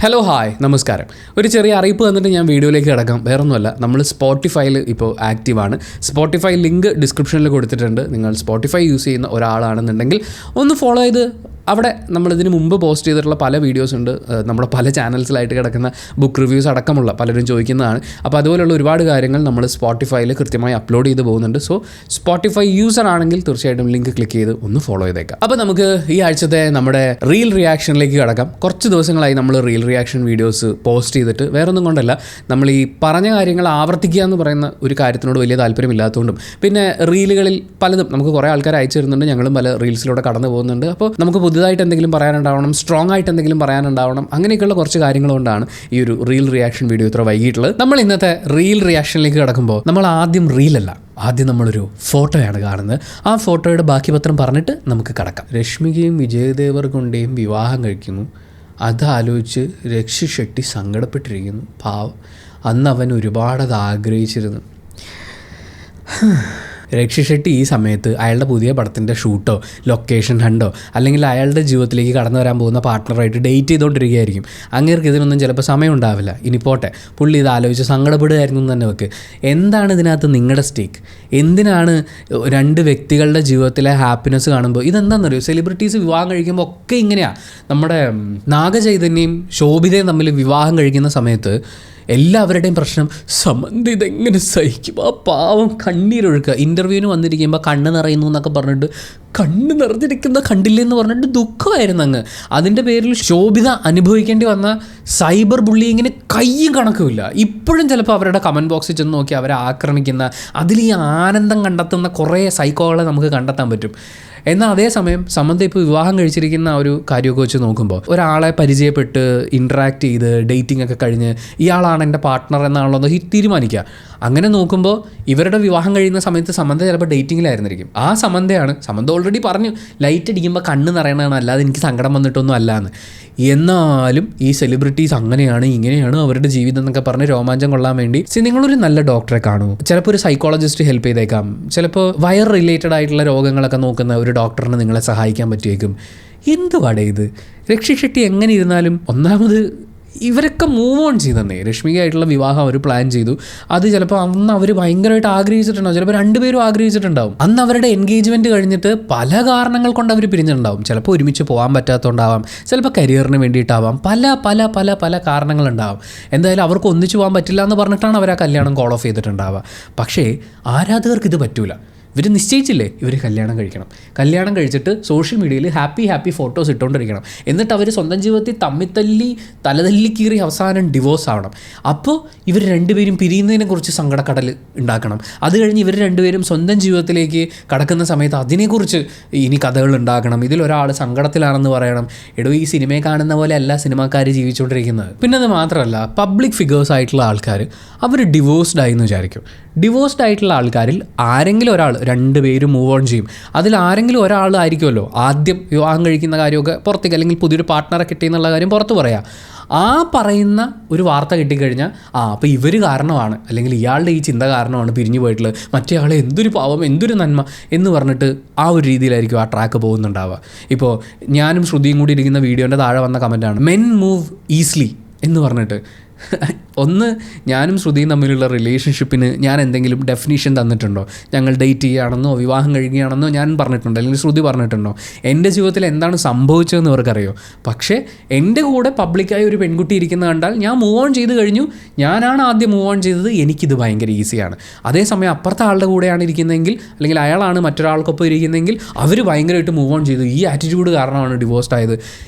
Hello hi നമസ്കാരം. ഒരു ചെറിയ അറിയിപ്പ് തന്നിട്ട് ഞാൻ വീഡിയോയിലേക്ക് കിടക്കാം. വേറൊന്നുമല്ല, നമ്മൾ സ്പോട്ടിഫൈയിൽ ഇപ്പോൾ ആക്റ്റീവാണ്. സ്പോട്ടിഫൈ ലിങ്ക് ഡിസ്ക്രിപ്ഷനിൽ കൊടുത്തിട്ടുണ്ട്. നിങ്ങൾ സ്പോട്ടിഫൈ യൂസ് ചെയ്യുന്ന ഒരാളാണെന്നുണ്ടെങ്കിൽ ഒന്ന് ഫോളോ ചെയ്ത് അവിടെ നമ്മളിതിന് മുമ്പ് പോസ്റ്റ് ചെയ്തിട്ടുള്ള പല വീഡിയോസ് ഉണ്ട്. നമ്മുടെ പല ചാനൽസിലായിട്ട് കിടക്കുന്ന ബുക്ക് റിവ്യൂസ് അടക്കമുള്ള പലരും ചോദിക്കുന്നതാണ്. അപ്പോൾ അതുപോലെയുള്ള ഒരുപാട് കാര്യങ്ങൾ നമ്മൾ സ്പോട്ടിഫൈയിൽ കൃത്യമായി അപ്ലോഡ് ചെയ്ത് പോകുന്നുണ്ട്. സോ സ്പോട്ടിഫൈ യൂസർ ആണെങ്കിൽ തീർച്ചയായിട്ടും ലിങ്ക് ക്ലിക്ക് ചെയ്ത് ഒന്ന് ഫോളോ ചെയ്തേക്കാം. അപ്പോൾ നമുക്ക് ഈ ആഴ്ചത്തെ നമ്മുടെ റീൽ റിയാക്ഷനിലേക്ക് കിടക്കാം. കുറച്ച് ദിവസങ്ങളായി നമ്മൾ റീൽ റിയാക്ഷൻ വീഡിയോസ് പോസ്റ്റ് ചെയ്തിട്ട് വേറൊന്നും കൊണ്ടല്ല, നമ്മൾ ഈ പറഞ്ഞ കാര്യങ്ങൾ ആവർത്തിക്കുക എന്ന് പറയുന്ന ഒരു കാര്യത്തിനോട് വലിയ താല്പര്യമില്ലാത്തതുകൊണ്ടും പിന്നെ റീലുകളിൽ പലതും നമുക്ക് കുറേ ആൾക്കാർ അയച്ചു തരുന്നുണ്ട്. ഞങ്ങളും പല റീൽസിലൂടെ കടന്നു പോകുന്നുണ്ട്. അപ്പോൾ നമുക്ക് പുതുതായിട്ട് എന്തെങ്കിലും പറയാനുണ്ടാവണം, സ്ട്രോങ് ആയിട്ട് എന്തെങ്കിലും പറയാനുണ്ടാവണം, അങ്ങനെയൊക്കെയുള്ള കുറച്ച് കാര്യങ്ങൾ കൊണ്ടാണ് ഈ ഒരു റീൽ റിയാക്ഷൻ വീഡിയോ ഇത്ര വൈകിട്ടുള്ളത്. നമ്മൾ ഇന്നത്തെ റീൽ റിയാക്ഷനിലേക്ക് കിടക്കുമ്പോൾ നമ്മൾ ആദ്യം റീലല്ല, ആദ്യം നമ്മളൊരു ഫോട്ടോയാണ് കാണുന്നത്. ആ ഫോട്ടോയുടെ ബാക്കി പത്രം പറഞ്ഞിട്ട് നമുക്ക് കടക്കാം. രശ്മികയും വിജയ് ദേവർകൊണ്ടയും വിവാഹം കഴിക്കുന്നു. അതാലോചിച്ച് രക്ഷി ഷെട്ടി സങ്കടപ്പെട്ടിരിക്കുന്നു. പാവം, അന്ന് അവൻ ഒരുപാട് അത് ആഗ്രഹിച്ചിരുന്നു. രക്ഷി ഷെട്ടി ഈ സമയത്ത് അയാളുടെ പുതിയ പടത്തിൻ്റെ ഷൂട്ടോ ലൊക്കേഷൻ ഹണ്ടോ അല്ലെങ്കിൽ അയാളുടെ ജീവിതത്തിലേക്ക് കടന്നു വരാൻ പോകുന്ന പാർട്ട്ണറായിട്ട് ഡേറ്റ് ചെയ്തുകൊണ്ടിരിക്കുകയായിരിക്കും. അങ്ങേർക്ക് ഇതിനൊന്നും ചിലപ്പോൾ സമയം ഉണ്ടാവില്ല. ഇനി പോട്ടെ, പുള്ളി ഇത് ആലോചിച്ച് സങ്കടപ്പെടുകയായിരുന്നു എന്ന് തന്നെ വെക്ക്. എന്താണ് ഇതിനകത്ത് നിങ്ങളുടെ സ്റ്റേക്ക്? എന്തിനാണ് രണ്ട് വ്യക്തികളുടെ ജീവിതത്തിലെ ഹാപ്പിനെസ് കാണുമ്പോൾ ഇതെന്താണെന്നറിയോ? സെലിബ്രിറ്റീസ് വിവാഹം കഴിക്കുമ്പോൾ ഒക്കെ ഇങ്ങനെയാണ്. നമ്മുടെ നാഗചൈതന്യയും ശോഭിതയും തമ്മിൽ വിവാഹം കഴിക്കുന്ന സമയത്ത് എല്ലാവരുടെയും പ്രശ്നം സമന്ത ഇതെങ്ങനെ സഹിക്കും, ആ പാവം കണ്ണീരൊഴുക്കുക. ഇൻ്റർവ്യൂവിന് വന്നിരിക്കുമ്പോൾ കണ്ണ് നിറയുന്നു എന്നൊക്കെ പറഞ്ഞിട്ട് കണ്ണ് നിറഞ്ഞിരിക്കുന്ന കണ്ടില്ലെന്ന് പറഞ്ഞിട്ട് ദുഃഖമായിരുന്നു അങ്ങ്. അതിൻ്റെ പേരിൽ ശോഭിത അനുഭവിക്കേണ്ടി വന്ന സൈബർ ബുള്ളിങ്ങിന് കയ്യും കണക്കുമില്ല. ഇപ്പോഴും ചിലപ്പോൾ അവരുടെ കമൻറ്റ് ബോക്സിൽ ചെന്ന് നോക്കി അവരെ ആക്രമിക്കുന്ന, അതിൽ ഈ ആനന്ദം കണ്ടെത്തുന്ന കുറേ സൈക്കോകളെ നമുക്ക് കണ്ടെത്താൻ പറ്റും. എന്നാൽ അതേസമയം സമന്ത ഇപ്പോൾ വിവാഹം കഴിച്ചിരിക്കുന്ന ഒരു കാര്യമൊക്കെ വെച്ച് നോക്കുമ്പോൾ ഒരാളെ പരിചയപ്പെട്ട് ഇൻട്രാക്ട് ചെയ്ത് ഡേറ്റിംഗ് ഒക്കെ കഴിഞ്ഞ് ഇയാളാണ് എൻ്റെ പാർട്ട്ണർ എന്നാണല്ലോ തീരുമാനിക്കുക. അങ്ങനെ നോക്കുമ്പോൾ ഇവരുടെ വിവാഹം കഴിയുന്ന സമയത്ത് സമന്ത ചിലപ്പോൾ ഡേറ്റിങ്ങിലായിരുന്നിരിക്കും. ആ സമന്ത ഓൾറെഡി പറഞ്ഞു ലൈറ്റ് അടിക്കുമ്പോൾ കണ്ണ് നിറയണതാണ്, അല്ലാതെ എനിക്ക് സങ്കടം വന്നിട്ടൊന്നും അല്ലാന്ന്. എന്നാലും ഈ സെലിബ്രിറ്റീസ് അങ്ങനെയാണ് ഇങ്ങനെയാണ് അവരുടെ ജീവിതം എന്നൊക്കെ പറഞ്ഞ് രോമാഞ്ചം കൊള്ളാൻ വേണ്ടി നിങ്ങളൊരു നല്ല ഡോക്ടറെ കാണൂ, ചിലപ്പോൾ ഒരു സൈക്കോളജിസ്റ്റ് ഹെൽപ്പ് ചെയ്തേക്കാം, ചിലപ്പോൾ വയർ റിലേറ്റഡ് ആയിട്ടുള്ള രോഗങ്ങളൊക്കെ നോക്കുന്ന ഒരു ഡോക്ടറിന് നിങ്ങളെ സഹായിക്കാൻ പറ്റുമായിരിക്കും. എന്തുവാടേ ഇത്? രക്ഷി ഷെട്ടി എങ്ങനെ ഇരുന്നാലും ഒന്നാമത് ഇവരൊക്കെ മൂവ് ഓൺ ചെയ്തെന്നേ. രശ്മികയായിട്ടുള്ള വിവാഹം അവർ പ്ലാൻ ചെയ്തു. അത് ചിലപ്പോൾ അന്ന് അവർ ഭയങ്കരമായിട്ട് ആഗ്രഹിച്ചിട്ടുണ്ടാവും, ചിലപ്പോൾ രണ്ടുപേരും ആഗ്രഹിച്ചിട്ടുണ്ടാവും. അന്ന് അവരുടെ എൻഗേജ്മെൻറ്റ് കഴിഞ്ഞിട്ട് പല കാരണങ്ങൾ കൊണ്ട് അവർ പിരിഞ്ഞിട്ടുണ്ടാവും. ചിലപ്പോൾ ഒരുമിച്ച് പോകാൻ പറ്റാത്തതുകൊണ്ടാവാം, ചിലപ്പോൾ കരിയറിന് വേണ്ടിയിട്ടാവാം, പല പല പല പല കാരണങ്ങളുണ്ടാവും. എന്തായാലും അവർക്ക് ഒന്നിച്ചു പോകാൻ പറ്റില്ല എന്ന് പറഞ്ഞിട്ടാണ് അവർ ആ കല്യാണം കോൾ ഓഫ് ചെയ്തിട്ടുണ്ടാവുക. പക്ഷേ ആരാധകർക്ക് ഇത് പറ്റൂല. ഇവർ നിശ്ചയിച്ചില്ലേ ഇവർ കല്യാണം കഴിക്കണം, കല്യാണം കഴിച്ചിട്ട് സോഷ്യൽ മീഡിയയിൽ ഹാപ്പി ഫോട്ടോസ് ഇട്ടുകൊണ്ടിരിക്കണം. എന്നിട്ട് അവർ സ്വന്തം ജീവിതത്തിൽ തലതല്ലി കീറി അവസാനം ഡിവോഴ്സ് ആവണം. അപ്പോൾ ഇവർ രണ്ടുപേരും പിരിയുന്നതിനെക്കുറിച്ച് സങ്കടക്കടൽ ഉണ്ടാക്കണം. അത് കഴിഞ്ഞ് ഇവർ രണ്ടുപേരും സ്വന്തം ജീവിതത്തിലേക്ക് കടക്കുന്ന സമയത്ത് അതിനെക്കുറിച്ച് ഇനി കഥകൾ ഉണ്ടാക്കണം. ഇതിലൊരാൾ സങ്കടത്തിലാണെന്ന് പറയണം. എടോ, ഈ സിനിമയെ കാണുന്ന പോലെ അല്ല സിനിമാക്കാർ ജീവിച്ചുകൊണ്ടിരിക്കുന്നത്. പിന്നെ അത് മാത്രമല്ല, പബ്ലിക് ഫിഗേഴ്സ് ആയിട്ടുള്ള ആൾക്കാർ അവർ ഡിവോഴ്സ്ഡ് ആയി എന്ന് വിചാരിക്കും. ഡിവോഴ്സ്ഡ് ആയിട്ടുള്ള ആൾക്കാരിൽ ആരെങ്കിലും ഒരാൾ, രണ്ടുപേരും മൂവ് ഓൺ ചെയ്യും. അതിൽ ആരെങ്കിലും ഒരാളായിരിക്കുമല്ലോ ആദ്യം വിവാഹം കഴിക്കുന്ന കാര്യമൊക്കെ പുറത്തേക്ക്, അല്ലെങ്കിൽ പുതിയൊരു പാർട്ട്ണറെ കിട്ടിയെന്നുള്ള കാര്യം പുറത്ത് പറയാം. ആ പറയുന്ന ഒരു വാർത്ത കിട്ടിക്കഴിഞ്ഞാൽ അപ്പോൾ ഇവർ കാരണമാണ്, അല്ലെങ്കിൽ ഇയാളുടെ ഈ ചിന്ത കാരണമാണ് പിരിഞ്ഞു പോയിട്ടുള്ളത്, മറ്റേ ആളെ എന്തൊരു പാവം എന്തൊരു നന്മ എന്ന് പറഞ്ഞിട്ട് ആ ഒരു രീതിയിലായിരിക്കും ആ ട്രാക്ക് പോകുന്നുണ്ടാവുക. ഇപ്പോൾ ഞാനും ശ്രുതിയും കൂടി ഇരിക്കുന്ന വീഡിയോൻ്റെ താഴെ വന്ന കമൻറ്റാണ് മെൻ മൂവ് ഈസിലി എന്ന് പറഞ്ഞിട്ട്. ഒന്ന്, ഞാനും ശ്രുതിയും തമ്മിലുള്ള റിലേഷൻഷിപ്പിന് ഞാൻ എന്തെങ്കിലും ഡെഫിനീഷൻ തന്നിട്ടുണ്ടോ? ഞങ്ങൾ ഡേറ്റ് ചെയ്യുകയാണെന്നോ വിവാഹം കഴിയുകയാണെന്നോ ഞാൻ പറഞ്ഞിട്ടുണ്ടോ, അല്ലെങ്കിൽ ശ്രുതി പറഞ്ഞിട്ടുണ്ടോ? എൻ്റെ ജീവിതത്തിൽ എന്താണ് സംഭവിച്ചതെന്ന് ഇവർക്കറിയോ? പക്ഷേ എൻ്റെ കൂടെ പബ്ലിക്കായി ഒരു പെൺകുട്ടി ഇരിക്കുന്ന കണ്ടാൽ ഞാൻ മൂവ് ഓൺ ചെയ്ത് കഴിഞ്ഞു, ഞാനാണ് ആദ്യം മൂവ് ഓൺ ചെയ്തത്, എനിക്കിത് ഭയങ്കര ഈസിയാണ്. അതേസമയം അപ്പുറത്തെ ആളുടെ കൂടെയാണ് ഇരിക്കുന്നതെങ്കിൽ, അല്ലെങ്കിൽ അയാളാണ് മറ്റൊരാൾക്കൊപ്പം ഇരിക്കുന്നതെങ്കിൽ അവർ ഭയങ്കരമായിട്ട് മൂവ് ഓൺ ചെയ്തു, ഈ ആറ്റിറ്റ്യൂഡ് കാരണമാണ് ഡിവോഴ്സ്ഡ് ആയത്.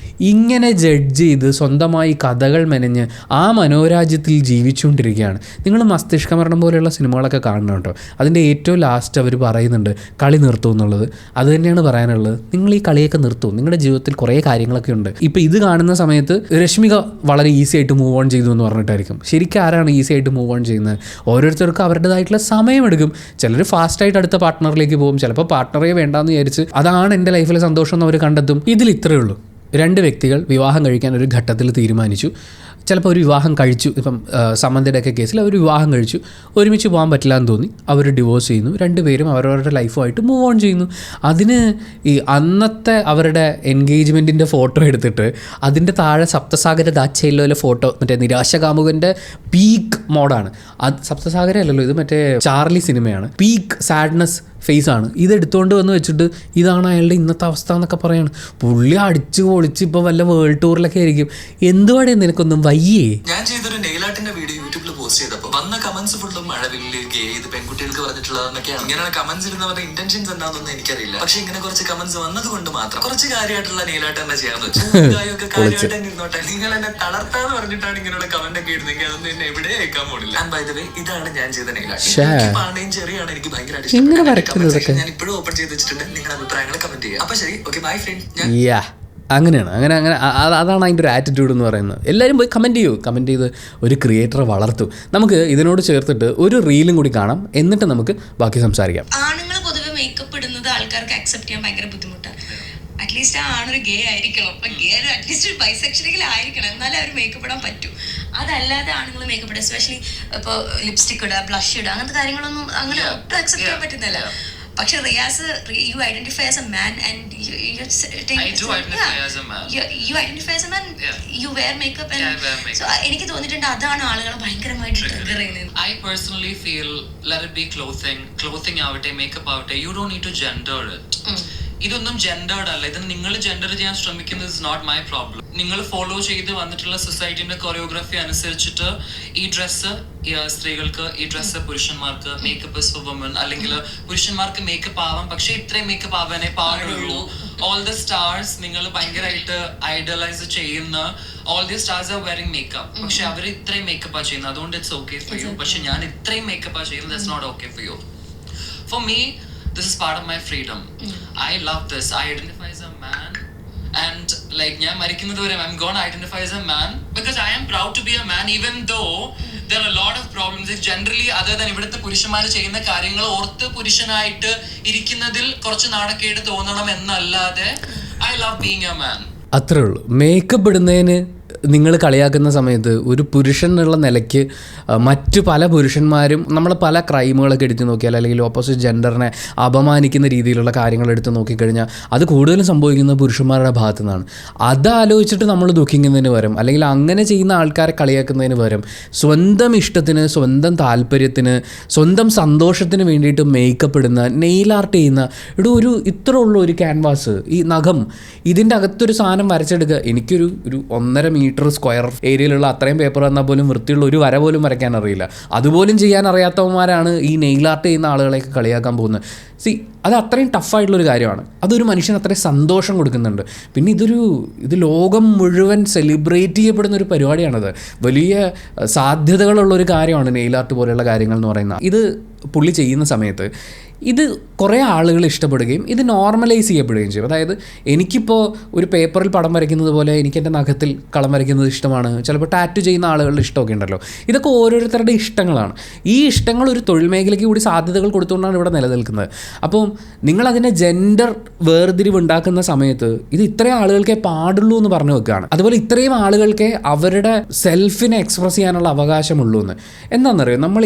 ഇങ്ങനെ ജഡ്ജ് ചെയ്ത് സ്വന്തമായി കഥകൾ മെനഞ്ഞ് ആ മനോരാജ്യത്തിൽ ജീവിച്ചുകൊണ്ടിരിക്കുകയാണ്. നിങ്ങൾ മസ്തിഷ്കമരണം പോലെയുള്ള സിനിമകളൊക്കെ കാണണം കേട്ടോ. അതിൻ്റെ ഏറ്റവും ലാസ്റ്റ് അവർ പറയുന്നുണ്ട് കളി നിർത്തൂ എന്നുള്ളത്. അത് തന്നെയാണ് പറയാനുള്ളത്. നിങ്ങൾ ഈ കളിയൊക്കെ നിർത്തൂ, നിങ്ങളുടെ ജീവിതത്തിൽ കുറേ കാര്യങ്ങളൊക്കെ ഉണ്ട്. ഇപ്പോൾ ഇത് കാണുന്ന സമയത്ത് രശ്മിക വളരെ ഈസി ആയിട്ട് മൂവ് ഓൺ ചെയ്തു എന്ന് പറഞ്ഞിട്ടായിരിക്കും. ശരിക്കും ആരാണ് ഈസി ആയിട്ട് മൂവ് ഓൺ ചെയ്യുന്നത്? ഓരോരുത്തർക്കും അവരുടേതായിട്ടുള്ള സമയമെടുക്കും. ചിലർ ഫാസ്റ്റായിട്ട് അടുത്ത പാർട്ട്ണറിലേക്ക് പോകും, ചിലപ്പോൾ പാർട്ട്ണറെ വേണ്ടാന്ന് വിചാരിച്ച് അതാണ് എൻ്റെ ലൈഫിലെ സന്തോഷം എന്ന് അവർ കണ്ടെത്തും. ഇതിൽ ഇത്രയേ ഉള്ളൂ. രണ്ട് വ്യക്തികൾ വിവാഹം കഴിക്കാൻ ഒരു ഘട്ടത്തിൽ തീരുമാനിച്ചു. ചിലപ്പോൾ ഒരു വിവാഹം കഴിച്ചു, ഇപ്പം സമന്തിയുടെയൊക്കെ കേസിൽ അവർ വിവാഹം കഴിച്ചു, ഒരുമിച്ച് പോകാൻ പറ്റില്ല എന്ന് തോന്നി, അവർ ഡിവോഴ്സ് ചെയ്യുന്നു, രണ്ടുപേരും അവരവരുടെ ലൈഫുമായിട്ട് മൂവ് ഓൺ ചെയ്യുന്നു. അതിന് ഈ അന്നത്തെ അവരുടെ എൻഗേജ്മെൻറ്റിൻ്റെ ഫോട്ടോ എടുത്തിട്ട് അതിൻ്റെ താഴെ സപ്തസാഗര ദാച്ചയിലെ ഫോട്ടോ, മറ്റേ നിരാശകാമുകൻ്റെ പീക്ക് മോഡാണ് അത്. സപ്തസാഗര അല്ലല്ലോ ഇത്, മറ്റേ ചാർലി സിനിമയാണ്. പീക്ക് സാഡ്നെസ് ഫേസാണ് ഇതെടുത്തുകൊണ്ട് വന്ന് വെച്ചിട്ട് ഇതാണ് അയാളുടെ ഇന്നത്തെ അവസ്ഥ എന്നൊക്കെ പറയാണ്. പുള്ളി അടിച്ച് പൊളിച്ച് ഇപ്പോൾ വല്ല വേൾഡ് ടൂറിലൊക്കെ ആയിരിക്കും. എന്തുവാടേ നിനക്കൊന്നും വയ്യേ? ഞാൻ ചെയ്തൊരു നെയിലാർട്ടിന്റെ വീഡിയോ യൂട്യൂബിൽ പോസ്റ്റ് ചെയ്തപ്പോൾ വന്ന കമന്റ്സ് ഫുള്ളും മഴവില്ല് ഗേ ഇത് പെൺകുട്ടികൾക്ക് പറഞ്ഞിട്ടുള്ളതെന്നൊക്കെയാണ്. ഇങ്ങനെയാണ് കമന്റ്സ് ഇടുന്നവരുടെ ഇന്റൻഷൻസ് എന്താണെന്നൊന്നും എനിക്കറിയില്ല. പക്ഷെ ഇങ്ങനെ കുറച്ച് കമന്റ്സ് വന്നത് കൊണ്ട് മാത്രം കുറച്ച് കാര്യമായിട്ടുള്ള നെയിലാർട്ട് തന്നെ ചെയ്യാന്ന് വെച്ചു. കാര്യമായിട്ട് ഇരുന്നോട്ടെ. നിങ്ങൾ എന്നെ തളർത്താന്ന് പറഞ്ഞിട്ടാണ് ഇങ്ങനെയുള്ള കമന്റ് ഒക്കെ ഇടുന്നെങ്കിൽ അതൊന്നും എന്നെ എവിടെ കേൾക്കാൻ പോണില്ല. ആൻഡ് ബൈ ദ വേ ഇതാണ് ഞാൻ ചെയ്ത നെയിലാർട്ട്. പാണ്ടയും ചെറിയാണ് എനിക്ക് ഭയങ്കരമായിട്ട് ഇഷ്ടപ്പെട്ടത്. ഞാൻ ഇപ്പോഴും ഓപ്പൺ ചെയ്ത് വെച്ചിട്ടുണ്ട്. നിങ്ങളുടെ അഭിപ്രായങ്ങൾ കമന്റ് ചെയ്യുക. അപ്പൊ ശരി, ഓക്കെ, ബൈ ഫ്രണ്ട്. അങ്ങനെയാണ് അതാണ് അതിൻ്റെ ഒരു ആറ്റിറ്റ്യൂഡ് എന്ന് പറയുന്നത്. എല്ലാവരും പോയി കമൻറ്റ് ചെയ്ത് ഒരു ക്രിയേറ്ററെ വളർത്തും. നമുക്ക് ഇതിനോട് ചേർത്തിട്ട് ഒരു റീലും കൂടി കാണാം, എന്നിട്ട് നമുക്ക് ബാക്കി സംസാരിക്കാം. ആണുങ്ങൾ പൊതുവെ മേക്കപ്പ് ഇടുന്നത് ആൾക്കാർക്ക് അക്സെപ്റ്റ് ചെയ്യാൻ ഭയങ്കര ബുദ്ധിമുട്ടാണ്. അറ്റ്ലീസ്റ്റ് ആ ആണൊരു ഗേ ആയിരിക്കണം, അപ്പം ഗേ അറ്റ്ലീസ്റ്റ് ബൈസെക്ഷനെങ്കിലും ആയിരിക്കണം, എന്നാലേ അവർ മേക്കപ്പ് ഇടാൻ പറ്റൂ. അതല്ലാതെ ആണുങ്ങൾ മേക്കപ്പ് ഇടുക, എസ്പെഷ്യലി ഇപ്പോൾ ലിപ്സ്റ്റിക് ഇടുക, ബ്ലഷ് ഇടുക, അങ്ങനത്തെ കാര്യങ്ങളൊന്നും അങ്ങനെ ഒട്ടും അക്സെപ്റ്റ് ചെയ്യാൻ പറ്റുന്നില്ല. പക്ഷെ Riyas, you identify as a man and you wear makeup. So എനിക്ക് തോന്നിയിട്ടുണ്ട് അതാണ് ആളുകളെ ഭയങ്കരമായിട്ട് ട്രിഗർ ചെയ്യുന്നത്. I personally feel let it be clothing ആവട്ടെ, മേക്കപ്പ് ആവട്ടെ, you don't need to gender it. ഇതൊന്നും ജെൻഡേർഡ് അല്ല. ഇത് നിങ്ങൾ ജെൻഡർ ചെയ്യാൻ ശ്രമിക്കുന്നത് ഇസ് നോട്ട് മൈ പ്രോബ്ലം. നിങ്ങൾ ഫോളോ ചെയ്ത് വന്നിട്ടുള്ള സൊസൈറ്റിന്റെ കൊറിയോഗ്രാഫി അനുസരിച്ചിട്ട് ഈ ഡ്രസ്സ് സ്ത്രീകൾക്ക്, ഈ ഡ്രസ്സ് പുരുഷന്മാർക്ക്, മേക്കപ്പ് ഇസ് ഫോർ വുമൻ, അല്ലെങ്കിൽ പുരുഷന്മാർക്ക് മേക്കപ്പ് ആവാം പക്ഷെ ഇത്രയും മേക്കപ്പ് ആവാനേ പാടുള്ളൂ. ഓൾ ദ സ്റ്റാർസ് നിങ്ങൾ ഭയങ്കരമായിട്ട് ഐഡലൈസ് ചെയ്യുന്ന all the stars R wearing makeup, പക്ഷെ അവർ ഇത്രയും മേക്കപ്പാ ചെയ്യുന്നത്, അതുകൊണ്ട് ഇറ്റ്സ് ഓക്കെ ഫോർ യു. പക്ഷെ ഞാൻ ഇത്രയും മേക്കപ്പാ ചെയ്യുന്നത്, it's not okay for you. For me this is part of my freedom. I love this. I identify as a man, and like ഞാൻ മരിക്കുന്നത് വരെ I'm going to identify as a man because I am proud to be a man, even though there are a lot of problems. It's generally other than ഇവിടുത്തെ പുരുഷന്മാർ ചെയ്യുന്ന കാര്യങ്ങൾ ഓർത്ത് പുരുഷനായിട്ട് ഇരിക്കുന്നതിൽ കുറച്ച് നാണക്കേട് തോന്നണം എന്നല്ലാതെ I love being a man. അത്രേ ഉള്ളൂ. മേക്കപ്പ് ഇടുന്നതിന് നിങ്ങൾ കളിയാക്കുന്ന സമയത്ത് ഒരു പുരുഷൻ എന്നുള്ള നിലയ്ക്ക് മറ്റു പല പുരുഷന്മാരും നമ്മൾ പല ക്രൈമുകളൊക്കെ എടുത്ത് നോക്കിയാൽ, അല്ലെങ്കിൽ ഓപ്പോസിറ്റ് ജെൻഡറിനെ അപമാനിക്കുന്ന രീതിയിലുള്ള കാര്യങ്ങൾ എടുത്ത് നോക്കിക്കഴിഞ്ഞാൽ അത് കൂടുതലും സംഭവിക്കുന്നത് പുരുഷന്മാരുടെ ഭാഗത്തു നിന്നാണ്. അതാലോചിച്ചിട്ട് നമ്മൾ ദുഃഖിക്കുന്നതിന് പകരം, അല്ലെങ്കിൽ അങ്ങനെ ചെയ്യുന്ന ആൾക്കാരെ കളിയാക്കുന്നതിന് പകരം സ്വന്തം ഇഷ്ടത്തിന്, സ്വന്തം താല്പര്യത്തിന്, സ്വന്തം സന്തോഷത്തിന് വേണ്ടിയിട്ട് മേക്കപ്പ് ഇടുന്ന, നെയിൽ ആർട്ട് ചെയ്യുന്ന, ഒരു ഇത്ര ഉള്ള ഒരു ക്യാൻവാസ്, ഈ നഖം, ഇതിൻ്റെ അകത്തൊരു സാധനം വരച്ചെടുക്കുക. എനിക്കൊരു 1.5 മീറ്റർ സ്ക്വയർ ഏരിയയിലുള്ള അത്രയും പേപ്പർ വന്നാൽ പോലും വൃത്തിയുള്ള ഒരു വര പോലും വരയ്ക്കാൻ അറിയില്ല. അതുപോലും ചെയ്യാൻ അറിയാത്തവന്മാരാണ് ഈ നെയിൽ ആർട്ട് ചെയ്യുന്ന ആളുകളെയൊക്കെ കളിയാക്കാൻ പോകുന്നത്. അത് അത്രയും ടഫായിട്ടുള്ളൊരു കാര്യമാണ്. അതൊരു മനുഷ്യന് അത്രയും സന്തോഷം കൊടുക്കുന്നുണ്ട്. പിന്നെ ഇത് ലോകം മുഴുവൻ സെലിബ്രേറ്റ് ചെയ്യപ്പെടുന്ന ഒരു പരിപാടിയാണത്. വലിയ സാധ്യതകളുള്ളൊരു കാര്യമാണ് നെയിൽ ആർട്ട് പോലെയുള്ള കാര്യങ്ങൾ എന്ന് പറയുന്നത്. ഇത് പുള്ളി ചെയ്യുന്ന സമയത്ത് ഇത് കുറേ ആളുകൾ ഇഷ്ടപ്പെടുകയും ഇത് നോർമലൈസ് ചെയ്യപ്പെടുകയും ചെയ്യും. അതായത് എനിക്കിപ്പോൾ ഒരു പേപ്പറിൽ പടം വരയ്ക്കുന്നത് പോലെ എനിക്ക് എൻ്റെ നഖത്തിൽ കളം വരയ്ക്കുന്നത് ഇഷ്ടമാണ്. ചിലപ്പോൾ ടാറ്റു ചെയ്യുന്ന ആളുകളുടെ ഇഷ്ടമൊക്കെ ഉണ്ടല്ലോ. ഇതൊക്കെ ഓരോരുത്തരുടെ ഇഷ്ടങ്ങളാണ്. ഈ ഇഷ്ടങ്ങൾ ഒരു തൊഴിൽ മേഖലയ്ക്ക് കൂടി സാധ്യതകൾ കൊടുത്തുകൊണ്ടാണ് ഇവിടെ നിലനിൽക്കുന്നത്. അപ്പോൾ നിങ്ങളതിനെ ജെൻഡർ വേർതിരിവ് ഉണ്ടാക്കുന്ന സമയത്ത് ഇത് ഇത്രയും ആളുകൾക്കേ പാടുള്ളൂ എന്ന് പറഞ്ഞു വെക്കുകയാണ്. അതുപോലെ ഇത്രയും ആളുകൾക്കേ അവരുടെ സെൽഫിനെ എക്സ്പ്രസ് ചെയ്യാനുള്ള അവകാശമുള്ളൂ എന്ന്. എന്താണെന്നറിയോ, നമ്മൾ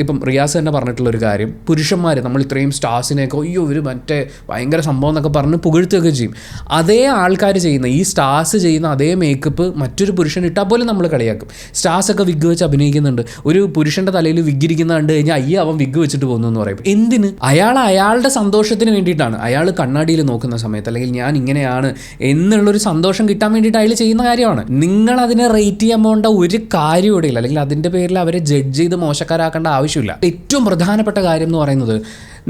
ഇപ്പം റിയാസ് തന്നെ പറഞ്ഞിട്ടുള്ളൊരു കാര്യം, പുരുഷന്മാർ നമ്മൾ ഇത്രയും സ്റ്റാർസിനെയൊക്കെ അയ്യോ ഒരു മറ്റേ ഭയങ്കര സംഭവം എന്നൊക്കെ പറഞ്ഞ് പുകഴ്ത്തുകയൊക്കെ ചെയ്യും. അതേ ആൾക്കാർ ചെയ്യുന്ന, ഈ സ്റ്റാർസ് ചെയ്യുന്ന അതേ മേക്കപ്പ് മറ്റൊരു പുരുഷൻ ഇട്ടാൽ പോലും നമ്മൾ കളിയാക്കും. സ്റ്റാർസൊക്കെ വിഗ് വെച്ച് അഭിനയിക്കുന്നുണ്ട്. ഒരു പുരുഷൻ്റെ തലയിൽ വിഗ് ഇരിക്കുന്ന കണ്ട് കഴിഞ്ഞാൽ അയ്യോ അവൻ വിഗ് വെച്ചിട്ട് പോകുന്നു എന്ന് പറയും. എന്തിന്? അയാളുടെ സന്തോഷത്തിന് വേണ്ടിയിട്ടാണ്. അയാൾ കണ്ണാടിയിൽ നോക്കുന്ന സമയത്ത്, അല്ലെങ്കിൽ ഞാൻ ഇങ്ങനെയാണ് എന്നുള്ളൊരു സന്തോഷം കിട്ടാൻ വേണ്ടിയിട്ട് അയാൾ ചെയ്യുന്ന കാര്യമാണ്. നിങ്ങളതിനെ റേറ്റ് ചെയ്യാൻ പോകേണ്ട ഒരു കാര്യം ഇവിടെ ഇല്ല, അല്ലെങ്കിൽ അതിൻ്റെ പേരിൽ അവരെ ജഡ്ജ് ചെയ്ത് മോശക്കാരാക്കേണ്ട ആവശ്യമില്ല. ഏറ്റവും പ്രധാനപ്പെട്ട കാര്യം എന്ന് പറയുന്നത്,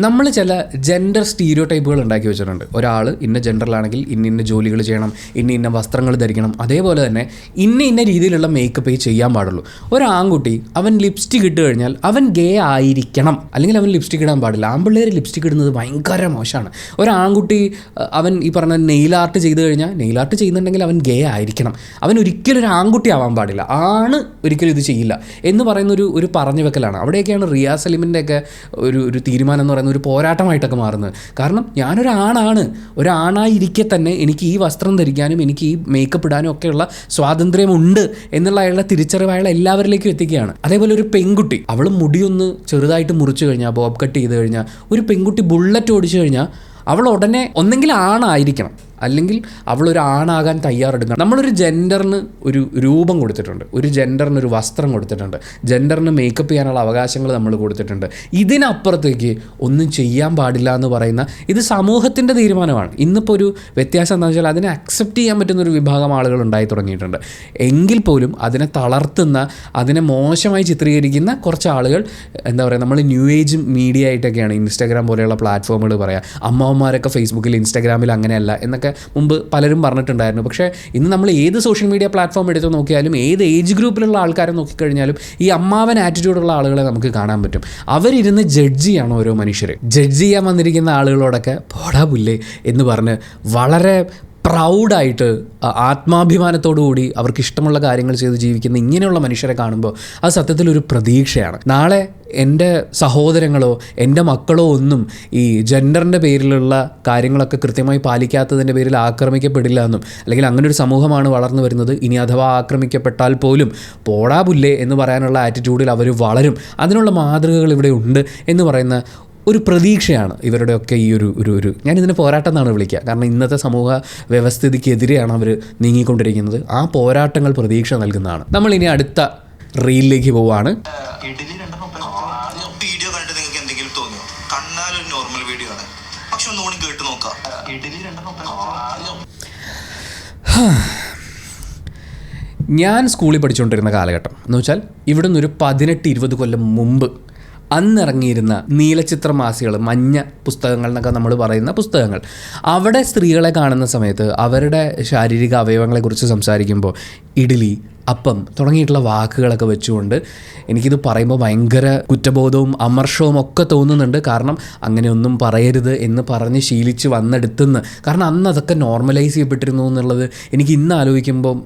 നമ്മൾ ചില ജെൻഡർ സ്റ്റീരിയോ ടൈപ്പുകൾ ഉണ്ടാക്കി വെച്ചിട്ടുണ്ട്. ഒരാൾ ഇന്ന ജെൻഡറിലാണെങ്കിൽ ഇന്ന ജോലികൾ ചെയ്യണം, ഇന്ന വസ്ത്രങ്ങൾ ധരിക്കണം, അതേപോലെ തന്നെ ഇന്ന രീതിയിലുള്ള മേക്കപ്പേ ചെയ്യാൻ പാടുള്ളൂ. ഒരാൺകുട്ടി അവൻ ലിപ്സ്റ്റിക് ഇട്ട് കഴിഞ്ഞാൽ അവൻ ഗേ ആയിരിക്കണം, അല്ലെങ്കിൽ അവൻ ലിപ്സ്റ്റിക് ഇടാൻ പാടില്ല. ആൺപിള്ളേർ ലിപ്സ്റ്റിക് ഇടുന്നത് ഭയങ്കര മോശമാണ്. ഒരാൺകുട്ടി അവൻ ഈ പറഞ്ഞ നെയിൽ ആർട്ട് ചെയ്ത് കഴിഞ്ഞാൽ, നെയിൽ ആർട്ട് ചെയ്യുന്നുണ്ടെങ്കിൽ അവൻ ഗേ ആയിരിക്കണം, അവൻ ഒരിക്കലും ഒരു ആൺകുട്ടി ആവാൻ പാടില്ല, ആണ് ഒരിക്കലും ഇത് ചെയ്യില്ല എന്ന് പറയുന്ന ഒരു പറഞ്ഞു വെക്കലാണ്. അവിടെയൊക്കെയാണ് റിയാസ് സലീമിൻ്റെ ഒക്കെ ഒരു തീരുമാനം എന്ന് പറയുന്നത് അങ്ങ് ഒരു പോരാട്ടമായിട്ടൊക്കെ മാറുന്നത്. കാരണം ഞാനൊരു ആണാണ്, ഒരാണായിരിക്കെ തന്നെ എനിക്ക് ഈ വസ്ത്രം ധരിക്കാനും എനിക്ക് ഈ മേക്കപ്പ് ഇടാനും ഒക്കെയുള്ള സ്വാതന്ത്ര്യമുണ്ട് എന്നുള്ള അയാളുടെ തിരിച്ചറിവ് അയാൾ എല്ലാവരിലേക്കും എത്തിക്കുകയാണ്. അതേപോലെ ഒരു പെൺകുട്ടി, അവൾ മുടിയൊന്ന് ചെറുതായിട്ട് മുറിച്ച് കഴിഞ്ഞാൽ, ബോബ് കട്ട് ചെയ്ത് കഴിഞ്ഞാൽ, ഒരു പെൺകുട്ടി ബുള്ളറ്റ് ഓടിച്ചു കഴിഞ്ഞാൽ അവൾ ഉടനെ ഒന്നെങ്കിൽ ആണായിരിക്കണം, അല്ലെങ്കിൽ അവളൊരു ആണാകാൻ തയ്യാറെടുക്കണം. നമ്മളൊരു ജെൻഡറിന് ഒരു രൂപം കൊടുത്തിട്ടുണ്ട്, ഒരു ജെൻഡറിന് ഒരു വസ്ത്രം കൊടുത്തിട്ടുണ്ട്, ജെൻഡറിന് മേക്കപ്പ് ചെയ്യാനുള്ള അവകാശങ്ങൾ നമ്മൾ കൊടുത്തിട്ടുണ്ട്. ഇതിനപ്പുറത്തേക്ക് ഒന്നും ചെയ്യാൻ പാടില്ല എന്ന് പറയുന്ന ഇത് സമൂഹത്തിൻ്റെ തീരുമാനമാണ്. ഇന്നിപ്പോൾ ഒരു വ്യത്യാസം എന്താണെന്ന് വെച്ചാൽ അതിനെ അക്സെപ്റ്റ് ചെയ്യാൻ പറ്റുന്ന ഒരു വിഭാഗം ആളുകൾ ഉണ്ടായി തുടങ്ങിയിട്ടുണ്ട്. എങ്കിൽ പോലും അതിനെ തളർത്തുന്ന, അതിനെ മോശമായി ചിത്രീകരിക്കുന്ന കുറച്ച് ആളുകൾ, എന്താ പറയുക, നമ്മൾ ന്യൂ ഏജ് മീഡിയ ആയിട്ടൊക്കെയാണ് ഇൻസ്റ്റാഗ്രാം പോലെയുള്ള പ്ലാറ്റ്ഫോമുകൾ പറയാം. അമ്മമാരൊക്കെ ഫേസ്ബുക്കിൽ ഇൻസ്റ്റാഗ്രാമിൽ അങ്ങനെയല്ല എന്നൊക്കെ മുമ്പ് പലരും പറഞ്ഞിട്ടുണ്ടായിരുന്നു. പക്ഷേ ഇന്ന് നമ്മൾ ഏത് സോഷ്യൽ മീഡിയ പ്ലാറ്റ്ഫോം എടുത്ത് നോക്കിയാലും, ഏത് ഏജ് ഗ്രൂപ്പിലുള്ള ആൾക്കാരെ നോക്കിക്കഴിഞ്ഞാലും ഈ അമ്മാവൻ ആറ്റിറ്റ്യൂഡുള്ള ആളുകളെ നമുക്ക് കാണാൻ പറ്റും. അവരിരുന്ന് ജഡ്ജ് ചെയ്യണം ഓരോ മനുഷ്യരെ. ജഡ്ജ് ചെയ്യാൻ വന്നിരിക്കുന്ന ആളുകളോടൊക്കെ പോടാ പുല്ലേ എന്ന് പറഞ്ഞ് വളരെ പ്രൗഡായിട്ട് ആത്മാഭിമാനത്തോടു കൂടി അവർക്ക് ഇഷ്ടമുള്ള കാര്യങ്ങൾ ചെയ്ത് ജീവിക്കുന്ന ഇങ്ങനെയുള്ള മനുഷ്യരെ കാണുമ്പോൾ അത് സത്യത്തിലൊരു പ്രതീക്ഷയാണ്. നാളെ എൻ്റെ സഹോദരങ്ങളോ എൻ്റെ മക്കളോ ഒന്നും ഈ ജെൻഡറിൻ്റെ പേരിലുള്ള കാര്യങ്ങളൊക്കെ കൃത്യമായി പാലിക്കാത്തതിൻ്റെ പേരിൽ ആക്രമിക്കപ്പെടില്ല എന്നും, അല്ലെങ്കിൽ അങ്ങനെ ഒരു സമൂഹമാണ് വളർന്നു വരുന്നത്, ഇനി അഥവാ ആക്രമിക്കപ്പെട്ടാൽ പോലും പോടാ പുല്ലേ എന്ന് പറയാനുള്ള ആറ്റിറ്റ്യൂഡിൽ അവർ വളരും. അതിനുള്ള മാതൃകകൾ ഇവിടെ ഉണ്ട് എന്ന് പറയുന്ന ഒരു പ്രതീക്ഷയാണ് ഇവരുടെയൊക്കെ ഈ ഒരു ഞാനിതിനെ പോരാട്ടം എന്നാണ് വിളിക്കുക. കാരണം ഇന്നത്തെ സമൂഹ വ്യവസ്ഥിതിക്കെതിരെയാണ് അവർ നീങ്ങിക്കൊണ്ടിരിക്കുന്നത്. ആ പോരാട്ടങ്ങൾ പ്രതീക്ഷ നൽകുന്നതാണ്. നമ്മളിനി അടുത്ത റീലിലേക്ക് പോവുകയാണ്. വീഡിയോ കണ്ടിട്ട് നിങ്ങൾക്ക് എന്തെങ്കിലും തോന്നിയോ? കണ്ണാലൊരു നോർമൽ വീഡിയോ ആണ്, പക്ഷെ ഒന്നുകൂടി കേട്ട് നോക്കാം. ഞാൻ സ്കൂളിൽ പഠിച്ചുകൊണ്ടിരുന്ന കാലഘട്ടം എന്ന് വെച്ചാൽ ഇവിടെ നിന്നൊരു 18-20 കൊല്ലം മുമ്പ് അന്നിറങ്ങിയിരുന്ന നീലച്ചിത്ര മാസികൾ, മഞ്ഞ പുസ്തകങ്ങൾ എന്നൊക്കെ നമ്മൾ പറയുന്ന പുസ്തകങ്ങൾ, അവിടെ സ്ത്രീകളെ കാണുന്ന സമയത്ത് അവരുടെ ശാരീരിക അവയവങ്ങളെക്കുറിച്ച് സംസാരിക്കുമ്പോൾ ഇഡ്ഡലി, അപ്പം തുടങ്ങിയിട്ടുള്ള വാക്കുകളൊക്കെ വെച്ചുകൊണ്ട് എനിക്കിത് പറയുമ്പോൾ ഭയങ്കര കുറ്റബോധവും അമർഷവും ഒക്കെ തോന്നുന്നുണ്ട്. കാരണം അങ്ങനെയൊന്നും പറയരുത് എന്ന് പറഞ്ഞ് ശീലിച്ച് വന്നെടുത്തുനിന്ന്, കാരണം അന്ന് അതൊക്കെ നോർമലൈസ് ചെയ്യപ്പെട്ടിരുന്നു എന്നുള്ളത് എനിക്ക് ഇന്ന് ആലോചിക്കുമ്പോൾ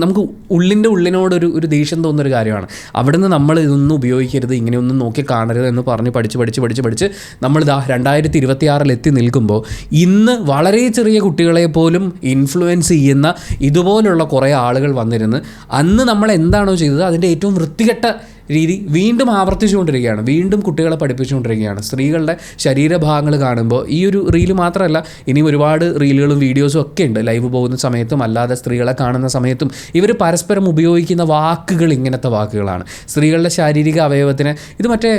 നമുക്ക് ഉള്ളിനോടൊരു ദേഷ്യം തോന്നുന്നൊരു കാര്യമാണ്. അവിടെ നിന്ന് നമ്മൾ ഇതൊന്നും ഉപയോഗിക്കരുത്, ഇങ്ങനെയൊന്നും നോക്കി കാണരുത് എന്ന് പറഞ്ഞ് പഠിച്ച് നമ്മളിതാ 2026 എത്തി നിൽക്കുമ്പോൾ ഇന്ന് വളരെ ചെറിയ കുട്ടികളെ പോലും ഇൻഫ്ലുവൻസ് ചെയ്യുന്ന ഇതുപോലുള്ള കുറേ ആളുകൾ വന്നിരുന്ന് അന്ന് നമ്മൾ എന്താണോ ചെയ്തത് അതിൻ്റെ ഏറ്റവും വൃത്തികെട്ട രീതി വീണ്ടും ആവർത്തിച്ചുകൊണ്ടിരിക്കുകയാണ്, വീണ്ടും കുട്ടികളെ പഠിപ്പിച്ചുകൊണ്ടിരിക്കുകയാണ്. സ്ത്രീകളുടെ ശരീരഭാഗങ്ങൾ കാണുമ്പോൾ ഈ ഒരു റീല് മാത്രമല്ല, ഇനിയും ഒരുപാട് റീലുകളും വീഡിയോസും ഒക്കെ ഉണ്ട്. ലൈവ് പോകുന്ന സമയത്തും അല്ലാതെ സ്ത്രീകളെ കാണുന്ന സമയത്തും ഇവർ പരസ്പരം ഉപയോഗിക്കുന്ന വാക്കുകൾ ഇങ്ങനത്തെ വാക്കുകളാണ്. സ്ത്രീകളുടെ ശാരീരിക അവയവത്തിന് ഇത് മറ്റേ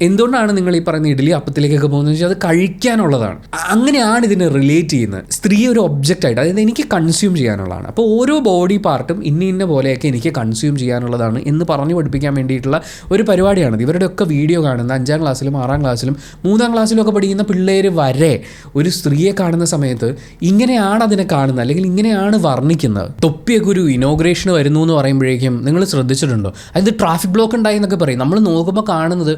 എന്തുകൊണ്ടാണ് നിങ്ങൾ ഈ പറയുന്ന ഇഡ്ഡലി അപ്പത്തിലേക്കൊക്കെ പോകുന്നത് വെച്ചാൽ അത് കഴിക്കാനുള്ളതാണ്. അങ്ങനെയാണ് ഇതിനെ റിലേറ്റ് ചെയ്യുന്നത്. സ്ത്രീ ഒരു ഒബ്ജക്റ്റായിട്ട്, അതായത് എനിക്ക് കൺസ്യൂം ചെയ്യാനുള്ളതാണ്. അപ്പോൾ ഓരോ ബോഡി പാർട്ടും ഇന്ന പോലെയൊക്കെ എനിക്ക് കൺസ്യൂം ചെയ്യാനുള്ളതാണ് എന്ന് പറഞ്ഞു പഠിപ്പിക്കാൻ വേണ്ടിയിട്ടുള്ള ഒരു പരിപാടിയാണിത്. ഇവരുടെയൊക്കെ വീഡിയോ കാണുന്ന 5ാം ക്ലാസ്സിലും 6ാം ക്ലാസ്സിലും 3ാം ക്ലാസ്സിലും ഒക്കെ പഠിക്കുന്ന പിള്ളേർ വരെ ഒരു സ്ത്രീയെ കാണുന്ന സമയത്ത് ഇങ്ങനെയാണ് അതിനെ കാണുന്നത്, അല്ലെങ്കിൽ ഇങ്ങനെയാണ് വർണ്ണിക്കുന്നത്. തൊപ്പിയൊക്കെ ഒരു ഇനോഗ്രേഷൻ വരുന്നു എന്ന് പറയുമ്പോഴേക്കും നിങ്ങൾ ശ്രദ്ധിച്ചിട്ടുണ്ടോ? അതായത് ട്രാഫിക് ബ്ലോക്ക് ഉണ്ടായി എന്നൊക്കെ പറയും. നമ്മൾ നോക്കുമ്പോൾ കാണുന്നത്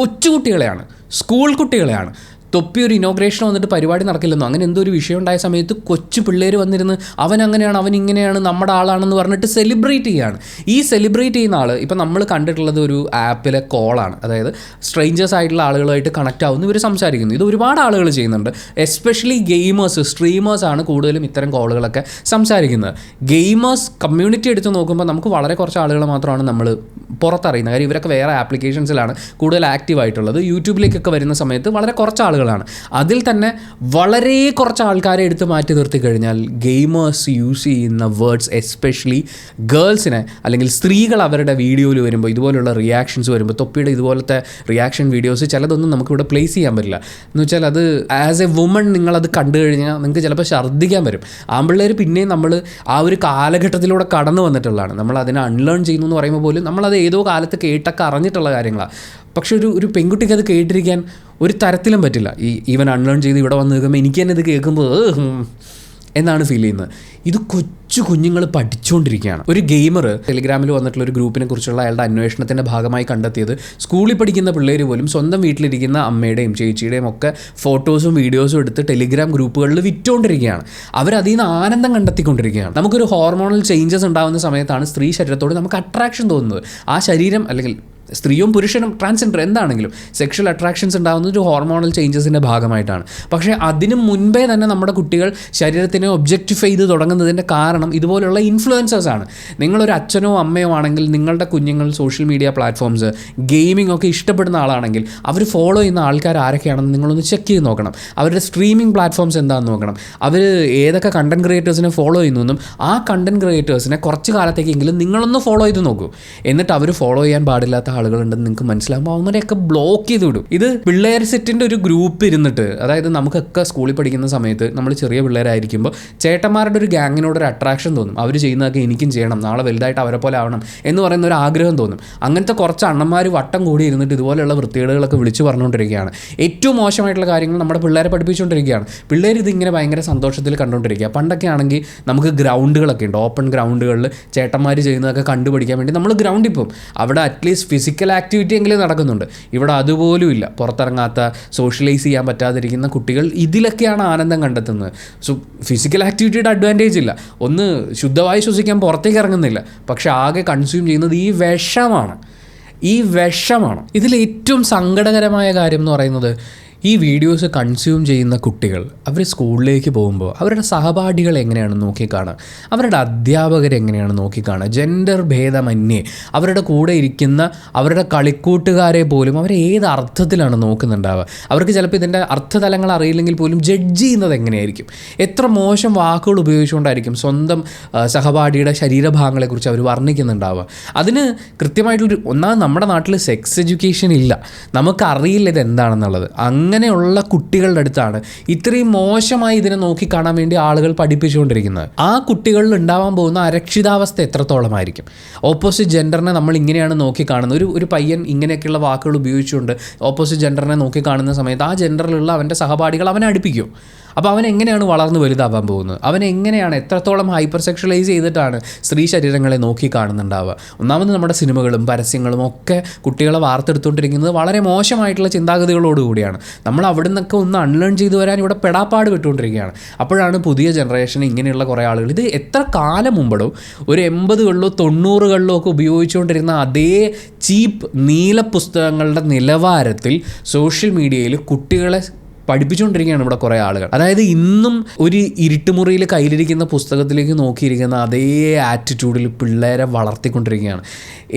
കൊച്ചുകുട്ടികളെയാണ്, സ്കൂൾ കുട്ടികളെയാണ്. തൊപ്പി ഒരു ഇനോഗ്രേഷൻ വന്നിട്ട് പരിപാടി നടക്കില്ലെന്നോ അങ്ങനെ എന്തോ ഒരു വിഷയം ഉണ്ടായ സമയത്ത് കൊച്ചു പിള്ളേർ വന്നിരുന്ന് അവൻ അങ്ങനെയാണ്, അവൻ ഇങ്ങനെയാണ്, നമ്മുടെ ആളാണെന്ന് പറഞ്ഞിട്ട് സെലിബ്രേറ്റ് ചെയ്യുകയാണ്. ഈ സെലിബ്രേറ്റ് ചെയ്യുന്ന ആൾ ഇപ്പം നമ്മൾ കണ്ടിട്ടുള്ളത് ഒരു ആപ്പിലെ കോളാണ്. അതായത് സ്ട്രേഞ്ചേഴ്സ് ആയിട്ടുള്ള ആളുകളുമായിട്ട് കണക്റ്റ് ആവുന്നു, ഇവർ സംസാരിക്കുന്നു. ഇത് ഒരുപാട് ആളുകൾ ചെയ്യുന്നുണ്ട്. എസ്പെഷ്യലി ഗെയിമേഴ്സ്, സ്ട്രീമേഴ്സാണ് കൂടുതലും ഇത്തരം കോളുകളൊക്കെ സംസാരിക്കുന്നത്. ഗെയിമേഴ്സ് കമ്മ്യൂണിറ്റി എടുത്ത് നോക്കുമ്പോൾ നമുക്ക് വളരെ കുറച്ച് ആളുകൾ മാത്രമാണ് നമ്മൾ പുറത്തറിയുന്നത്. കാര്യം ഇവരൊക്കെ വേറെ ആപ്ലിക്കേഷൻസിലാണ് കൂടുതൽ ആക്റ്റീവ് ആയിട്ടുള്ളത്. യൂട്യൂബിലേക്കൊക്കെ വരുന്ന സമയത്ത് വളരെ കുറച്ച് ആളുകളാണ്. അതിൽ തന്നെ വളരെ കുറച്ച് ആൾക്കാരെ എടുത്ത് മാറ്റി നിർത്തി കഴിഞ്ഞാൽ ഗെയിമേഴ്സ് യൂസ് ചെയ്യുന്ന വേർഡ്സ്, എസ്പെഷ്യലി ഗേൾസിനെ അല്ലെങ്കിൽ സ്ത്രീകൾ അവരുടെ വീഡിയോയിൽ വരുമ്പോൾ ഇതുപോലുള്ള റിയാക്ഷൻസ് വരുമ്പോൾ, തൊപ്പിയുടെ ഇതുപോലത്തെ റിയാക്ഷൻ വീഡിയോസ് ചിലതൊന്നും നമുക്കിവിടെ പ്ലേസ് ചെയ്യാൻ പറ്റില്ല. എന്ന് വെച്ചാൽ അത് ആസ് എ വുമൺ നിങ്ങളത് കണ്ടു കഴിഞ്ഞാൽ നിങ്ങൾക്ക് ചിലപ്പോൾ ഛർദ്ദിക്കാൻ വരും. ആൺപിള്ളേർ പിന്നെയും നമ്മൾ ആ ഒരു കാലഘട്ടത്തിലൂടെ കടന്നു വന്നിട്ടുള്ളതാണ്. നമ്മൾ അതിനെ അൺലേൺ ചെയ്യുന്നു എന്ന് പറയുമ്പോൾ പോലും നമ്മളത് ഏതോ കാലത്ത് കേട്ടൊക്കെ അറിഞ്ഞിട്ടുള്ള കാര്യങ്ങളാണ്. പക്ഷെ ഒരു പെൺകുട്ടിക്ക് അത് കേട്ടിരിക്കാൻ ഒരു തരത്തിലും പറ്റില്ല. ഈവൻ അൺലേൺ ചെയ്ത് ഇവിടെ വന്ന് നിൽക്കുമ്പോൾ എനിക്ക് തന്നെ ഇത് കേൾക്കുമ്പോൾ എന്നാണ് ഫീൽ ചെയ്യുന്നത്. ഇത് കൊച്ചു കുഞ്ഞുങ്ങൾ പഠിച്ചുകൊണ്ടിരിക്കുകയാണ്. ഒരു ഗെയിമർ ടെലിഗ്രാമിൽ വന്നിട്ടുള്ള ഒരു ഗ്രൂപ്പിനെ കുറിച്ചുള്ള അയാളുടെ അന്വേഷണത്തിൻ്റെ ഭാഗമായി കണ്ടെത്തിയത് സ്കൂളിൽ പഠിക്കുന്ന പിള്ളേർ പോലും സ്വന്തം വീട്ടിലിരിക്കുന്ന അമ്മയുടെയും ചേച്ചിയുടെയും ഒക്കെ ഫോട്ടോസും വീഡിയോസും എടുത്ത് ടെലിഗ്രാം ഗ്രൂപ്പുകളിൽ വിറ്റുകൊണ്ടിരിക്കുകയാണ്. അവരതിൽ നിന്ന് ആനന്ദം കണ്ടെത്തിക്കൊണ്ടിരിക്കുകയാണ്. നമുക്കൊരു ഹോർമോണൽ ചേഞ്ചസ് ഉണ്ടാകുന്ന സമയത്താണ് സ്ത്രീ ശരീരത്തോട് നമുക്ക് അട്രാക്ഷൻ തോന്നുന്നത്. ആ ശരീരം അല്ലെങ്കിൽ സ്ത്രീയും പുരുഷനും ട്രാൻസ്ജെൻഡർ എന്താണെങ്കിലും സെക്ഷൽ അട്രാക്ഷൻസ് ഉണ്ടാകുന്നത് ഒരു ഹോർമോണൽ ചേഞ്ചസിൻ്റെ ഭാഗമായിട്ടാണ്. പക്ഷേ അതിന് മുൻപേ തന്നെ നമ്മുടെ കുട്ടികൾ ശരീരത്തിനെ ഒബ്ജക്റ്റിഫൈ ചെയ്ത് തുടങ്ങുന്നതിൻ്റെ കാരണം ഇതുപോലുള്ള ഇൻഫ്ലുവൻസേഴ്സാണ്. നിങ്ങളൊരു അച്ഛനോ അമ്മയോ ആണെങ്കിൽ നിങ്ങളുടെ കുഞ്ഞുങ്ങൾ സോഷ്യൽ മീഡിയ പ്ലാറ്റ്ഫോംസ് ഗെയിമിംഗ് ഒക്കെ ഇഷ്ടപ്പെടുന്ന ആളാണെങ്കിൽ അവർ ഫോളോ ചെയ്യുന്ന ആൾക്കാർ ആരൊക്കെയാണെന്ന് നിങ്ങളൊന്ന് ചെക്ക് ചെയ്ത് നോക്കണം. അവരുടെ സ്ട്രീമിംഗ് പ്ലാറ്റ്ഫോംസ് എന്താണെന്ന് നോക്കണം. അവർ ഏതൊക്കെ കണ്ടൻറ് ക്രിയേറ്റേഴ്സിനെ ഫോളോ ചെയ്യുന്നു, ആ കണ്ടൻറ് ക്രിയേറ്റേഴ്സിനെ കുറച്ച് കാലത്തേക്കെങ്കിലും നിങ്ങളൊന്ന് ഫോളോ ചെയ്ത് നോക്കൂ. എന്നിട്ട് അവർ ഫോളോ ചെയ്യാൻ പാടില്ലാത്ത ആളുകളുണ്ടെന്ന് നിങ്ങൾക്ക് മനസ്സിലാകുമ്പോൾ അവരെയൊക്കെ ബ്ലോക്ക് ചെയ്ത് വിടും. ഇത് പിള്ളേർ സെറ്റിൻ്റെ ഒരു ഗ്രൂപ്പ് ഇരുന്നിട്ട്, അതായത് നമുക്കൊക്കെ സ്കൂളിൽ പഠിക്കുന്ന സമയത്ത് നമ്മൾ ചെറിയ പിള്ളേരായിരിക്കുമ്പോൾ ചേട്ടന്മാരുടെ ഒരു ഗ്യാങ്ങിനോട് ഒരു അട്രാക്ഷൻ തോന്നും. അവർ ചെയ്യുന്നതൊക്കെ എനിക്കും ചെയ്യണം, നാളെ വലുതായിട്ട് അവരെ പോലെ ആവണം എന്ന് പറയുന്ന ഒരു ആഗ്രഹം തോന്നും. അങ്ങനത്തെ കുറച്ച് അണ്ണന്മാർ വട്ടം കൂടി ഇരുന്നിട്ട് ഇതുപോലെയുള്ള വൃത്തികേടുകളൊക്കെ വിളിച്ചു പറഞ്ഞുകൊണ്ടിരിക്കുകയാണ്. ഏറ്റവും മോശമായിട്ടുള്ള കാര്യങ്ങൾ നമ്മുടെ പിള്ളേരെ പഠിപ്പിച്ചുകൊണ്ടിരിക്കുകയാണ്. പിള്ളേർ ഇതിങ്ങനെ ഭയങ്കര സന്തോഷത്തിൽ കണ്ടുകൊണ്ടിരിക്കുക. പണ്ടൊക്കെ ആണെങ്കിൽ നമുക്ക് ഗ്രൗണ്ടുകളൊക്കെ ഉണ്ട്, ഓപ്പൺ ഗ്രൗണ്ടുകളിൽ ചേട്ടന്മാർ ചെയ്യുന്നതൊക്കെ കണ്ടുപഠിക്കാൻ വേണ്ടി നമ്മൾ ഗ്രൗണ്ടിൽ പോകും. അവിടെ അറ്റ്ലീസ്റ്റ് ഫിസിക്കൽ ആക്ടിവിറ്റി എങ്കിലും നടക്കുന്നുണ്ട്. ഇവിടെ അതുപോലും ഇല്ല. പുറത്തിറങ്ങാത്ത, സോഷ്യലൈസ് ചെയ്യാൻ പറ്റാതിരിക്കുന്ന കുട്ടികൾ ഇതിലൊക്കെയാണ് ആനന്ദം കണ്ടെത്തുന്നത്. സോ ഫിസിക്കൽ ആക്ടിവിറ്റിയുടെ അഡ്വാൻറ്റേജ് ഇല്ല, ഒന്ന് ശുദ്ധമായി ശ്വസിക്കാൻ പുറത്തേക്ക് ഇറങ്ങുന്നില്ല, പക്ഷെ ആകെ കൺസ്യൂം ചെയ്യുന്നത് ഈ വിഷമാണ്. ഇതിൽ ഏറ്റവും സങ്കടകരമായ കാര്യം എന്ന് പറയുന്നത്, ഈ വീഡിയോസ് കൺസ്യൂം ചെയ്യുന്ന കുട്ടികൾ അവർ സ്കൂളിലേക്ക് പോകുമ്പോൾ അവരുടെ സഹപാഠികൾ എങ്ങനെയാണ് നോക്കിക്കാണുക, അവരുടെ അധ്യാപകരെങ്ങനെയാണ് നോക്കിക്കാണുക, ജെൻഡർ ഭേദമന്യേ അവരുടെ കൂടെ ഇരിക്കുന്ന അവരുടെ കളിക്കൂട്ടുകാരെ പോലും അവർ ഏത് അർത്ഥത്തിലാണ് നോക്കുന്നുണ്ടാവുക. അവർക്ക് ചിലപ്പോൾ ഇതിൻ്റെ അർത്ഥതലങ്ങൾ അറിയില്ലെങ്കിൽ പോലും ജഡ്ജ് ചെയ്യുന്നത് എങ്ങനെയായിരിക്കും, എത്ര മോശം വാക്കുകൾ ഉപയോഗിച്ചുകൊണ്ടായിരിക്കും സ്വന്തം സഹപാഠിയുടെ ശരീരഭാഗങ്ങളെക്കുറിച്ച് അവർ വർണ്ണിക്കുന്നുണ്ടാവുക. അതിന് കൃത്യമായിട്ടൊരു ഒന്നാമത് നമ്മുടെ നാട്ടിൽ സെക്സ് എഡ്യൂക്കേഷൻ ഇല്ല, നമുക്കറിയില്ല ഇതെന്താണെന്നുള്ളത്. അങ്ങനെയുള്ള കുട്ടികളുടെ അടുത്താണ് ഇത്രയും മോശമായി ഇതിനെ നോക്കിക്കാണാൻ വേണ്ടി ആളുകൾ പഠിപ്പിച്ചുകൊണ്ടിരിക്കുന്നത്. ആ കുട്ടികളിൽ ഉണ്ടാവാൻ പോകുന്ന അരക്ഷിതാവസ്ഥ എത്രത്തോളമായിരിക്കും. ഓപ്പോസിറ്റ് ജെൻഡറിനെ നമ്മൾ ഇങ്ങനെയാണ് നോക്കിക്കാണുന്നത്. ഒരു പയ്യൻ ഇങ്ങനെയൊക്കെയുള്ള വാക്കുകൾ ഉപയോഗിച്ചുകൊണ്ട് ഓപ്പോസിറ്റ് ജെൻഡറിനെ നോക്കിക്കാണുന്ന സമയത്ത് ആ ജെൻഡറിലുള്ള അവൻ്റെ സഹപാഠികൾ അവനെ അടുപ്പിക്കും. അപ്പോൾ അവൻ എങ്ങനെയാണ് വളർന്ന് വലുതാവാൻ പോകുന്നത്, അവൻ എങ്ങനെയാണ് എത്രത്തോളം ഹൈപ്പർ സെക്ഷലൈസ് ചെയ്തിട്ടാണ് സ്ത്രീ ശരീരങ്ങളെ നോക്കി കാണുന്നുണ്ടാവുക. ഒന്നാമത് നമ്മുടെ സിനിമകളും പരസ്യങ്ങളും ഒക്കെ കുട്ടികളെ വാർത്തെടുത്തുകൊണ്ടിരിക്കുന്നത് വളരെ മോശമായിട്ടുള്ള ചിന്താഗതികളോടുകൂടിയാണ്. നമ്മൾ അവിടെ നിന്നൊക്കെ ഒന്ന് അൺലേൺ ചെയ്തു വരാൻ ഇവിടെ പെടാപ്പാട് വിട്ടുകൊണ്ടിരിക്കുകയാണ്. അപ്പോഴാണ് പുതിയ ജനറേഷൻ ഇങ്ങനെയുള്ള കുറേ ആളുകൾ, ഇത് എത്ര കാലം മുമ്പടോ ഒരു 80കളിലോ 90കളിലോ ഒക്കെ ഉപയോഗിച്ചുകൊണ്ടിരുന്ന അതേ ചീപ്പ് നീല പുസ്തകങ്ങളുടെ നിലവാരത്തിൽ സോഷ്യൽ മീഡിയയിൽ കുട്ടികളെ പഠിപ്പിച്ചുകൊണ്ടിരിക്കുകയാണ് ഇവിടെ കുറേ ആളുകൾ. അതായത് ഇന്നും ഒരു ഇരുട്ടുമുറിയിൽ കയ്യിലിരിക്കുന്ന പുസ്തകത്തിലേക്ക് നോക്കിയിരിക്കുന്ന അതേ ആറ്റിറ്റ്യൂഡിൽ പിള്ളേരെ വളർത്തിക്കൊണ്ടിരിക്കുകയാണ്.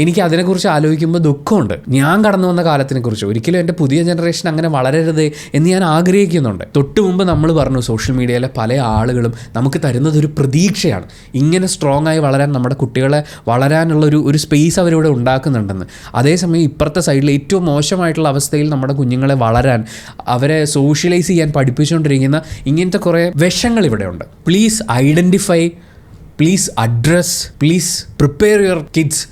എനിക്ക് അതിനെക്കുറിച്ച് ആലോചിക്കുമ്പോൾ ദുഃഖമുണ്ട്. ഞാൻ കടന്നു വന്ന കാലത്തിനെക്കുറിച്ച് ഒരിക്കലും എൻ്റെ പുതിയ ജനറേഷൻ അങ്ങനെ വളരരുത് എന്ന് ഞാൻ ആഗ്രഹിക്കുന്നുണ്ട്. തൊട്ട് മുമ്പ് നമ്മൾ പറഞ്ഞു സോഷ്യൽ മീഡിയയിലെ പല ആളുകളും നമുക്ക് തരുന്നത് ഒരു പ്രതീക്ഷയാണ്, ഇങ്ങനെ സ്ട്രോങ് ആയി വളരാൻ നമ്മുടെ കുട്ടികളെ വളരാനുള്ള ഒരു സ്പേസ് അവരിവിടെ ഉണ്ടാക്കുന്നുണ്ടെന്ന്. അതേസമയം ഇപ്പുറത്തെ സൈഡിൽ ഏറ്റവും മോശമായിട്ടുള്ള അവസ്ഥയിൽ നമ്മുടെ കുഞ്ഞുങ്ങളെ വളരാൻ അവരെ സോഷ്യലൈസ് ചെയ്യാൻ പഠിപ്പിച്ചുകൊണ്ടിരിക്കുന്ന ഇങ്ങനത്തെ കുറേ വിഷങ്ങൾ ഇവിടെയുണ്ട്. Please identify, please address, please prepare your kids.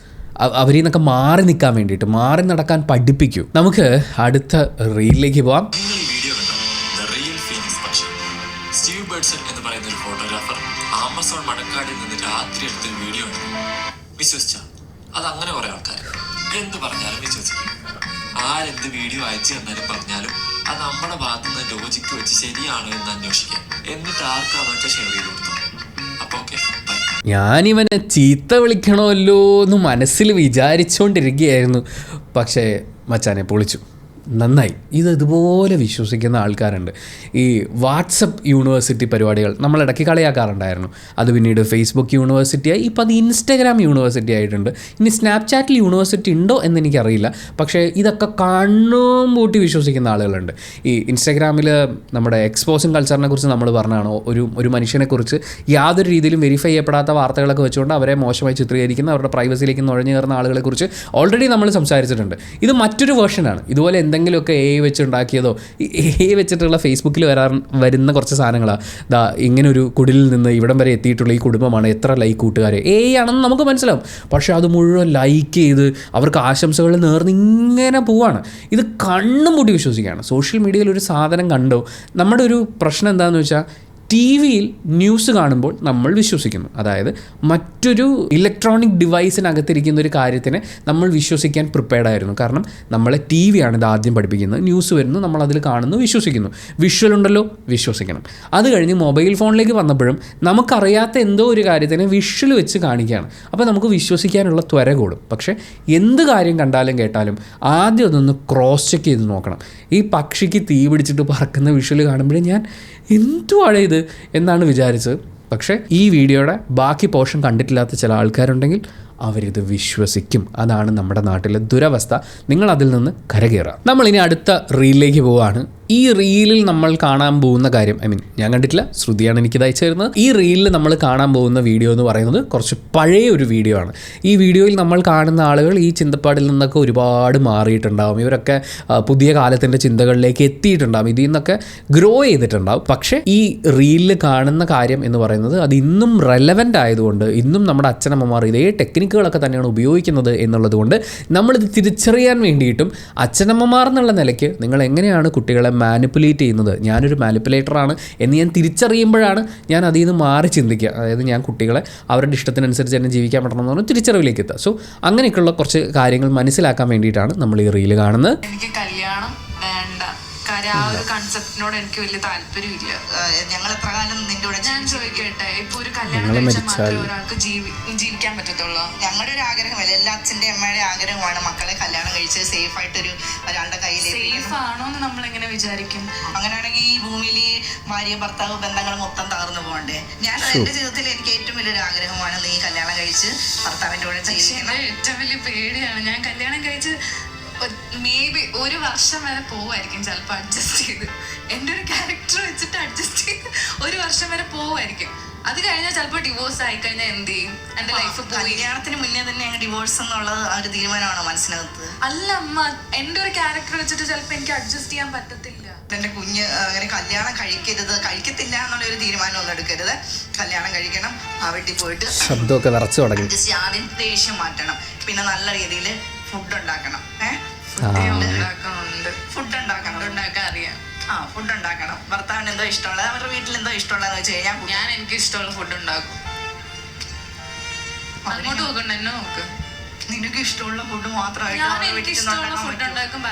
അവരിൽ നിന്നൊക്കെ മാറി നിൽക്കാൻ വേണ്ടിയിട്ട്, മാറി നടക്കാൻ പഠിപ്പിക്കൂ. നമുക്ക് അടുത്ത റീലിലേക്ക് പോവാം. സ്റ്റീവ് ബേർഡ്സൺ എന്ന് പറയുന്ന ഒരു ഫോട്ടോഗ്രാഫർ ആമസോൺ മഴക്കാടിൽ നിന്ന് രാത്രി എടുത്തൊരു വീഡിയോ ഉണ്ട്. വിശ്വസിച്ച അത് അങ്ങനെ കുറെ ആൾക്കാർ എന്ത് പറഞ്ഞാലും വിശ്വസിക്കും. ആരെന്ത് വീഡിയോ അയച്ചു തന്നാലും പറഞ്ഞാലും അത് നമ്മുടെ ഭാഗത്ത് നിന്ന് ലോജിക്ക് വെച്ച് ശരിയാണോ എന്ന് അന്വേഷിക്കാം. എന്നിട്ട് ആർക്കാന്ന് വെച്ചാൽ ഷെയർ ചെയ്ത് കൊടുത്തു. അപ്പൊ ഓക്കെ, ഞാനിവനെ ചീത്ത വിളിക്കണമല്ലോ എന്ന് മനസ്സിൽ വിചാരിച്ചുകൊണ്ടിരിക്കുകയായിരുന്നു. പക്ഷേ മച്ചാനെ പൊളിച്ചു, നന്നായി. ഇതുപോലെ വിശ്വസിക്കുന്ന ആൾക്കാരുണ്ട്. ഈ വാട്സപ്പ് യൂണിവേഴ്സിറ്റി പരിപാടികൾ നമ്മളിടയ്ക്ക് കളിയാക്കാറുണ്ടായിരുന്നു. അത് പിന്നീട് ഫേസ്ബുക്ക് യൂണിവേഴ്സിറ്റിയായി, ഇപ്പോൾ അത് ഇൻസ്റ്റാഗ്രാം യൂണിവേഴ്സിറ്റി ആയിട്ടുണ്ട്. ഇനി സ്നാപ്ചാറ്റിൽ യൂണിവേഴ്സിറ്റി ഉണ്ടോ എന്നെനിക്കറിയില്ല. പക്ഷേ ഇതൊക്കെ കണ്ണും പൂട്ടി വിശ്വസിക്കുന്ന ആളുകളുണ്ട്. ഈ ഇൻസ്റ്റാഗ്രാമിൽ നമ്മുടെ എക്സ്പോസിങ് കൾച്ചറിനെ കുറിച്ച് നമ്മൾ പറഞ്ഞാണോ, ഒരു മനുഷ്യനെക്കുറിച്ച് യാതൊരു രീതിയിലും വെരിഫൈ ചെയ്യപ്പെടാത്ത വാർത്തകളൊക്കെ വെച്ചുകൊണ്ട് അവരെ മോശമായി ചിത്രീകരിക്കുന്ന, അവരുടെ പ്രൈവസിയിലേക്ക് നുഴഞ്ഞു കയറുന്ന ആളുകളെക്കുറിച്ച് ഓൾറെഡി നമ്മൾ സംസാരിച്ചിട്ടുണ്ട്. ഇത് മറ്റൊരു വേർഷനാണ്. ഇതുപോലെ എന്തെങ്കിലുമൊക്കെ AI വെച്ചുണ്ടാക്കിയതോ, AI വെച്ചിട്ടുള്ള ഫേസ്ബുക്കിൽ വരുന്ന കുറച്ച് സാധനങ്ങളാണ്. ദാ ഇങ്ങനൊരു കുടിലിൽ നിന്ന് ഇവിടം വരെ എത്തിയിട്ടുള്ള ഈ കുടുംബമാണ്, എത്ര ലൈക്ക് കൂട്ടുകാരെ, AI ആണെന്ന് നമുക്ക് മനസ്സിലാവും. പക്ഷേ അത് മുഴുവൻ ലൈക്ക് ചെയ്ത് അവർക്ക് ആശംസകൾ നേർന്ന് ഇങ്ങനെ പോവാണ്. ഇത് കണ്ണും പൂട്ടി വിശ്വസിക്കുകയാണ്. സോഷ്യൽ മീഡിയയിൽ ഒരു സാധനം കണ്ടോ, നമ്മുടെ ഒരു പ്രശ്നം എന്താണെന്ന് വെച്ചാൽ ടി വിയിൽ ന്യൂസ് കാണുമ്പോൾ നമ്മൾ വിശ്വസിക്കുന്നു. അതായത് മറ്റൊരു ഇലക്ട്രോണിക് ഡിവൈസിനകത്തിരിക്കുന്ന ഒരു കാര്യത്തിനെ നമ്മൾ വിശ്വസിക്കാൻ പ്രിപ്പയർഡ് ആയിരുന്നു. കാരണം നമ്മളെ ടി വിയാണ് ഇത് ആദ്യം പഠിപ്പിക്കുന്നത്. ന്യൂസ് വരുന്നു, നമ്മൾ അതിൽ കാണുന്നു, വിശ്വസിക്കുന്നു. വിഷ്വൽ ഉണ്ടല്ലോ, വിശ്വസിക്കണം. അത് കഴിഞ്ഞ് മൊബൈൽ ഫോണിലേക്ക് വന്നപ്പോഴും നമുക്കറിയാത്ത എന്തോ ഒരു കാര്യത്തിനെ വിഷ്വൽ വെച്ച് കാണിക്കുകയാണ്. അപ്പോൾ നമുക്ക് വിശ്വസിക്കാനുള്ള ത്വര കൂടും. പക്ഷേ എന്ത് കാര്യം കണ്ടാലും കേട്ടാലും ആദ്യം അതൊന്ന് ക്രോസ് ചെക്ക് ചെയ്ത് നോക്കണം. ഈ പക്ഷിക്ക് തീ പിടിച്ചിട്ട് പറക്കുന്ന വിഷ്വൽ കാണുമ്പോഴേ ഞാൻ എന്തുവാണ് ഇത് എന്നാണ് വിചാരിച്ചത്. പക്ഷേ ഈ വീഡിയോയുടെ ബാക്കി പോർഷൻ കണ്ടിട്ടില്ലാത്ത ചില ആൾക്കാരുണ്ടെങ്കിൽ അവരിത് വിശ്വസിക്കും. അതാണ് നമ്മുടെ നാട്ടിലെ ദുരവസ്ഥ. നിങ്ങൾ അതിൽ നിന്ന് കരകയറുക. നമ്മളിനി അടുത്ത റീലിലേക്ക് പോവുകയാണ്. ഈ റീലിൽ നമ്മൾ കാണാൻ പോകുന്ന കാര്യം, ഞാൻ കണ്ടിട്ടില്ല, ശ്രുതിയാണ് എനിക്കിത് അയച്ചു തരുന്നത്. ഈ റീലിൽ നമ്മൾ കാണാൻ പോകുന്ന വീഡിയോ എന്ന് പറയുന്നത് കുറച്ച് പഴയ ഒരു വീഡിയോ ആണ്. ഈ വീഡിയോയിൽ നമ്മൾ കാണുന്ന ആളുകൾ ഈ ചിന്തപ്പാടിൽ നിന്നൊക്കെ ഒരുപാട് മാറിയിട്ടുണ്ടാവും. ഇവരൊക്കെ പുതിയ കാലത്തിൻ്റെ ചിന്തകളിലേക്ക് എത്തിയിട്ടുണ്ടാവും. ഇതിൽ നിന്നൊക്കെ ഗ്രോ ചെയ്തിട്ടുണ്ടാവും. പക്ഷേ ഈ റീലിൽ കാണുന്ന കാര്യം എന്ന് പറയുന്നത് അത് ഇന്നും റെലവൻ്റ് ആയതുകൊണ്ട്, ഇന്നും നമ്മുടെ അച്ഛനമ്മമാർ ഇതേ ടെക്നിക്കുകളൊക്കെ തന്നെയാണ് ഉപയോഗിക്കുന്നത് എന്നുള്ളത് കൊണ്ട് നമ്മളിത് തിരിച്ചറിയാൻ വേണ്ടിയിട്ടും അച്ഛനമ്മമാർ എന്നുള്ള നിലയ്ക്ക് നിങ്ങൾ എങ്ങനെയാണ് കുട്ടികളെ മാനിപ്പുലേറ്റ് ചെയ്യുന്നത്, ഞാനൊരു മാനിപ്പുലേറ്ററാണ് എന്ന് ഞാൻ തിരിച്ചറിയുമ്പോഴാണ് ഞാൻ അതിൽ നിന്ന് മാറി ചിന്തിക്കുക. അതായത് ഞാൻ കുട്ടികളെ അവരുടെ ഇഷ്ടത്തിനനുസരിച്ച് തന്നെ ജീവിക്കാൻ പറ്റണമെന്ന് പറഞ്ഞാൽ തിരിച്ചറിവിലേക്ക് എത്തുക. സോ അങ്ങനെയൊക്കെയുള്ള കുറച്ച് കാര്യങ്ങൾ മനസ്സിലാക്കാൻ വേണ്ടിയിട്ടാണ് നമ്മൾ ഈ റീല് കാണുന്നത്. എനിക്ക് കല്യാണം വേണ്ട, കാര്യം ആ ഒരു കൺസെപ്റ്റിനോട് എനിക്ക് വലിയ താല്പര്യമില്ല. ഞങ്ങൾ എത്ര കാലം നിന്റെ കൂടെ ഞാൻ ചോദിക്കട്ടെ, ഇപ്പൊ ഒരു കല്യാണം കഴിച്ചാൽ മാത്രമേ ഒരാൾക്ക് ജീവിക്കാൻ പറ്റത്തുള്ളൂ? ഞങ്ങളുടെ ഒരു ആഗ്രഹമല്ല, എല്ലാ അച്ഛൻ്റെ അമ്മയുടെ ആഗ്രഹമാണ് മക്കളെ കല്യാണം കഴിച്ച് സേഫ് ആയിട്ടൊരു ഒരാളുടെ കയ്യിൽ. സേഫ് ആണോ എന്ന് നമ്മൾ എങ്ങനെ വിചാരിക്കും? അങ്ങനെയാണെങ്കിൽ ഈ ഭൂമിയിൽ ഭാര്യ ഭർത്താവ് ബന്ധങ്ങൾ മൊത്തം തകർന്നു പോകണ്ടേ? ഞാൻ എന്റെ ജീവിതത്തിൽ എനിക്ക് ഏറ്റവും വലിയൊരു ആഗ്രഹമാണ് നീ കല്യാണം കഴിച്ച് ഭർത്താവിൻ്റെ കൂടെ ജീവിക്കണം. ഏറ്റവും വലിയ പേടിയാണ്. ഞാൻ കല്യാണം കഴിച്ച് മേ ബി ഒരു വർഷം വരെ പോവായിരിക്കും, ചിലപ്പോൾ അഡ്ജസ്റ്റ് ചെയ്ത് എൻ്റെ ഒരു ക്യാരക്ടർ വെച്ചിട്ട് അഡ്ജസ്റ്റ് ചെയ്ത് ഒരു വർഷം വരെ പോവായിരിക്കും. അത് കഴിഞ്ഞാൽ ചിലപ്പോൾ ഡിവോഴ്സ് ആയി കഴിഞ്ഞാൽ എന്ത് ചെയ്യും? എൻ്റെ ലൈഫ് കല്യാണത്തിന് മുന്നേ തന്നെ ഡിവോഴ്സ് എന്നുള്ളത് ആ ഒരു തീരുമാനമാണോ മനസ്സിനകത്ത്? അല്ല അമ്മ, എൻ്റെ ഒരു ക്യാരക്ടർ വെച്ചിട്ട് ചിലപ്പോൾ എനിക്ക് അഡ്ജസ്റ്റ് ചെയ്യാൻ പറ്റത്തില്ല. എൻ്റെ കുഞ്ഞ് അങ്ങനെ കല്യാണം കഴിക്കത്തില്ല എന്നുള്ള ഒരു തീരുമാനം ഒന്നും എടുക്കരുത്. കല്യാണം കഴിക്കണം, ആ വീട്ടിൽ പോയിട്ട് ശബ്ദമൊക്കെ നിറച്ചു തുടങ്ങി. ആദ്യം ദേഷ്യം മാറ്റണം, പിന്നെ നല്ല രീതിയിൽ ഫുഡ് ഉണ്ടാക്കണം. ഫുഡ് ഉണ്ടാക്കാൻ അറിയാം. ഫുഡ് ഉണ്ടാക്കണം. ഭർത്താവിന് എന്തോ ഇഷ്ടമുള്ളത്, അവരുടെ വീട്ടിൽ എന്തോ ഇഷ്ടമുള്ളതെന്ന് വെച്ച് കഴിഞ്ഞാൽ ഞാൻ എനിക്ക് ഇഷ്ടമുള്ള ഫുഡ് ഉണ്ടാക്കും. അങ്ങോട്ട് നോക്കണ്ട, എന്നെ നോക്ക്. നിനക്ക് ഇഷ്ടമുള്ള ഫുഡ് മാത്രമായിട്ട് ഞാൻ എനിക്ക് ഇഷ്ടമുള്ള ഫുഡ് ഉണ്ടാക്കും.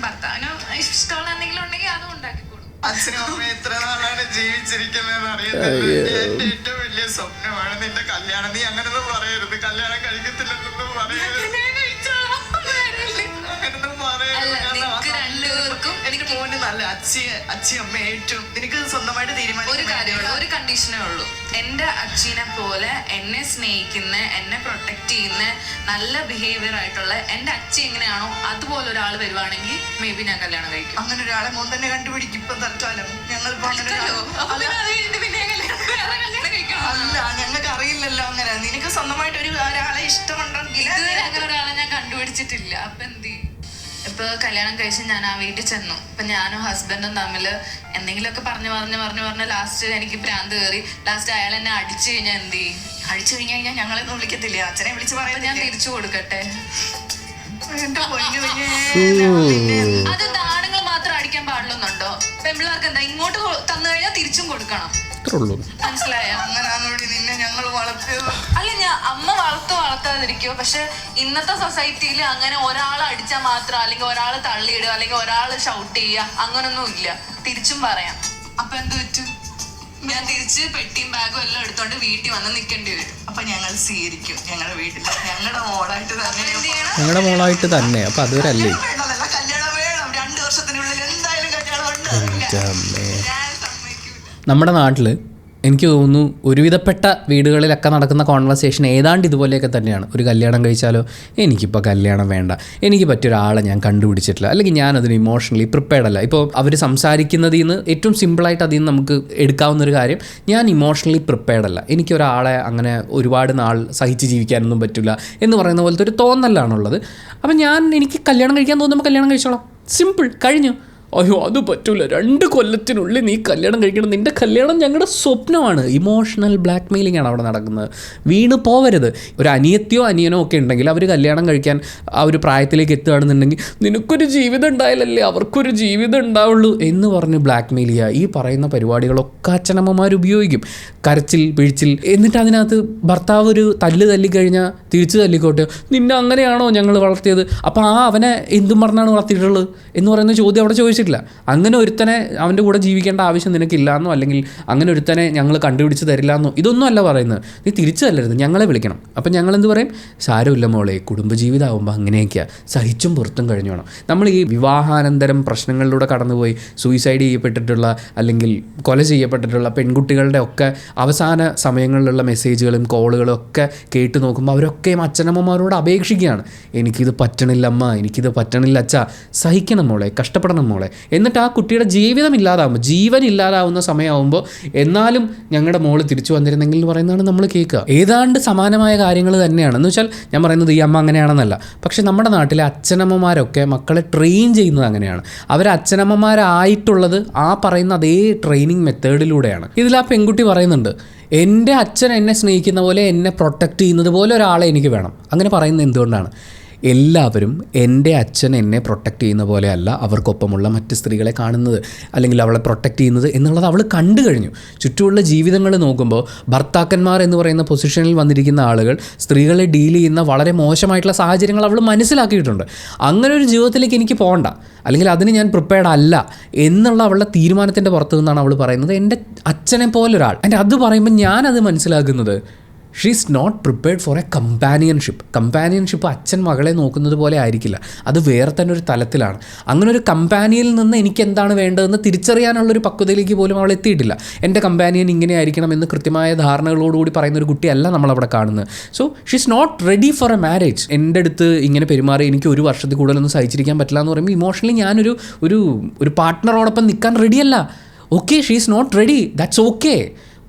ഭർത്താവിന് ഇഷ്ടമുള്ള എന്തെങ്കിലും ഉണ്ടെങ്കിൽ അതും ഉണ്ടാക്കി കൊടുക്കും. അച്ഛനും അമ്മയും എത്ര നാളാണ് ജീവിച്ചിരിക്കുന്നതെന്ന് അറിയുന്നത്. എന്റെ ഏറ്റവും വലിയ സ്വപ്നമാണ് നിന്റെ കല്യാണം. നീ അങ്ങനൊന്നും പറയരുത്. കല്യാണം കഴിക്കത്തില്ലെന്നൊന്നും പറയരുത്. എനിക്ക് മോന് നല്ല അച്ഛയും അമ്മ ഏറ്റവും നിനക്ക് സ്വന്തമായിട്ട് തീരുമാനിക്കാൻ ഒരു കാര്യമുള്ളൂ, ഒരു കണ്ടീഷനേ ഉള്ളൂ. എന്റെ അച്ഛനെ പോലെ എന്നെ സ്നേഹിക്കുന്ന, എന്നെ പ്രൊട്ടക്ട് ചെയ്യുന്ന, നല്ല ബിഹേവിയർ ആയിട്ടുള്ള എന്റെ അച്ഛൻ എങ്ങനെയാണോ അതുപോലെ ഒരാൾ വരുവാണെങ്കിൽ മേ ബി ഞാൻ കല്യാണം കഴിക്കും. അങ്ങനെ ഒരാളെ മോൻ തന്നെ കണ്ടുപിടിക്കും. ഇപ്പൊ തൽക്കാലം ഞങ്ങളിപ്പോ അല്ല, ഞങ്ങൾക്ക് അറിയില്ലല്ലോ. അങ്ങനെ നിനക്ക് സ്വന്തമായിട്ട് ഒരാളെ ഇഷ്ടമുണ്ടെങ്കിൽ അങ്ങനെ ഒരാളെ ഞാൻ കണ്ടുപിടിച്ചിട്ടില്ല. അപ്പൊ എന്ത് ഇപ്പൊ കല്യാണം കഴിച്ച് ഞാൻ ആ വീട്ടിൽ ചെന്നു. ഇപ്പൊ ഞാനും ഹസ്ബൻഡും തമ്മില് എന്തെങ്കിലുമൊക്കെ പറഞ്ഞ് ലാസ്റ്റ് എനിക്ക് ഭ്രാന്ത് കയറി. ലാസ്റ്റ് അയാൾ എന്നെ അടിച്ചു കഴിഞ്ഞാൽ എന്ത് ചെയ്യും? അടിച്ചു കഴിഞ്ഞാൽ ഞങ്ങളെയൊന്നും വിളിക്കത്തില്ലേ? അച്ഛനെ വിളിച്ച് പറയാൻ ഞാൻ തിരിച്ചു കൊടുക്കട്ടെ? അത് ആണുങ്ങൾ മാത്രം അടിക്കാൻ പാടില്ലെന്നുണ്ടോ? പെൺപിള്ളേർക്ക് എന്താ ഇങ്ങോട്ട് തന്നു കഴിഞ്ഞാൽ തിരിച്ചും കൊടുക്കണം. മനസ്സിലായോ? നിന്നെ ഞങ്ങൾ വളർത്തിയത് അല്ല, ഞാൻ അമ്മ വളർത്താതിരിക്കോ. പക്ഷെ ഇന്നത്തെ സൊസൈറ്റിയിൽ അങ്ങനെ ഒരാൾ അടിച്ചാൽ മാത്രം, അല്ലെങ്കിൽ ഒരാൾ തള്ളിയിടുക, അല്ലെങ്കിൽ ഒരാൾ ഷൗട്ട് ചെയ്യുക, അങ്ങനൊന്നും ഇല്ല. തിരിച്ചും പറയാം. അപ്പൊ എന്ത് പറ്റും? ഞാൻ തിരിച്ച് പെട്ടിയും ബാഗും എല്ലാം എടുത്തോണ്ട് വീട്ടിൽ വന്ന് നിൽക്കേണ്ടി വരും. അപ്പൊ ഞങ്ങൾ സ്വീകരിക്കും. ഞങ്ങളുടെ വീട്ടിൽ ഞങ്ങളുടെ മോളായിട്ട് തന്നെ. അപ്പൊ അതുവരല്ലേ കല്യാണം വേണം. 2 വർഷത്തിനുള്ളിൽ എന്തായാലും കല്യാണം ഉണ്ട്. നമ്മുടെ നാട്ടിൽ എനിക്ക് തോന്നുന്നു ഒരുവിധപ്പെട്ട വീടുകളിലൊക്കെ നടക്കുന്ന കോൺവെർസേഷൻ ഏതാണ്ട് ഇതുപോലെയൊക്കെ തന്നെയാണ്. ഒരു കല്യാണം കഴിച്ചാലോ, എനിക്കിപ്പോൾ കല്യാണം വേണ്ട, എനിക്ക് പറ്റിയൊരാളെ ഞാൻ കണ്ടുപിടിച്ചിട്ടില്ല, അല്ലെങ്കിൽ ഞാനതിന് ഇമോഷണലി പ്രിപ്പയർഡ് അല്ല. ഇപ്പോൾ അവർ സംസാരിക്കുന്നതിൽ നിന്ന് ഏറ്റവും സിമ്പിളായിട്ട് അതിൽ നിന്ന് നമുക്ക് എടുക്കാവുന്നൊരു കാര്യം, ഞാൻ ഇമോഷണലി പ്രിപ്പയർഡ് അല്ല, എനിക്കൊരാളെ അങ്ങനെ ഒരുപാട് നാൾ സഹിച്ച് ജീവിക്കാനൊന്നും പറ്റില്ല എന്ന് പറയുന്ന പോലത്തെ ഒരു തോന്നലാണുള്ളത്. അപ്പം എനിക്ക് കല്യാണം കഴിക്കാൻ തോന്നുമ്പോൾ കല്യാണം കഴിച്ചോളാം, സിമ്പിൾ, കഴിഞ്ഞു. അയ്യോ അത് പറ്റൂല, 2 കൊല്ലത്തിനുള്ളിൽ നീ കല്യാണം കഴിക്കണം, നിൻ്റെ കല്യാണം ഞങ്ങളുടെ സ്വപ്നമാണ്. ഇമോഷണൽ ബ്ലാക്ക് മെയിലിംഗ് ആണ് അവിടെ നടക്കുന്നത്. വീണ് പോവരുത്. ഒരു അനിയത്തിയോ അനിയനോ ഒക്കെ ഉണ്ടെങ്കിൽ അവർ കല്യാണം കഴിക്കാൻ ആ ഒരു പ്രായത്തിലേക്ക് എത്തുകയാണെന്നുണ്ടെങ്കിൽ നിനക്കൊരു ജീവിതം ഉണ്ടായാലല്ലേ അവർക്കൊരു ജീവിതം ഉണ്ടാവുള്ളൂ എന്ന് പറഞ്ഞ് ബ്ലാക്ക് മെയിൽ ചെയ്യുക. ഈ പറയുന്ന പരിപാടികളൊക്കെ അച്ഛനമ്മമാർ ഉപയോഗിക്കും. കരച്ചിൽ പിഴിച്ചിൽ. എന്നിട്ട് അതിനകത്ത് ഭർത്താവ് ഒരു തല്ലിക്കഴിഞ്ഞാൽ തിരിച്ച് തല്ലിക്കോട്ടെ, നിന്നെ അങ്ങനെയാണോ ഞങ്ങൾ വളർത്തിയത്, അപ്പോൾ അവനെ എന്തും പറഞ്ഞാണ് വളർത്തിയിട്ടുള്ളത് എന്ന് പറയുന്ന ചോദ്യം അവിടെ ചോദിച്ചിട്ടില്ല. അങ്ങനെ ഒരുത്തനെ അവൻ്റെ കൂടെ ജീവിക്കേണ്ട ആവശ്യം നിനക്കില്ലാന്നോ, അല്ലെങ്കിൽ അങ്ങനെ ഒരുത്തനെ ഞങ്ങൾ കണ്ടുപിടിച്ച് തരില്ലാന്നോ, ഇതൊന്നും അല്ല പറയുന്നത്. നീ തിരിച്ചു തല്ലരുത്, ഞങ്ങളെ വിളിക്കണം. അപ്പം ഞങ്ങളെന്ത് പറയും? സാരമില്ല മോളെ, കുടുംബജീവിതമാകുമ്പോൾ അങ്ങനെയൊക്കെയാണ്, സഹിച്ചും പുറത്തും കഴിഞ്ഞു വേണം. നമ്മൾ ഈ വിവാഹാനന്തരം പ്രശ്നങ്ങളിലൂടെ കടന്നുപോയി സൂയിസൈഡ് ചെയ്യപ്പെട്ടിട്ടുള്ള അല്ലെങ്കിൽ കൊല ചെയ്യപ്പെട്ടിട്ടുള്ള പെൺകുട്ടികളുടെ ഒക്കെ അവസാന സമയങ്ങളിലുള്ള മെസ്സേജുകളും കോളുകളും ഒക്കെ കേട്ട് നോക്കുമ്പോൾ അവരൊക്കെയും അച്ഛനമ്മമാരോട് അപേക്ഷിക്കുകയാണ്, എനിക്കിത് പറ്റണില്ല അമ്മ, എനിക്കിത് പറ്റണില്ല അച്ഛാ, സഹിക്കണം മോളെ, കഷ്ടപ്പെടണം മോളെ. എന്നിട്ട് ആ കുട്ടിയുടെ ജീവിതം ഇല്ലാതാവുമ്പോൾ, ജീവൻ ഇല്ലാതാവുന്ന സമയമാകുമ്പോൾ എന്നാലും ഞങ്ങളുടെ മോള് തിരിച്ചു വന്നിരുന്നെങ്കിൽ എന്ന് പറയുന്നതാണ് നമ്മൾ കേൾക്കുക. ഏതാണ്ട് സമാനമായ കാര്യങ്ങൾ തന്നെയാണ്. എന്ന് വെച്ചാൽ ഞാൻ പറയുന്നത് ഈ അമ്മ അങ്ങനെയാണെന്നല്ല, പക്ഷേ നമ്മുടെ നാട്ടിലെ അച്ഛനമ്മമാരൊക്കെ മക്കളെ ട്രെയിൻ ചെയ്യുന്നത് അങ്ങനെയാണ്. അവർ അച്ഛനമ്മമാരായിട്ടുള്ളത് ആ പറയുന്ന അതേ ട്രെയിനിങ് മെത്തേഡിലൂടെയാണ്. ഇതിൽ ആ പെൺകുട്ടി പറയുന്നുണ്ട്, എൻ്റെ അച്ഛൻ എന്നെ സ്നേഹിക്കുന്ന പോലെ, എന്നെ പ്രൊട്ടക്റ്റ് ചെയ്യുന്നത് പോലെ ഒരാളെ എനിക്ക് വേണം. അങ്ങനെ പറയുന്നത് എന്തുകൊണ്ടാണ്? എല്ലാവരും എൻ്റെ അച്ഛൻ എന്നെ പ്രൊട്ടക്റ്റ് ചെയ്യുന്ന പോലെയല്ല അവർക്കൊപ്പമുള്ള മറ്റ് സ്ത്രീകളെ കാണുന്നത്, അല്ലെങ്കിൽ അവളെ പ്രൊട്ടക്റ്റ് ചെയ്യുന്നത് എന്നുള്ളത് അവൾ കണ്ടു കഴിഞ്ഞു. ചുറ്റുമുള്ള ജീവിതങ്ങൾ നോക്കുമ്പോൾ ഭർത്താക്കന്മാർ എന്ന് പറയുന്ന പൊസിഷനിൽ വന്നിരിക്കുന്ന ആളുകൾ സ്ത്രീകളെ ഡീൽ ചെയ്യുന്ന വളരെ മോശമായിട്ടുള്ള സാഹചര്യങ്ങൾ അവൾ മനസ്സിലാക്കിയിട്ടുണ്ട്. അങ്ങനെ ഒരു ജീവിതത്തിലേക്ക് എനിക്ക് പോകണ്ട, അല്ലെങ്കിൽ അതിന് ഞാൻ പ്രിപ്പയർഡ് അല്ല എന്നുള്ള അവളുടെ തീരുമാനത്തിൻ്റെ പുറത്തു നിന്നാണ് അവൾ പറയുന്നത് എൻ്റെ അച്ഛനെ പോലൊരാൾ. എൻ്റെ അത് പറയുമ്പോൾ ഞാനത് മനസ്സിലാക്കുന്നത് she is not prepared for a companionship അച്ഛൻ മകളെ നോക്കുന്നത് പോലെ ആയിരിക്കില്ല, അത് വേറെ തന്നെ ഒരു തലത്തിലാണ്. അങ്ങനെ ഒരു കമ്പാനിയിൽ നിന്ന് എനിക്ക് എന്താണ് വേണ്ടതെന്ന് തിരിച്ചറിയാനുള്ളൊരു പക്വതയിലേക്ക് പോലും അവൾ എത്തിയിട്ടില്ല. എൻ്റെ കമ്പാനിയൻ ഇങ്ങനെ ആയിരിക്കണം എന്ന് കൃത്യമായ ധാരണകളോടുകൂടി പറയുന്ന ഒരു കുട്ടിയല്ല നമ്മളവിടെ കാണുന്നത്. So she is not ready for a marriage. എൻ്റെ അടുത്ത് ഇങ്ങനെ പെരുമാറി എനിക്ക് ഒരു വർഷത്തിൽ കൂടുതലൊന്നും സഹിച്ചിരിക്കാൻ പറ്റില്ല എന്ന് പറയുമ്പോൾ ഇമോഷണലി ഞാനൊരു ഒരു പാർട്ട്ണറോടൊപ്പം നിൽക്കാൻ റെഡിയല്ല. Okay, she is not ready, that's okay.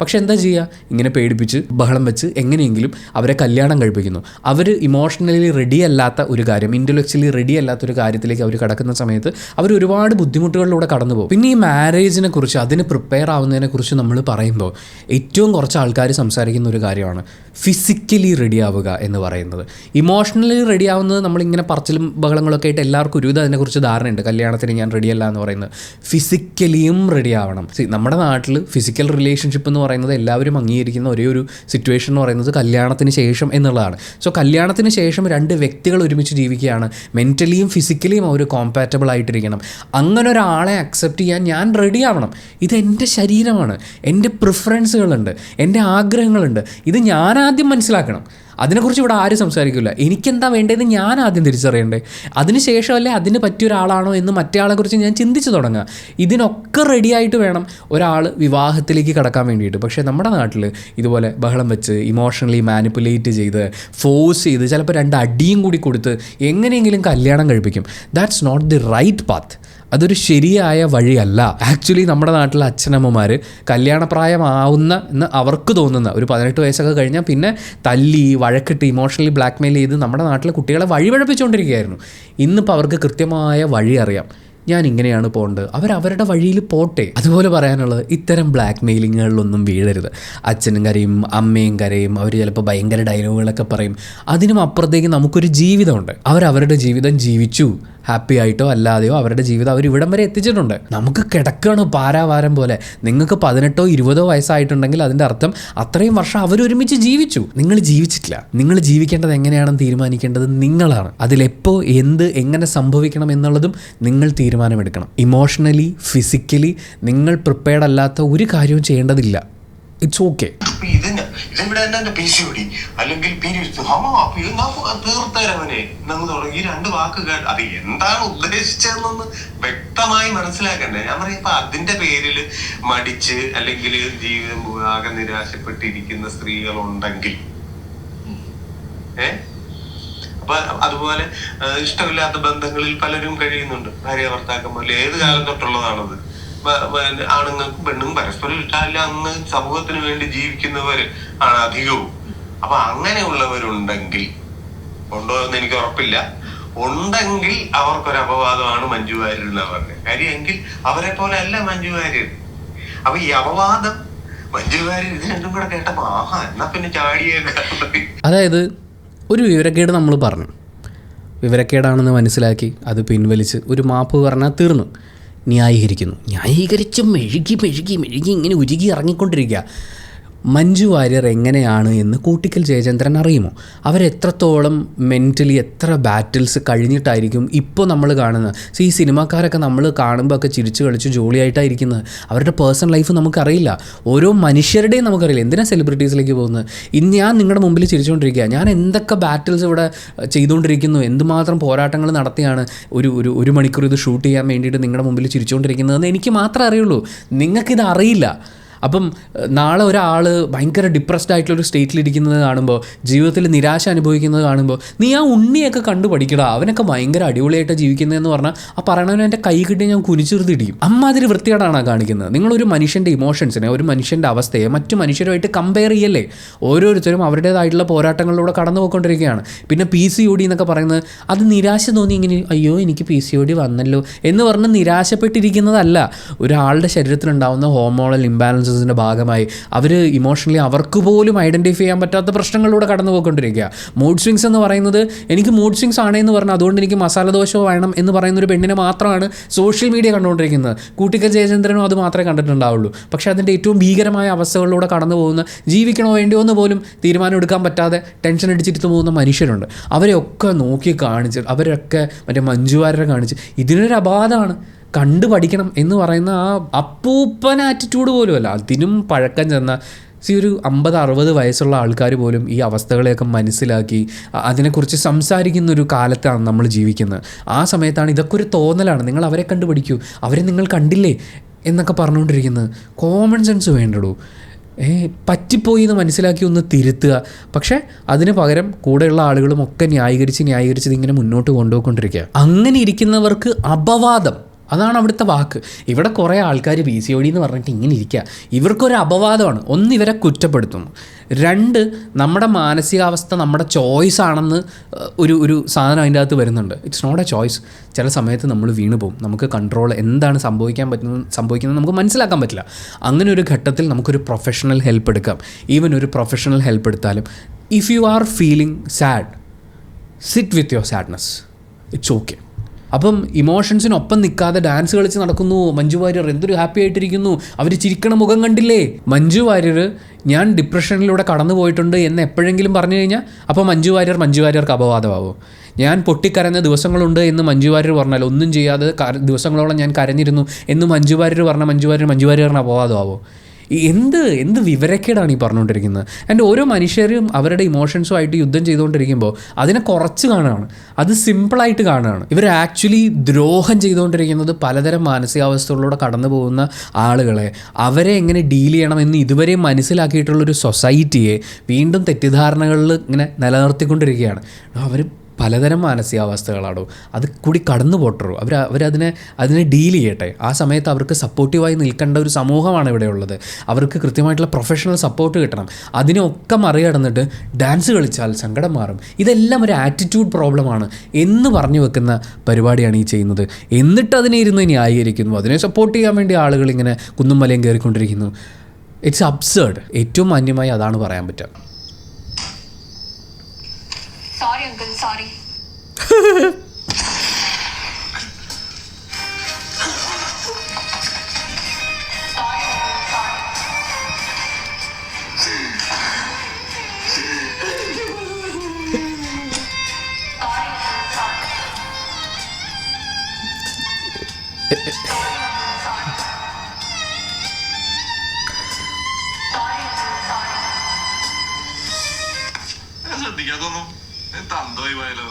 പക്ഷെ എന്താ ചെയ്യുക? ഇങ്ങനെ പേടിപ്പിച്ച് ബഹളം വെച്ച് എങ്ങനെയെങ്കിലും അവരെ കല്യാണം കഴിപ്പിക്കുന്നു. അവർ ഇമോഷണലി റെഡി അല്ലാത്ത ഒരു കാര്യം, ഇൻ്റലക്ച്വലി റെഡി അല്ലാത്തൊരു കാര്യത്തിലേക്ക് അവർ കടക്കുന്ന സമയത്ത് അവർ ഒരുപാട് ബുദ്ധിമുട്ടുകളിലൂടെ കടന്നു പോകും. പിന്നെ ഈ മാരേജിനെ കുറിച്ച്, അതിന് പ്രിപ്പയർ ആവുന്നതിനെക്കുറിച്ച് നമ്മൾ പറയുമ്പോൾ ഏറ്റവും കുറച്ച് ആൾക്കാർ സംസാരിക്കുന്ന ഒരു കാര്യമാണ് ഫിസിക്കലി റെഡി ആവുക എന്ന് പറയുന്നത്. ഇമോഷണലി റെഡി ആവുന്നത് നമ്മളിങ്ങനെ പറച്ചിലും ബഹളങ്ങളൊക്കെ ആയിട്ട് എല്ലാവർക്കും ഒരുവിധം അതിനെക്കുറിച്ച് ധാരണയുണ്ട്, കല്യാണത്തിന് ഞാൻ റെഡിയല്ല എന്ന് പറയുന്നത്. ഫിസിക്കലിയും റെഡി ആവണം. നമ്മുടെ നാട്ടിൽ ഫിസിക്കൽ റിലേഷൻഷിപ്പ് എന്ന് പറയുന്നത് എല്ലാവരും അംഗീകരിക്കുന്ന ഒരേ ഒരു സിറ്റുവേഷൻ എന്ന് പറയുന്നത് കല്യാണത്തിന് ശേഷം എന്നുള്ളതാണ്. സോ കല്യാണത്തിന് ശേഷം 2 വ്യക്തികൾ ഒരുമിച്ച് ജീവിക്കുകയാണ്, മെൻ്റലിയും ഫിസിക്കലിയും അവർ കോമ്പാറ്റബിൾ ആയിട്ടിരിക്കണം. അങ്ങനെ ഒരാളെ അക്സെപ്റ്റ് ചെയ്യാൻ ഞാൻ റെഡി ആവണം. ഇതെൻ്റെ ശരീരമാണ്, എൻ്റെ പ്രിഫറൻസുകളുണ്ട്, എൻ്റെ ആഗ്രഹങ്ങളുണ്ട്, ഇത് ഞാൻ ആദ്യം മനസ്സിലാക്കണം. അതിനെക്കുറിച്ച് ഇവിടെ ആരും സംസാരിക്കില്ല. എനിക്കെന്താ വേണ്ടതെന്ന് ഞാൻ ആദ്യം തിരിച്ചറിയണ്ടേ, അതിനുശേഷമല്ലേ അതിന് പറ്റിയ ഒരാളാണോ എന്ന് മറ്റേ ആളെക്കുറിച്ച് ഞാൻ ചിന്തിച്ച് തുടങ്ങുക. ഇതിനൊക്കെ റെഡിയായിട്ട് വേണം ഒരാൾ വിവാഹത്തിലേക്ക് കടക്കാൻ വേണ്ടിയിട്ട്. പക്ഷേ നമ്മുടെ നാട്ടിൽ ഇതുപോലെ ബഹളം വെച്ച് ഇമോഷണലി മാനിപ്പുലേറ്റ് ചെയ്ത് ഫോഴ്സ് ചെയ്ത് ചിലപ്പോൾ 2 അടിയും കൂടി കൊടുത്ത് എങ്ങനെയെങ്കിലും കല്യാണം കഴിപ്പിക്കും. That's not the right path. അതൊരു ശരിയായ വഴിയല്ല. ആക്ച്വലി നമ്മുടെ നാട്ടിലെ അച്ഛനമ്മമാർ കല്യാണപ്രായമാവുന്ന എന്ന് അവർക്ക് തോന്നുന്ന ഒരു 18 വയസ്സൊക്കെ കഴിഞ്ഞാൽ പിന്നെ തല്ലി വഴക്കിട്ട് ഇമോഷണലി ബ്ലാക്ക് മെയിൽ ചെയ്ത് നമ്മുടെ നാട്ടിലെ കുട്ടികളെ വഴിപഴപ്പിച്ചുകൊണ്ടിരിക്കുകയായിരുന്നു. ഇന്നിപ്പോൾ അവർക്ക് കൃത്യമായ വഴി അറിയാം, ഞാൻ ഇങ്ങനെയാണ് പോകേണ്ടത്, അവരവരുടെ വഴിയിൽ പോട്ടെ. അതുപോലെ പറയാനുള്ളത്, ഇത്തരം ബ്ലാക്ക് മെയിലിങ്ങുകളിലൊന്നും വീഴരുത്. അച്ഛനും കരയും അമ്മയും കരയും, അവർ ചിലപ്പോൾ ഭയങ്കര ഡയലോഗുകളൊക്കെ പറയും. അതിനും അപ്പുറത്തേക്ക് നമുക്കൊരു ജീവിതമുണ്ട്. അവരവരുടെ ജീവിതം ജീവിച്ചു, ഹാപ്പി ആയിട്ടോ അല്ലാതെയോ അവരുടെ ജീവിതം അവർ ഇവിടം വരെ എത്തിച്ചിട്ടുണ്ട്. നമുക്ക് കിടക്കുകയാണ് പാരാവാരം പോലെ. നിങ്ങൾക്ക് 18 or 20 വയസ്സായിട്ടുണ്ടെങ്കിൽ അതിൻ്റെ അർത്ഥം അത്രയും വർഷം അവരൊരുമിച്ച് ജീവിച്ചു. നിങ്ങൾ ജീവിച്ചിട്ടില്ല. നിങ്ങൾ ജീവിക്കേണ്ടത് എങ്ങനെയാണെന്ന് തീരുമാനിക്കേണ്ടത് നിങ്ങളാണ്. അതിലെപ്പോൾ എന്ത് എങ്ങനെ സംഭവിക്കണം എന്നുള്ളതും നിങ്ങൾ തീരുമാനമെടുക്കണം. ഇമോഷണലി ഫിസിക്കലി നിങ്ങൾ പ്രിപ്പയർഡ് അല്ലാത്ത ഒരു കാര്യവും ചെയ്യേണ്ടതില്ല. It's okay. ഇതെവിടെ എന്നെ PCOD അല്ലെങ്കിൽ പീരിയഡ്സ് തീർത്തരവനെ എന്നങ്ങ് തുടങ്ങി 2 വാക്ക് കേട്ട് അത് എന്താണ് ഉദ്ദേശിച്ചതെന്നൊന്ന് വ്യക്തമായി മനസ്സിലാക്കണ്ടേ? ഞാൻ പറയുമ്പോ അതിന്റെ പേരിൽ മടിച്ച് അല്ലെങ്കിൽ ജീവിതം ആകെ നിരാശപ്പെട്ടിരിക്കുന്ന സ്ത്രീകളുണ്ടെങ്കിൽ അപ്പൊ അതുപോലെ ഇഷ്ടമില്ലാത്ത ബന്ധങ്ങളിൽ പലരും കഴിയുന്നുണ്ട്. ഭാര്യ ഭർത്താക്കന്മാരിൽ ഏത് കാലം തൊട്ടുള്ളതാണത്. ആണുങ്ങൾക്കും പെണ്ണും പരസ്പരം ഇഷ്ടമില്ല, അന്ന് സമൂഹത്തിന് വേണ്ടി ജീവിക്കുന്നവർ ആണ് അധികവും. അപ്പൊ അങ്ങനെയുള്ളവരുണ്ടെങ്കിൽ ഉണ്ടോ എന്ന് എനിക്ക് ഉറപ്പില്ല. ഉണ്ടെങ്കിൽ അവർക്കൊരു അപവാദമാണ് മഞ്ജു വാര്യർ എന്നാ പറഞ്ഞത്. കാര്യം എങ്കിൽ അവരെ പോലെ അല്ല മഞ്ജു വാര്യർ. അപ്പൊ ഈ അപവാദം മഞ്ജു വാര്യർ ഇത് രണ്ടും കൂടെ കേട്ടപ്പോ ആഹാ എന്നാ പിന്നെ ചാടിയേക്കാം. അതായത് ഒരു വിവരക്കേട് നമ്മൾ പറഞ്ഞു, വിവരക്കേടാണെന്ന് മനസ്സിലാക്കി അത് പിൻവലിച്ച് ഒരു മാപ്പ് പറഞ്ഞാൽ തീർന്നു. ന്യായീകരിച്ച് മെഴുകി ഇങ്ങനെ ഉരുകി ഇറങ്ങിക്കൊണ്ടിരിക്കുക. മഞ്ജു വാര്യർ എങ്ങനെയാണ് എന്ന് കൂട്ടിക്കൽ ജയചന്ദ്രൻ അറിയുമോ? അവരെത്രത്തോളം മെൻ്റലി എത്ര ബാറ്റിൽസ് കഴിഞ്ഞിട്ടായിരിക്കും ഇപ്പോൾ നമ്മൾ കാണുന്നത്. ഈ സിനിമാക്കാരൊക്കെ നമ്മൾ കാണുമ്പോൾ ഒക്കെ ചിരിച്ചു കളിച്ച് ജോളിയായിട്ടായിരിക്കുന്നത്. അവരുടെ പേഴ്സണൽ ലൈഫ് നമുക്കറിയില്ല, ഓരോ മനുഷ്യരുടെയും നമുക്കറിയില്ല. എന്തിനാണ് സെലിബ്രിറ്റീസിലേക്ക് പോകുന്നത്? ഇന്ന് ഞാൻ നിങ്ങളുടെ മുമ്പിൽ ചിരിച്ചുകൊണ്ടിരിക്കുക, ഞാൻ എന്തൊക്കെ ബാറ്റിൽസ് ഇവിടെ ചെയ്തുകൊണ്ടിരിക്കുന്നു, എന്തുമാത്രം പോരാട്ടങ്ങൾ നടത്തിയാണ് ഒരു മണിക്കൂർ ഇത് ഷൂട്ട് ചെയ്യാൻ വേണ്ടിയിട്ട് നിങ്ങളുടെ മുമ്പിൽ ചിരിച്ചുകൊണ്ടിരിക്കുന്നതെന്ന് എനിക്ക് മാത്രമേ അറിയുള്ളൂ. നിങ്ങൾക്കിത് അറിയില്ല. അപ്പം നാളെ ഒരാൾ ഭയങ്കര ഡിപ്രസ്ഡ് ആയിട്ടുള്ളൊരു സ്റ്റേറ്റിലിരിക്കുന്നത് കാണുമ്പോൾ, ജീവിതത്തിൽ നിരാശ അനുഭവിക്കുന്നത് കാണുമ്പോൾ, നീ ആ ഉണ്ണിയൊക്കെ കണ്ടു പഠിക്കടാ, അവനൊക്കെ ഭയങ്കര അടിപൊളിയായിട്ട് ജീവിക്കുന്നതെന്ന് പറഞ്ഞാൽ ആ പറയണവനെ എൻ്റെ കൈ കിട്ടി ഞാൻ കുനിച്ചിരുത്തിടിക്കും. അമ്മാതിരി വൃത്തികേടാണ് കാണിക്കുന്നത്. നിങ്ങളൊരു മനുഷ്യൻ്റെ ഇമോഷൻസിനെ, ഒരു മനുഷ്യൻ്റെ അവസ്ഥയെ മറ്റു മനുഷ്യരുമായിട്ട് കമ്പയർ ചെയ്യല്ലേ. ഓരോരുത്തരും അവരുടേതായിട്ടുള്ള പോരാട്ടങ്ങളിലൂടെ കടന്നു പോയിക്കൊണ്ടിരിക്കുകയാണ്. പിന്നെ PCOD എന്നൊക്കെ പറയുന്നത് അത് നിരാശ തോന്നി ഇങ്ങനെ അയ്യോ എനിക്ക് PCOD വന്നല്ലോ എന്ന് പറഞ്ഞ് നിരാശപ്പെട്ടിരിക്കുന്നതല്ല. ഒരാളുടെ ശരീരത്തിലുണ്ടാകുന്ന ഹോർമോണൽ ഇംബാലൻസ് ഭാഗമായി അവർ ഇമോഷണലി അവർക്ക് പോലും ഐഡൻറ്റിഫൈ ചെയ്യാൻ പറ്റാത്ത പ്രശ്നങ്ങളിലൂടെ കടന്നു പോയിക്കൊണ്ടിരിക്കുക. മൂഡ് സ്വിങ്സ് എന്ന് പറയുന്നത്, എനിക്ക് മൂഡ് സ്വിങ്സ് ആണെന്ന് പറഞ്ഞാൽ അതുകൊണ്ട് എനിക്ക് മസാല ദോശ വേണം എന്ന് പറയുന്ന ഒരു പെണ്ണിനെ മാത്രമാണ് സോഷ്യൽ മീഡിയ കണ്ടുകൊണ്ടിരിക്കുന്നത്. കൂട്ടിക്കൽ ജയചന്ദ്രനും അത് മാത്രമേ കണ്ടിട്ടുണ്ടാവുള്ളൂ. പക്ഷേ അതിൻ്റെ ഏറ്റവും ഭീകരമായ അവസ്ഥകളിലൂടെ കടന്നു പോകുന്ന, ജീവിക്കണോ വേണ്ടിയോ എന്ന് പോലും തീരുമാനം എടുക്കാൻ പറ്റാതെ ടെൻഷൻ അടിച്ചിട്ട് പോകുന്ന മനുഷ്യരുണ്ട്. അവരെയൊക്കെ നോക്കി കാണിച്ച്, അവരൊക്കെ മറ്റേ മഞ്ജു വാര്യരെ കാണിച്ച് ഇതിനൊരു അപവാദമാണ്, കണ്ടു പഠിക്കണം എന്ന് പറയുന്ന ആ അപ്പൂപ്പൻ ആറ്റിറ്റ്യൂഡ് പോലുമല്ല, അതിനും പഴക്കം ചെന്ന ഒരു 50-60 വയസ്സുള്ള ആൾക്കാർ പോലും ഈ അവസ്ഥകളെയൊക്കെ മനസ്സിലാക്കി അതിനെക്കുറിച്ച് സംസാരിക്കുന്ന ഒരു കാലത്താണ് നമ്മൾ ജീവിക്കുന്നത്. ആ സമയത്താണ് ഇതൊക്കെ ഒരു തോന്നലാണ്, നിങ്ങൾ അവരെ കണ്ടു പഠിക്കൂ, അവരെ നിങ്ങൾ കണ്ടില്ലേ എന്നൊക്കെ പറഞ്ഞുകൊണ്ടിരിക്കുന്നത്. കോമൺ സെൻസ് വേണ്ടടൂ. പറ്റിപ്പോയി എന്ന് മനസ്സിലാക്കി ഒന്ന് തിരുത്തുക. പക്ഷേ അതിന് പകരം കൂടെയുള്ള ആളുകളും ഒക്കെ ന്യായീകരിച്ച് ഇതിങ്ങനെ മുന്നോട്ട് കൊണ്ടുപോയിക്കൊണ്ടിരിക്കുക. അങ്ങനെ ഇരിക്കുന്നവർക്ക് അപവാദം, അതാണ് അവിടുത്തെ വാക്ക്. ഇവിടെ കുറേ ആൾക്കാർ PCOD എന്ന് പറഞ്ഞിട്ട് ഇങ്ങനെ ഇരിക്കുക. ഇവർക്കൊരു അപവാദമാണ്. ഒന്ന്, ഇവരെ കുറ്റപ്പെടുത്തുന്നു. 2, നമ്മുടെ മാനസികാവസ്ഥ നമ്മുടെ ചോയ്സ് ആണെന്ന് ഒരു സാധനം അതിൻ്റെ അകത്ത് വരുന്നുണ്ട്. It's not a choice. ചില സമയത്ത് നമ്മൾ വീണ് പോകും. നമുക്ക് കൺട്രോൾ എന്താണ് സംഭവിക്കുന്നത് നമുക്ക് മനസ്സിലാക്കാൻ പറ്റില്ല. അങ്ങനെ ഒരു ഘട്ടത്തിൽ നമുക്കൊരു പ്രൊഫഷണൽ ഹെൽപ്പ് എടുക്കാം. ഈവൻ ഒരു പ്രൊഫഷണൽ ഹെൽപ്പ് എടുത്താലും, if you are feeling sad, sit with your sadness, it's okay. അപ്പം ഇമോഷൻസിനൊപ്പം നിൽക്കാതെ ഡാൻസ് കളിച്ച് നടക്കുന്നു മഞ്ജു വാര്യർ, എന്തൊരു ഹാപ്പി ആയിട്ടിരിക്കുന്നു, അവർ ചിരിക്കണ മുഖം കണ്ടില്ലേ. മഞ്ജു വാര്യർ ഞാൻ ഡിപ്രഷനിലൂടെ കടന്നു പോയിട്ടുണ്ട് എന്ന് എപ്പോഴെങ്കിലും പറഞ്ഞു കഴിഞ്ഞാൽ അപ്പോൾ മഞ്ജു വാര്യർക്ക് അപവാദമാവോ? ഞാൻ പൊട്ടിക്കരഞ്ഞ ദിവസങ്ങളുണ്ട് എന്ന് മഞ്ജു വാര്യർ പറഞ്ഞാൽ, ഒന്നും ചെയ്യാതെ ദിവസങ്ങളോളം ഞാൻ കരഞ്ഞിരുന്നു എന്ന് മഞ്ജു വാര്യർ പറഞ്ഞാൽ മഞ്ജു വാര്യറിന് അപവാദമാവോ? എന്ത് വിവരക്കേടാണ് ഈ പറഞ്ഞുകൊണ്ടിരിക്കുന്നത്. ആൻഡ് ഓരോ മനുഷ്യരും അവരുടെ ഇമോഷൻസുമായിട്ട് യുദ്ധം ചെയ്തുകൊണ്ടിരിക്കുമ്പോൾ അതിനെ കുറച്ച് കാണുകയാണ്, അത് സിമ്പിളായിട്ട് കാണുകയാണ്. ഇവർ ആക്ച്വലി ദ്രോഹം ചെയ്തുകൊണ്ടിരിക്കുന്നത് പലതരം മാനസികാവസ്ഥകളിലൂടെ കടന്നു പോകുന്ന ആളുകളെ, അവരെ എങ്ങനെ ഡീൽ ചെയ്യണമെന്ന് ഇതുവരെ മനസ്സിലാക്കിയിട്ടുള്ളൊരു സൊസൈറ്റിയെ വീണ്ടും തെറ്റിദ്ധാരണകളിൽ ഇങ്ങനെ നിലനിർത്തിക്കൊണ്ടിരിക്കുകയാണ്. അവർ പലതരം മാനസികാവസ്ഥകളാണോ, അത് കൂടി കടന്നു പോട്ടറോ, അതിനെ ഡീൽ ചെയ്യട്ടെ. ആ സമയത്ത് അവർക്ക് സപ്പോർട്ടീവായി നിൽക്കേണ്ട ഒരു സമൂഹമാണ് ഇവിടെ ഉള്ളത്. അവർക്ക് കൃത്യമായിട്ടുള്ള പ്രൊഫഷണൽ സപ്പോർട്ട് കിട്ടണം. അതിനൊക്കെ മറികടന്നിട്ട് ഡാൻസ് കളിച്ചാൽ സങ്കടം മാറും, ഇതെല്ലാം ഒരു ആറ്റിറ്റ്യൂഡ് പ്രോബ്ലമാണ് എന്ന് പറഞ്ഞു വെക്കുന്ന പരിപാടിയാണ് ഈ ചെയ്യുന്നത്. എന്നിട്ട് അതിനെ ഇരുന്ന് ന്യായീകരിക്കുന്നു, അതിനെ സപ്പോർട്ട് ചെയ്യാൻ വേണ്ടി ആളുകൾ ഇങ്ങനെ കുന്നും മലയും കയറിക്കൊണ്ടിരിക്കുന്നു. It's absurd. ഏറ്റവും മാന്യമായി അതാണ് പറയാൻ പറ്റുക. Sorry uncle, sorry. ശ്രദ്ധിക്കാതൊന്നും തന്തോയി പോയാലോ.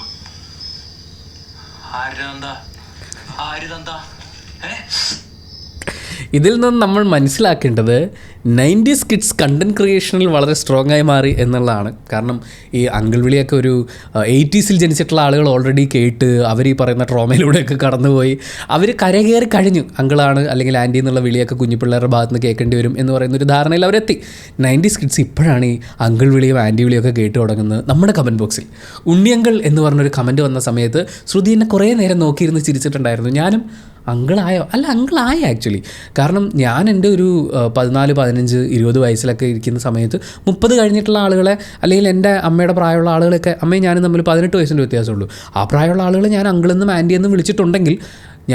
ഇതിൽ നിന്ന് നമ്മൾ മനസ്സിലാക്കേണ്ടത് 90s കിഡ്സ് കണ്ടൻറ് ക്രിയേഷനിൽ വളരെ സ്ട്രോങ് ആയി മാറി എന്നുള്ളതാണ്. കാരണം ഈ അങ്കിൾ വിളിയൊക്കെ ഒരു 80s ജനിച്ചിട്ടുള്ള ആളുകൾ ഓൾറെഡി കേട്ട് അവർ ഈ പറയുന്ന ട്രോമയിലൂടെയൊക്കെ കടന്നുപോയി അവർ കരകയറി കഴിഞ്ഞു. അങ്കിളാണ് അല്ലെങ്കിൽ ആൻറ്റി എന്നുള്ള വിളിയൊക്കെ കുഞ്ഞിപ്പിള്ളേരുടെ ഭാഗത്ത് നിന്ന് കേൾക്കേണ്ടി വരും എന്ന് പറയുന്ന ഒരു ധാരണയിൽ അവരെത്തി. 90s കിഡ്സ് ഇപ്പോഴാണ് ഈ അങ്കിൾ വിളിയും ആൻറ്റി വിളിയൊക്കെ കേട്ട് തുടങ്ങുന്നത്. നമ്മുടെ കമൻറ്റ് ബോക്സിൽ ഉണ്ണിയങ്കിൾ എന്ന് പറഞ്ഞൊരു കമൻറ്റ് വന്ന സമയത്ത് ശ്രുതി എന്നെ കുറേ നേരം നോക്കിയിരുന്ന് ചിരിച്ചിട്ടുണ്ടായിരുന്നു. ഞാനും അങ്കിളായോ അല്ല അങ്കിളായി ആക്ച്വലി. കാരണം ഞാൻ എൻ്റെ ഒരു 14, 15, 20 വയസ്സിലൊക്കെ ഇരിക്കുന്ന സമയത്ത് 30 കഴിഞ്ഞിട്ടുള്ള ആളുകളെ അല്ലെങ്കിൽ എൻ്റെ അമ്മയുടെ പ്രായമുള്ള ആളുകളൊക്കെ അമ്മയും ഞാനും തമ്മിൽ 18 വയസ്സിൻ്റെ വ്യത്യാസമുള്ളൂ. ആ പ്രായമുള്ള ആളുകൾ ഞാൻ അങ്കിളെന്നും ആൻറ്റി എന്നും വിളിച്ചിട്ടുണ്ടെങ്കിൽ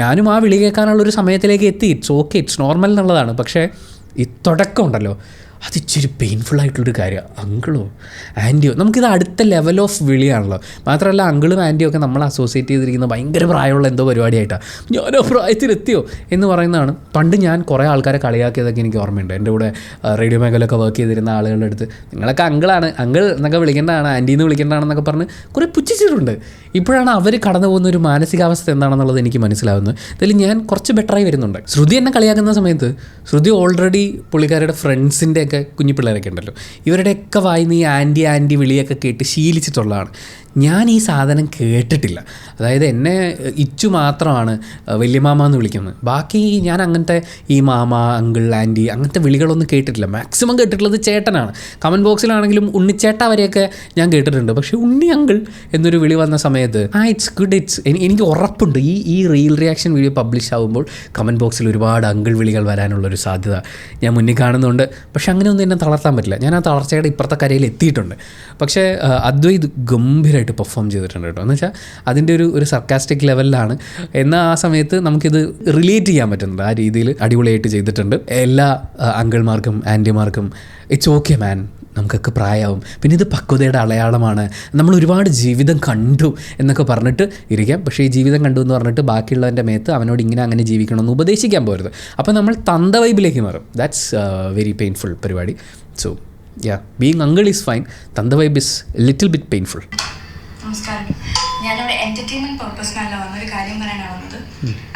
ഞാനും ആ വിളി കേൾക്കാനുള്ളൊരു സമയത്തിലേക്ക് എത്തി. ഇറ്റ്സ് ഓക്കെ, ഇറ്റ്സ് നോർമൽ എന്നുള്ളതാണ്. പക്ഷേ ഈ തുടക്കം ഉണ്ടല്ലോ അത് ഇച്ചിരി പെയിൻഫുള്ളായിട്ടുള്ളൊരു കാര്യമാണ്. അങ്കിളോ ആൻറ്റിയോ നമുക്കിത് അടുത്ത ലെവൽ ഓഫ് വിളിയാണല്ലോ. മാത്രമല്ല അങ്കിളും ആൻറ്റിയും ഒക്കെ നമ്മൾ അസോസിയേറ്റ് ചെയ്തിരിക്കുന്ന ഭയങ്കര പ്രായമുള്ള എന്തോ പരിപാടിയായിട്ടാണ്. ഞാനോ പ്രായത്തിലെത്തിയോ എന്ന് പറയുന്നതാണ്. പണ്ട് ഞാൻ കുറേ ആൾക്കാരെ കളിയാക്കിയതൊക്കെ എനിക്ക് ഓർമ്മയുണ്ട്. എൻ്റെ കൂടെ റേഡിയോ മേഖലയൊക്കെ വർക്ക് ചെയ്തിരുന്ന ആളുകളുടെ അടുത്ത് നിങ്ങളൊക്കെ അങ്കിളാണ്, അങ്കിൾ എന്നൊക്കെ വിളിക്കേണ്ടതാണ്, ആൻറ്റീന്ന് വിളിക്കേണ്ടതാണെന്നൊക്കെ പറഞ്ഞ് കുറേ പുച്ഛിച്ചിട്ടുണ്ട്. ഇപ്പോഴാണ് അവർ കടന്നു പോകുന്ന ഒരു മാനസികാവസ്ഥ എന്താണെന്നുള്ളത് എനിക്ക് മനസ്സിലാവുന്നത്. അതിൽ ഞാൻ കുറച്ച് ബെറ്ററായി വരുന്നുണ്ട്. ശ്രുതി എന്നെ കളിയാക്കുന്ന സമയത്ത് ശ്രുതി ഓൾറെഡി പുള്ളിക്കാരുടെ ഫ്രണ്ട്സിൻ്റെ കുഞ്ഞു പിള്ളേരൊക്കെ ഉണ്ടല്ലോ ഇവരുടെയൊക്കെ വായിന്ന് ഈ ആൻറ്റി വിളിയൊക്കെ കേട്ട് ശീലിച്ചിട്ടുള്ളതാണ്. ഞാൻ ഈ സാധനം കേട്ടിട്ടില്ല. അതായത് എന്നെ ഇച്ചു മാത്രമാണ് വല്യമാമ എന്ന് വിളിക്കുന്നത്. ബാക്കി ഞാൻ അങ്ങനത്തെ ഈ മാമ, അങ്കിൾ, ആൻറ്റി അങ്ങനത്തെ വിളികളൊന്നും കേട്ടിട്ടില്ല. മാക്സിമം കേട്ടിട്ടുള്ളത് ചേട്ടനാണ്. കമൻറ്റ് ബോക്സിലാണെങ്കിലും ഉണ്ണിച്ചേട്ട വരെയൊക്കെ ഞാൻ കേട്ടിട്ടുണ്ട്. പക്ഷേ ഉണ്ണി അങ്കിൾ എന്നൊരു വിളി വന്ന സമയത്ത് ഇറ്റ്സ് ഗുഡ്, എനിക്ക് ഉറപ്പുണ്ട് ഈ റീൽ റിയാക്ഷൻ വീഡിയോ പബ്ലിഷ് ആകുമ്പോൾ കമൻറ്റ് ബോക്സിൽ ഒരുപാട് അങ്കിൾ വിളികൾ വരാനുള്ളൊരു സാധ്യത ഞാൻ മുന്നിൽ കാണുന്നുണ്ട്. പക്ഷേ അങ്ങനെയൊന്നും എന്നെ തളർത്താൻ പറ്റില്ല. ഞാൻ ആ തളർച്ചയുടെ ഇപ്പുറത്തെ കരയിൽ എത്തിയിട്ടുണ്ട്. പക്ഷേ അദ്വൈത് ഗംഭീരമായിട്ട് പെർഫോം ചെയ്തിട്ടുണ്ട് കേട്ടോ. എന്ന് വെച്ചാൽ അതിൻ്റെ ഒരു സർക്കാസ്റ്റിക് ലെവലിലാണ്. എന്നാൽ ആ സമയത്ത് നമുക്കിത് റിലേറ്റ് ചെയ്യാൻ പറ്റുന്നുണ്ട്. ആ രീതിയിൽ അടിപൊളിയായിട്ട് ചെയ്തിട്ടുണ്ട്. എല്ലാ അങ്കിൾമാർക്കും ആൻറ്റിമാർക്കും ഇറ്റ്സ് ഓക്കെ മാൻ, നമുക്കൊക്കെ പ്രായമാവും, പിന്നെ ഇത് പക്വതയുടെ അടയാളമാണ്, നമ്മൾ ഒരുപാട് ജീവിതം കണ്ടു എന്നൊക്കെ പറഞ്ഞിട്ട് ഇരിക്കാം. പക്ഷേ ഈ ജീവിതം കണ്ടു എന്ന് പറഞ്ഞിട്ട് ബാക്കിയുള്ളവൻ്റെ മേത്ത് അവനോട് ഇങ്ങനെ അങ്ങനെ ജീവിക്കണമെന്ന് ഉപദേശിക്കാൻ പോരുത്. അപ്പോൾ നമ്മൾ തന്ത വൈബിലേക്ക് മാറും. ദാറ്റ്സ് വെരി പെയിൻഫുൾ പരിപാടി. So ya, being uncle is fine, തന്ത vibe is little bit painful. നമസ്കാരം. ഞാനവിടെ എൻ്റർടൈൻമെൻറ്റ് പർപ്പസിനല്ല വന്നൊരു കാര്യം പറയാനാണ് വന്നത്.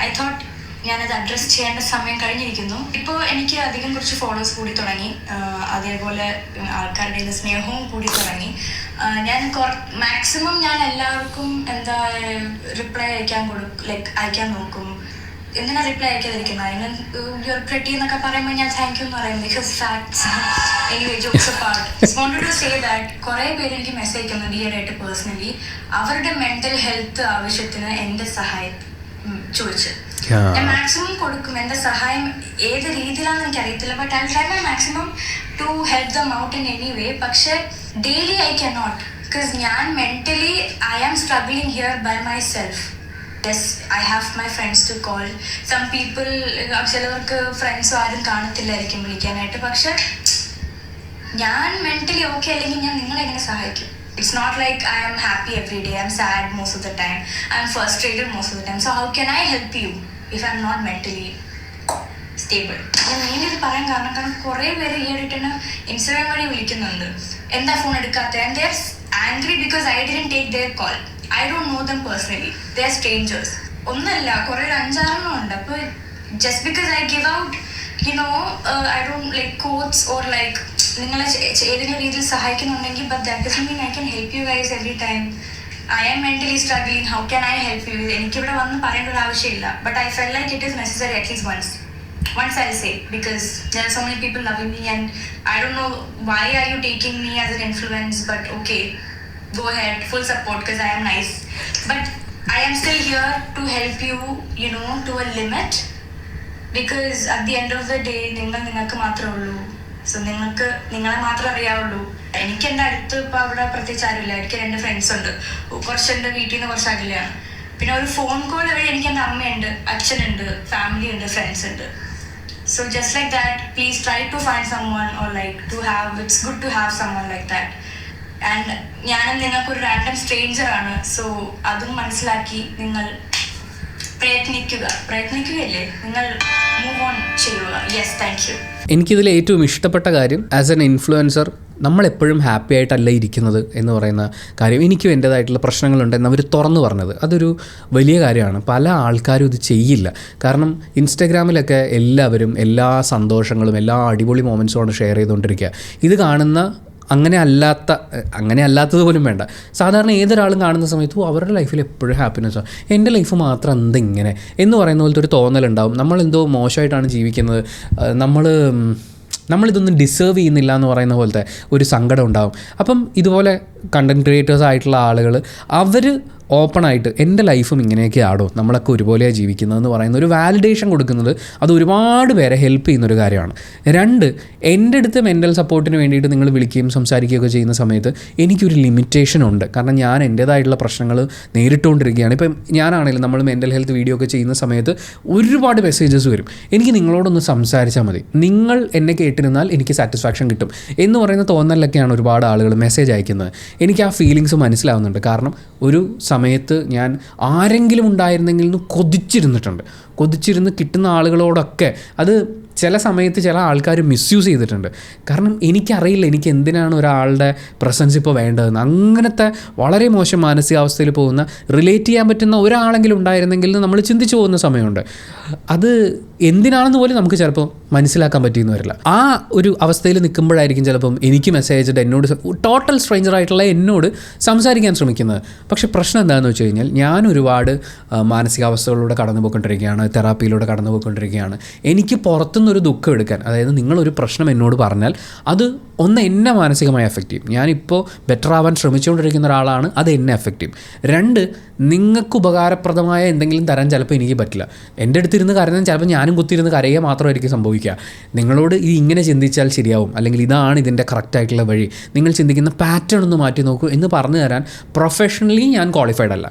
ഐ തോട്ട് ഞാനത് അഡ്രസ്സ് ചെയ്യേണ്ട സമയം കഴിഞ്ഞിരിക്കുന്നു. ഇപ്പോൾ എനിക്ക് അധികം കുറച്ച് ഫോളോവേഴ്സ് കൂടി തുടങ്ങി, അതേപോലെ ആൾക്കാരുടെ സ്നേഹവും കൂടി തുടങ്ങി. ഞാൻ മാക്സിമം ഞാൻ എല്ലാവർക്കും റിപ്ലൈ അയക്കാൻ നോക്കും. എന്തിനാ റിപ്ലൈ അയക്കാതിരിക്കുന്നത്? അതിന് യുവർ പ്രെറ്റി എന്നൊക്കെ പറയുമ്പോൾ ഞാൻ താങ്ക് യു എന്ന് പറയും. Because facts anyway jokes apart wanted to say that കുറേ പേര് എനിക്ക് മെസ്സേജ് അയക്കുന്നുണ്ട് ഈയിടെയായിട്ട് പേഴ്സണലി അവരുടെ മെൻ്റൽ ഹെൽത്ത് ആവശ്യത്തിന് എൻ്റെ സഹായം ചോദിച്ച്. ഞാൻ മാക്സിമം കൊടുക്കും. എൻ്റെ സഹായം ഏത് രീതിയിലാണെന്ന് എനിക്കറിയത്തില്ല. But I try my maximum to help them out in anyway. പക്ഷേ daily I can not, because ഞാൻ mentally I am struggling here by myself. Yes, I have my friends to call. Some people, ചിലവർക്ക് ഫ്രണ്ട്സും ആരും കാണത്തില്ലായിരിക്കും വിളിക്കാനായിട്ട്. പക്ഷെ ഞാൻ mentally okay അല്ലെങ്കിൽ ഞാൻ നിങ്ങളെ എങ്ങനെ സഹായിക്കും? It's not like I am happy every day. I'm sad most of the time. I'm frustrated most of the time. So how can I help you if I'm not mentally stable? ഞാൻ main ഇത് പറയാൻ കാരണം കുറേ പേര് ഈയിടെയാണ് Instagram വഴി വിളിക്കുന്നുണ്ട്. എന്താ phone എടുക്കാത്ത? And they're angry because I didn't take their call. I don't know them personally. They are strangers. ഒന്നല്ല, കുറേ 5-6 ഉണ്ട്. അപ്പോൾ just because I give out, I don't like quotes or like നിങ്ങളെ ഏതെങ്കിലും രീതിയിൽ സഹായിക്കുന്നുണ്ടെങ്കിൽ but that doesn't mean I can help you guys every time. I am mentally struggling. How can I help you? എനിക്കിവിടെ വന്ന് പറയേണ്ട ഒരു ആവശ്യമില്ല. But I felt like it is necessary at least once I'll say, because there are so many people loving me and I don't know why are you taking me as an influence, but okay, go ahead, full support because I am nice, but I am still here to help you, to a limit, because at the end of the day നിങ്ങൾക്ക് മാത്രമേ ഉള്ളൂ. So നിങ്ങളെ മാത്രമേ അറിയാവുള്ളൂ. എനിക്ക് എൻ്റെ അടുത്ത് ഇപ്പോൾ അവിടെ പ്രത്യേകിച്ച് ആരുമില്ല. എനിക്ക് 2 ഫ്രണ്ട്സ് ഉണ്ട്, കുറച്ച് എൻ്റെ വീട്ടിൽ നിന്ന് കുറച്ച് അകലെയാണ്. പിന്നെ ഒരു ഫോൺ കോൾ വഴി എനിക്ക് എൻ്റെ അമ്മയുണ്ട്, അച്ഛനുണ്ട്, ഫാമിലി ഉണ്ട്, ഫ്രണ്ട്സ് ഉണ്ട്. So just like that, please try to find someone or like it's good to have someone like that. And ഞാനും നിങ്ങൾക്കൊരു റാൻഡം സ്ട്രേഞ്ചർ ആണ്. സോ അതും മനസ്സിലാക്കി നിങ്ങൾ പ്രയത്നിക്കുകയല്ലേ നിങ്ങൾ മൂവ് ഓൺ ചെയ്യുക. Yes, thank you. എനിക്കിതിൽ ഏറ്റവും ഇഷ്ടപ്പെട്ട കാര്യം ആസ് എൻ ഇൻഫ്ലുവൻസർ നമ്മളെപ്പോഴും ഹാപ്പി ആയിട്ടല്ല ഇരിക്കുന്നത് എന്ന് പറയുന്ന കാര്യം. എനിക്കും എൻ്റേതായിട്ടുള്ള പ്രശ്നങ്ങളുണ്ടെന്ന് അവർ തുറന്നു പറഞ്ഞത് അതൊരു വലിയ കാര്യമാണ്. പല ആൾക്കാരും ഇത് ചെയ്യില്ല. കാരണം ഇൻസ്റ്റഗ്രാമിലൊക്കെ എല്ലാവരും എല്ലാ സന്തോഷങ്ങളും എല്ലാ അടിപൊളി മൊമെൻറ്റ്സുമാണ് ഷെയർ ചെയ്തുകൊണ്ടിരിക്കുക. ഇത് കാണുന്ന അങ്ങനെ അല്ലാത്തത് പോലും വേണ്ട, സാധാരണ ഏതൊരാളും കാണുന്ന സമയത്ത് അവരുടെ ലൈഫിൽ എപ്പോഴും ഹാപ്പിനെസ്സാണ്, എൻ്റെ ലൈഫ് മാത്രം എന്തിങ്ങനെ എന്ന് പറയുന്ന പോലത്തെ ഒരു തോന്നലുണ്ടാവും. നമ്മളെന്തോ മോശമായിട്ടാണ് ജീവിക്കുന്നത്, നമ്മളിതൊന്നും ഡിസേർവ് ചെയ്യുന്നില്ല എന്ന് പറയുന്ന പോലത്തെ ഒരു സങ്കടം ഉണ്ടാവും. അപ്പം ഇതുപോലെ കണ്ടൻറ് ക്രിയേറ്റേഴ്സ് ആയിട്ടുള്ള ആളുകൾ അവർ ഓപ്പണായിട്ട് എൻ്റെ ലൈഫും ഇങ്ങനെയൊക്കെ ആടോ, നമ്മളൊക്കെ ഒരുപോലെയാണ് ജീവിക്കുന്നതെന്ന് പറയുന്ന ഒരു വാലിഡേഷൻ കൊടുക്കുന്നത് അത് ഒരുപാട് പേരെ ഹെൽപ്പ് ചെയ്യുന്നൊരു കാര്യമാണ്. 2, എൻ്റെ അടുത്ത് മെൻ്റൽ സപ്പോർട്ടിന് വേണ്ടിയിട്ട് നിങ്ങൾ വിളിക്കുകയും സംസാരിക്കുകയൊക്കെ ചെയ്യുന്ന സമയത്ത് എനിക്കൊരു ലിമിറ്റേഷൻ ഉണ്ട്. കാരണം ഞാൻ എൻ്റേതായിട്ടുള്ള പ്രശ്നങ്ങൾ നേരിട്ടുകൊണ്ടിരിക്കുകയാണ്. ഇപ്പം ഞാനാണെങ്കിലും നമ്മൾ മെൻ്റൽ ഹെൽത്ത് വീഡിയോ ഒക്കെ ചെയ്യുന്ന സമയത്ത് ഒരുപാട് മെസ്സേജസ് വരും. എനിക്ക് നിങ്ങളോടൊന്ന് സംസാരിച്ചാൽ മതി, നിങ്ങൾ എന്നെ കേട്ടിരുന്നാൽ എനിക്ക് സാറ്റിസ്ഫാക്ഷൻ കിട്ടും എന്ന് പറയുന്ന തോന്നലിലൊക്കെയാണ് ഒരുപാട് ആളുകൾ മെസ്സേജ് അയക്കുന്നത്. എനിക്ക് ആ ഫീലിങ്സ് മനസ്സിലാവുന്നുണ്ട്. കാരണം ഒരു സമയത്ത് ഞാൻ ആരെങ്കിലും ഉണ്ടായിരുന്നെങ്കിൽ എന്ന് കൊതിച്ചിരുന്ന് കിട്ടുന്ന ആളുകളോടൊക്കെ അത് ചില സമയത്ത് ചില ആൾക്കാർ മിസ്യൂസ് ചെയ്തിട്ടുണ്ട്. കാരണം എനിക്കറിയില്ല എനിക്ക് എന്തിനാണ് ഒരാളുടെ പ്രസൻസ് ഇപ്പോൾ വേണ്ടതെന്ന്. അങ്ങനത്തെ വളരെ മോശം മാനസികാവസ്ഥയിൽ പോകുന്ന റിലേറ്റ് ചെയ്യാൻ പറ്റുന്ന ഒരാളെങ്കിലും ഉണ്ടായിരുന്നെങ്കിൽ നമ്മൾ ചിന്തിച്ചു പോകുന്ന സമയമുണ്ട്. അത് എന്തിനാണെന്ന് പോലും നമുക്ക് ചിലപ്പോൾ മനസ്സിലാക്കാൻ പറ്റിയെന്ന് വരില്ല. ആ ഒരു അവസ്ഥയിൽ നിൽക്കുമ്പോഴായിരിക്കും ചിലപ്പം എനിക്ക് മെസ്സേജ് അയച്ചിട്ട് എന്നോട് ടോട്ടൽ സ്ട്രേഞ്ചറായിട്ടുള്ള എന്നോട് സംസാരിക്കാൻ ശ്രമിക്കുന്നത്. പക്ഷേ പ്രശ്നം എന്താണെന്ന് വെച്ച് കഴിഞ്ഞാൽ ഞാൻ ഒരുപാട് മാനസികാവസ്ഥകളിലൂടെ കടന്നു പോയിക്കൊണ്ടിരിക്കുകയാണ്, തെറാപ്പിയിലൂടെ കടന്നു പോയിക്കൊണ്ടിരിക്കുകയാണ്. എനിക്ക് പുറത്തുനിന്നൊരു ദുഃഖം എടുക്കാൻ, അതായത് നിങ്ങളൊരു പ്രശ്നം എന്നോട് പറഞ്ഞാൽ അത് ഒന്ന് എന്നെ മാനസികമായി എഫക്റ്റ് ചെയ്യും. ഞാനിപ്പോൾ ബെറ്റർ ആവാൻ ശ്രമിച്ചുകൊണ്ടിരിക്കുന്ന ഒരാളാണ്, അത് എന്നെ എഫക്റ്റ് ചെയ്യും. 2, നിങ്ങൾക്ക് ഉപകാരപ്രദമായ എന്തെങ്കിലും തരാൻ ചിലപ്പോൾ എനിക്ക് പറ്റില്ല. എൻ്റെ അടുത്തിരുന്ന് കരഞ്ഞാൽ ചിലപ്പോൾ ഞാനും കുത്തിയിരുന്ന് കരയുക മാത്രമായിരിക്കും സംഭവിക്കുക. നിങ്ങളോട് ഇത് ഇങ്ങനെ ചിന്തിച്ചാൽ ശരിയാവും, അല്ലെങ്കിൽ ഇതാണ് ഇതിൻ്റെ കറക്റ്റായിട്ടുള്ള വഴി, നിങ്ങൾ ചിന്തിക്കുന്ന പാറ്റേൺ ഒന്ന് മാറ്റി നോക്കൂ എന്ന് പറഞ്ഞു തരാൻ പ്രൊഫഷണലി ഞാൻ ക്വാളിഫൈഡ് അല്ല.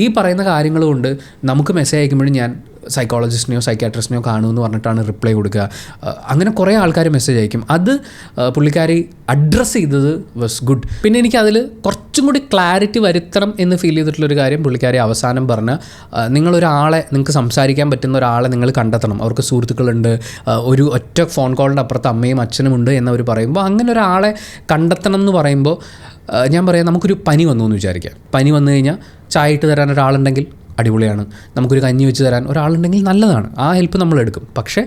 ഈ പറയുന്ന കാര്യങ്ങൾ കൊണ്ട് നമുക്ക് മെസ്സേജ് അയക്കുമ്പോഴും ഞാൻ സൈക്കോളജിസ്റ്റിനെയോ സൈക്കാട്രിസ്റ്റിനെയോ കാണുമെന്ന് പറഞ്ഞിട്ടാണ് റിപ്ലൈ കൊടുക്കുക. അങ്ങനെ കുറേ ആൾക്കാർ മെസ്സേജ് അയക്കും. അത് പുള്ളിക്കാരി അഡ്രസ്സ് ചെയ്തത് വാസ് ഗുഡ്. പിന്നെ എനിക്കതിൽ കുറച്ചും കൂടി ക്ലാരിറ്റി വരുത്തണം എന്ന് ഫീൽ ചെയ്തിട്ടുള്ളൊരു കാര്യം പുള്ളിക്കാരി അവസാനം പറഞ്ഞ, നിങ്ങൾക്ക് സംസാരിക്കാൻ പറ്റുന്ന ഒരാളെ നിങ്ങൾ കണ്ടെത്തണം. അവർക്ക് സുഹൃത്തുക്കളുണ്ട്, ഒരു ഒറ്റ ഫോൺ കോളിൻ്റെ അപ്പുറത്ത് അമ്മയും അച്ഛനും ഉണ്ട് എന്നവർ പറയുമ്പോൾ അങ്ങനെ ഒരാളെ കണ്ടെത്തണം എന്ന് പറയുമ്പോൾ ഞാൻ പറയാം, നമുക്കൊരു പനി വന്നു എന്ന് വിചാരിക്കാം. പനി വന്നു കഴിഞ്ഞാൽ ചായ ഇട്ട് തരാൻ ഒരാളുണ്ടെങ്കിൽ അടിപൊളിയാണ്, നമുക്കൊരു കഞ്ഞി വെച്ച് തരാൻ ഒരാളുണ്ടെങ്കിൽ നല്ലതാണ്, ആ ഹെൽപ്പ് നമ്മൾ എടുക്കും. പക്ഷേ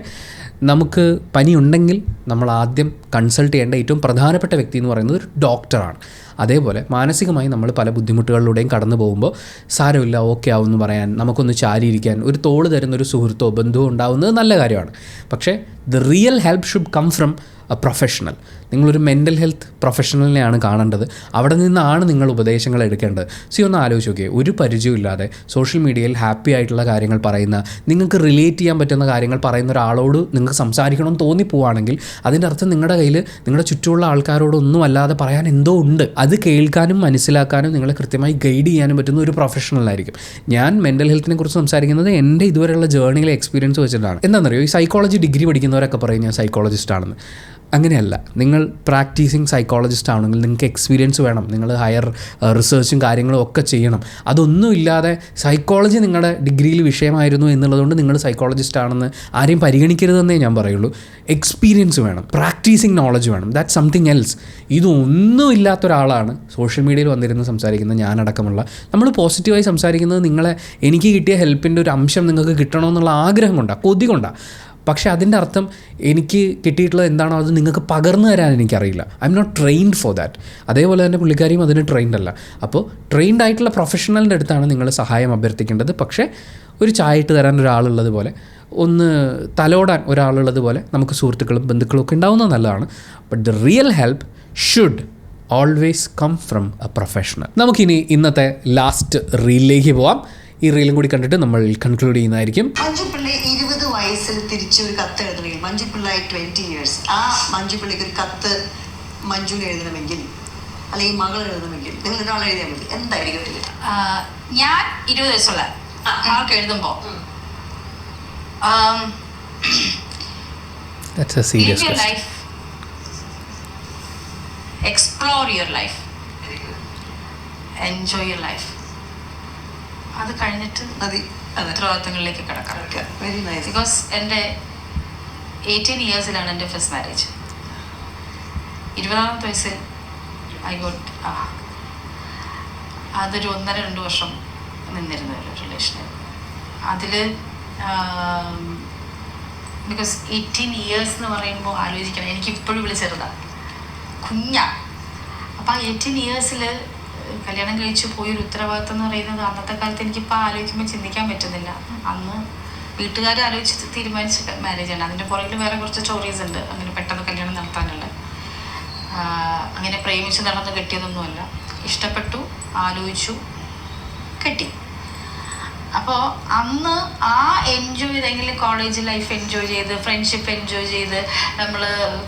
നമുക്ക് പനി ഉണ്ടെങ്കിൽ നമ്മൾ ആദ്യം കൺസൾട്ട് ചെയ്യേണ്ട ഏറ്റവും പ്രധാനപ്പെട്ട വ്യക്തി എന്ന് പറയുന്നത് ഒരു ഡോക്ടറാണ്. അതേപോലെ മാനസികമായി നമ്മൾ പല ബുദ്ധിമുട്ടുകളിലൂടെയും കടന്നു പോകുമ്പോൾ സാരമില്ല, ഓക്കെ ആവുമെന്ന് പറയാൻ, നമുക്കൊന്ന് ചാരിയിരിക്കാൻ ഒരു തോള് തരുന്നൊരു സുഹൃത്തോ ബന്ധുവോ ഉണ്ടാവുന്നത് നല്ല കാര്യമാണ്. പക്ഷേ the real help should come from a professional. നിങ്ങളൊരു മെൻ്റൽ ഹെൽത്ത് പ്രൊഫഷണലിനെയാണ് കാണേണ്ടത്. അവിടെ നിന്നാണ് നിങ്ങൾ ഉപദേശങ്ങൾ എടുക്കേണ്ടത്. ഒന്ന് ആലോചിച്ച് നോക്കിയേ, ഒരു പരിചയമില്ലാതെ സോഷ്യൽ മീഡിയയിൽ ഹാപ്പി ആയിട്ടുള്ള കാര്യങ്ങൾ പറയുന്ന, നിങ്ങൾക്ക് റിലേറ്റ് ചെയ്യാൻ പറ്റുന്ന കാര്യങ്ങൾ പറയുന്ന ഒരാളോട് നിങ്ങൾക്ക് സംസാരിക്കണമെന്ന് തോന്നിപ്പോവുകയാണെങ്കിൽ അതിൻ്റെ അർത്ഥം നിങ്ങളുടെ കയ്യിൽ നിങ്ങളുടെ ചുറ്റുമുള്ള ആൾക്കാരോടൊന്നും അല്ലാതെ പറയാൻ എന്തോ ഉണ്ട്. അത് കേൾക്കാനും മനസ്സിലാക്കാനും നിങ്ങളെ കൃത്യമായി ഗൈഡ് ചെയ്യാനും പറ്റുന്ന ഒരു പ്രൊഫഷണലായിരിക്കും. ഞാൻ മെൻ്റൽ ഹെൽത്തിനെ കുറിച്ച് സംസാരിക്കുന്നത് എൻ്റെ ഇതുവരെയുള്ള ജേർണിയിലെ എക്സ്പീരിയൻസ് വെച്ചിട്ടാണ്. എന്താണെന്നറിയോ, ഈ സൈക്കോളജി ഡിഗ്രി പഠിക്കുന്നവരൊക്കെ പറയും ഞാൻ സൈക്കോളജിസ്റ്റ് ആണെന്ന്. അങ്ങനെയല്ല. നിങ്ങൾ പ്രാക്ടീസിങ് സൈക്കോളജിസ്റ്റ് ആണെങ്കിൽ നിങ്ങൾക്ക് എക്സ്പീരിയൻസ് വേണം, നിങ്ങൾ ഹയർ റിസർച്ചും കാര്യങ്ങളും ഒക്കെ ചെയ്യണം. അതൊന്നുമില്ലാതെ സൈക്കോളജി നിങ്ങളുടെ ഡിഗ്രിയിൽ വിഷയമായിരുന്നു എന്നുള്ളതുകൊണ്ട് നിങ്ങൾ സൈക്കോളജിസ്റ്റ് ആണെന്ന് ആരെയും പരിഗണിക്കരുതെന്നേ ഞാൻ പറയുള്ളൂ. എക്സ്പീരിയൻസ് വേണം, പ്രാക്ടീസിങ് നോളജ് വേണം, ദാറ്റ് സംതിങ് എൽസ്. ഇതൊന്നും ഇല്ലാത്തൊരാളാണ് സോഷ്യൽ മീഡിയയിൽ വന്നിരുന്ന് സംസാരിക്കുന്ന ഞാനടക്കമുള്ള. നമ്മൾ പോസിറ്റീവായി സംസാരിക്കുന്നത് എനിക്ക് കിട്ടിയ ഹെൽപ്പിൻ്റെ ഒരു അംശം നിങ്ങൾക്ക് കിട്ടണമെന്നുള്ള ആഗ്രഹം കൊണ്ടാണ്, കൊതി കൊണ്ടാണ്. പക്ഷേ അതിൻ്റെ അർത്ഥം എനിക്ക് കിട്ടിയിട്ടുള്ളത് എന്താണോ അത് നിങ്ങൾക്ക് പകർന്നു തരാൻ എനിക്കറിയില്ല. I am not trained for that. അതേപോലെ തന്നെ പുള്ളിക്കാരിയും അതിന് ട്രെയിൻഡ് അല്ല. അപ്പോൾ ട്രെയിൻഡ് ആയിട്ടുള്ള പ്രൊഫഷണലിൻ്റെ അടുത്താണ് നിങ്ങൾ സഹായം അഭ്യർത്ഥിക്കേണ്ടത്. പക്ഷേ ഒരു ചായ ഇട്ട് തരാൻ ഒരാളുള്ളത് പോലെ, ഒന്ന് തലോടാൻ ഒരാളുള്ളത് പോലെ നമുക്ക് സുഹൃത്തുക്കളും ബന്ധുക്കളും ഒക്കെ ഉണ്ടാവുന്നത് നല്ലതാണ്. But the real help should always come from a professional. നമുക്കിനി ഇന്നത്തെ ലാസ്റ്റ് റീലിലേക്ക് പോവാം. ഈ റീലും കൂടി കണ്ടിട്ട് നമ്മൾ കൺക്ലൂഡ് ചെയ്യുന്നതായിരിക്കും. മഞ്ജുപിള്ളി 20 വയസ്സിൽ തിരിച്ച് ഒരു കത്ത് എഴുതണമെങ്കിൽ, മഞ്ജുപിള്ളായി 20 years, ആ മഞ്ജുപിള്ളിക്ക് ഒരു കത്ത് മഞ്ജുവിന് എഴുതണമെങ്കിൽ അല്ലെങ്കിൽ മകൾ എഴുതണമെങ്കിൽ നിങ്ങൾ ഒരാൾ എഴുതിയാൽ മതി, എന്തായിരിക്കും എഴുതുക? ഞാൻ 20 വയസ്സുള്ള ആൾക്ക് എഴുതുമ്പോ That's a serious live your question. life, explore your life, enjoy your life. അത് കഴിഞ്ഞിട്ട് മതി. അതെ, ഉത്തരവാദിത്തങ്ങളിലേക്ക് കിടക്കാം. Very nice. ബിക്കോസ് എൻ്റെ 18 ഇയേഴ്സിലാണ് എൻ്റെ ഫസ്റ്റ് മാരേജ്. 20ാമത്തെ വയസ്സിൽ ഐ ഗോട്ട് അതൊരു 1.5-2 വർഷം നിന്നിരുന്ന ഒരു റിലേഷനായിരുന്നു. അതിൽ ബിക്കോസ് 18 ഇയേഴ്സ് എന്ന് പറയുമ്പോൾ ആലോചിക്കണം, എനിക്കിപ്പോഴും ഇവിടെ ചെറുതാണ്, കുഞ്ഞാണ്. അപ്പോൾ ആ 18 ഇയേഴ്സിൽ കല്യാണം കഴിച്ച് പോയൊരു ഉത്തരവാദിത്തം എന്ന് പറയുന്നത് അന്നത്തെ കാലത്ത് എനിക്കിപ്പോൾ ആലോചിക്കുമ്പോൾ ചിന്തിക്കാൻ പറ്റുന്നില്ല. അന്ന് വീട്ടുകാർ ആലോചിച്ച് തീരുമാനിച്ച മാരേജാണ്. അതിൻ്റെ പുറകിൽ വേറെ കുറച്ച് സ്റ്റോറീസ് ഉണ്ട്. അങ്ങനെ പെട്ടെന്ന് കല്യാണം നടത്താനുള്ള, അങ്ങനെ പ്രേമിച്ച് നടന്ന് കെട്ടിയതൊന്നുമല്ല. ഇഷ്ടപ്പെട്ടു, ആലോചിച്ചു, കെട്ടി. അപ്പോൾ അന്ന് ആ എൻജോയ് ചെയ്തെങ്കിലും കോളേജ് ലൈഫ് എൻജോയ് ചെയ്ത്, ഫ്രണ്ട്ഷിപ്പ് എൻജോയ് ചെയ്ത്, നമ്മൾ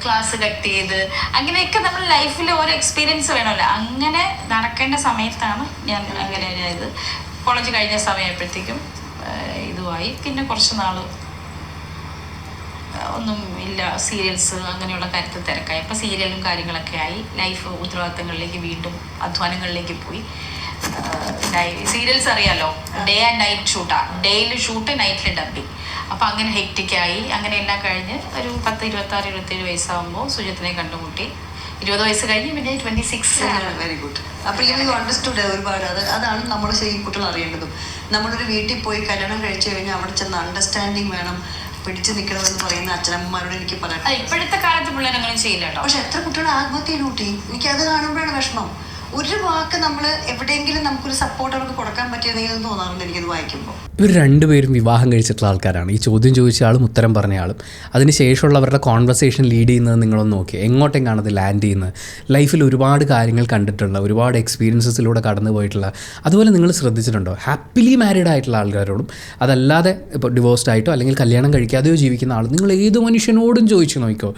ക്ലാസ് കട്ട് ചെയ്ത്, അങ്ങനെയൊക്കെ നമ്മൾ ലൈഫിൽ ഓരോ എക്സ്പീരിയൻസ് വേണമല്ലോ. അങ്ങനെ നടക്കേണ്ട സമയത്താണ് ഞാൻ അങ്ങനെ ഇത് കോളേജ് കഴിഞ്ഞ സമയമായപ്പോഴത്തേക്കും ഇതുമായി. പിന്നെ കുറച്ച് നാൾ ഒന്നും ഇല്ല, സീരിയൽസ് അങ്ങനെയുള്ള കാര്യത്തിൽ തിരക്കായി. അപ്പോൾ സീരിയലും കാര്യങ്ങളൊക്കെ ആയി. ലൈഫ് ഉത്തരവാദിത്തങ്ങളിലേക്ക്, വീണ്ടും അധ്വാനങ്ങളിലേക്ക് പോയി. സീരിയൽസ് അറിയാലോ, ഡേ ആൻഡ് നൈറ്റ് ഷൂട്ടാണ്. ഡേയിൽ ഷൂട്ട്, നൈറ്റിൽ ഡബിങ്. അപ്പോൾ അങ്ങനെ ഹെക്റ്റിക്കായി. അങ്ങനെ എല്ലാം കഴിഞ്ഞ് ഒരു 10, 26, 27 വയസ്സാകുമ്പോൾ സുജിത്തിനെ കണ്ടുമുട്ടി. 20 വയസ്സ് കഴിഞ്ഞ് പിന്നെ 26. Very good. അപ്പോൾ യു അണ്ടർസ്റ്റുഡ് ഒരുപാട്. അതാണ് നമ്മൾ ശരിക്കും കുട്ടികൾ അറിയേണ്ടതും. നമ്മളൊരു വീട്ടിൽ പോയി കല്യാണം കഴിച്ചു കഴിഞ്ഞാൽ അവിടെ ചെന്ന് അണ്ടർസ്റ്റാൻഡിങ് വേണം, പിടിച്ചു നിൽക്കണമെന്ന് പറയുന്ന അച്ഛനമ്മമാരോട് എനിക്ക് പറയാം. ഇപ്പോഴത്തെ കാലത്ത് പിള്ളേർ അങ്ങനെ ചെയ്യില്ല കേട്ടോ. പക്ഷെ എത്ര കുട്ടികൾ ആത്മഹത്യ കൂട്ടി, എനിക്കത് കാണുമ്പോഴാണ് വിഷമം. ഒരു വാക്ക് നമ്മൾ എവിടെയെങ്കിലും നമുക്കൊരു സപ്പോർട്ട് അവർക്ക് കൊടുക്കാൻ പറ്റിയതെങ്കിലും തോന്നാറുണ്ട് എനിക്കത് വായിക്കുമ്പോൾ. ഇവർ രണ്ടുപേരും വിവാഹം കഴിച്ചിട്ടുള്ള ആൾക്കാരാണ്. ഈ ചോദ്യം ചോദിച്ച ആളും ഉത്തരം പറഞ്ഞ ആളും. അതിന് ശേഷമുള്ളവരുടെ കോൺവെർസേഷൻ ലീഡ് ചെയ്യുന്നത് നിങ്ങളൊന്ന് നോക്കി, എങ്ങോട്ടേക്കാണ് അത് ലാൻഡ് ചെയ്യുന്നത്. ലൈഫിൽ ഒരുപാട് കാര്യങ്ങൾ കണ്ടിട്ടുള്ള, ഒരുപാട് എക്സ്പീരിയൻസസിലൂടെ കടന്നു പോയിട്ടുള്ള, അതുപോലെ നിങ്ങൾ ശ്രദ്ധിച്ചിട്ടുണ്ടോ ഹാപ്പിലി മാരീഡ് ആയിട്ടുള്ള ആൾക്കാരോടും അതല്ലാതെ ഇപ്പോൾ ഡിവോഴ്സ്ഡ് ആയിട്ടോ അല്ലെങ്കിൽ കല്യാണം കഴിക്കാതെയോ ജീവിക്കുന്ന ആൾ, നിങ്ങൾ ഏത് മനുഷ്യനോടും ചോദിച്ചു നോക്കിക്കോ,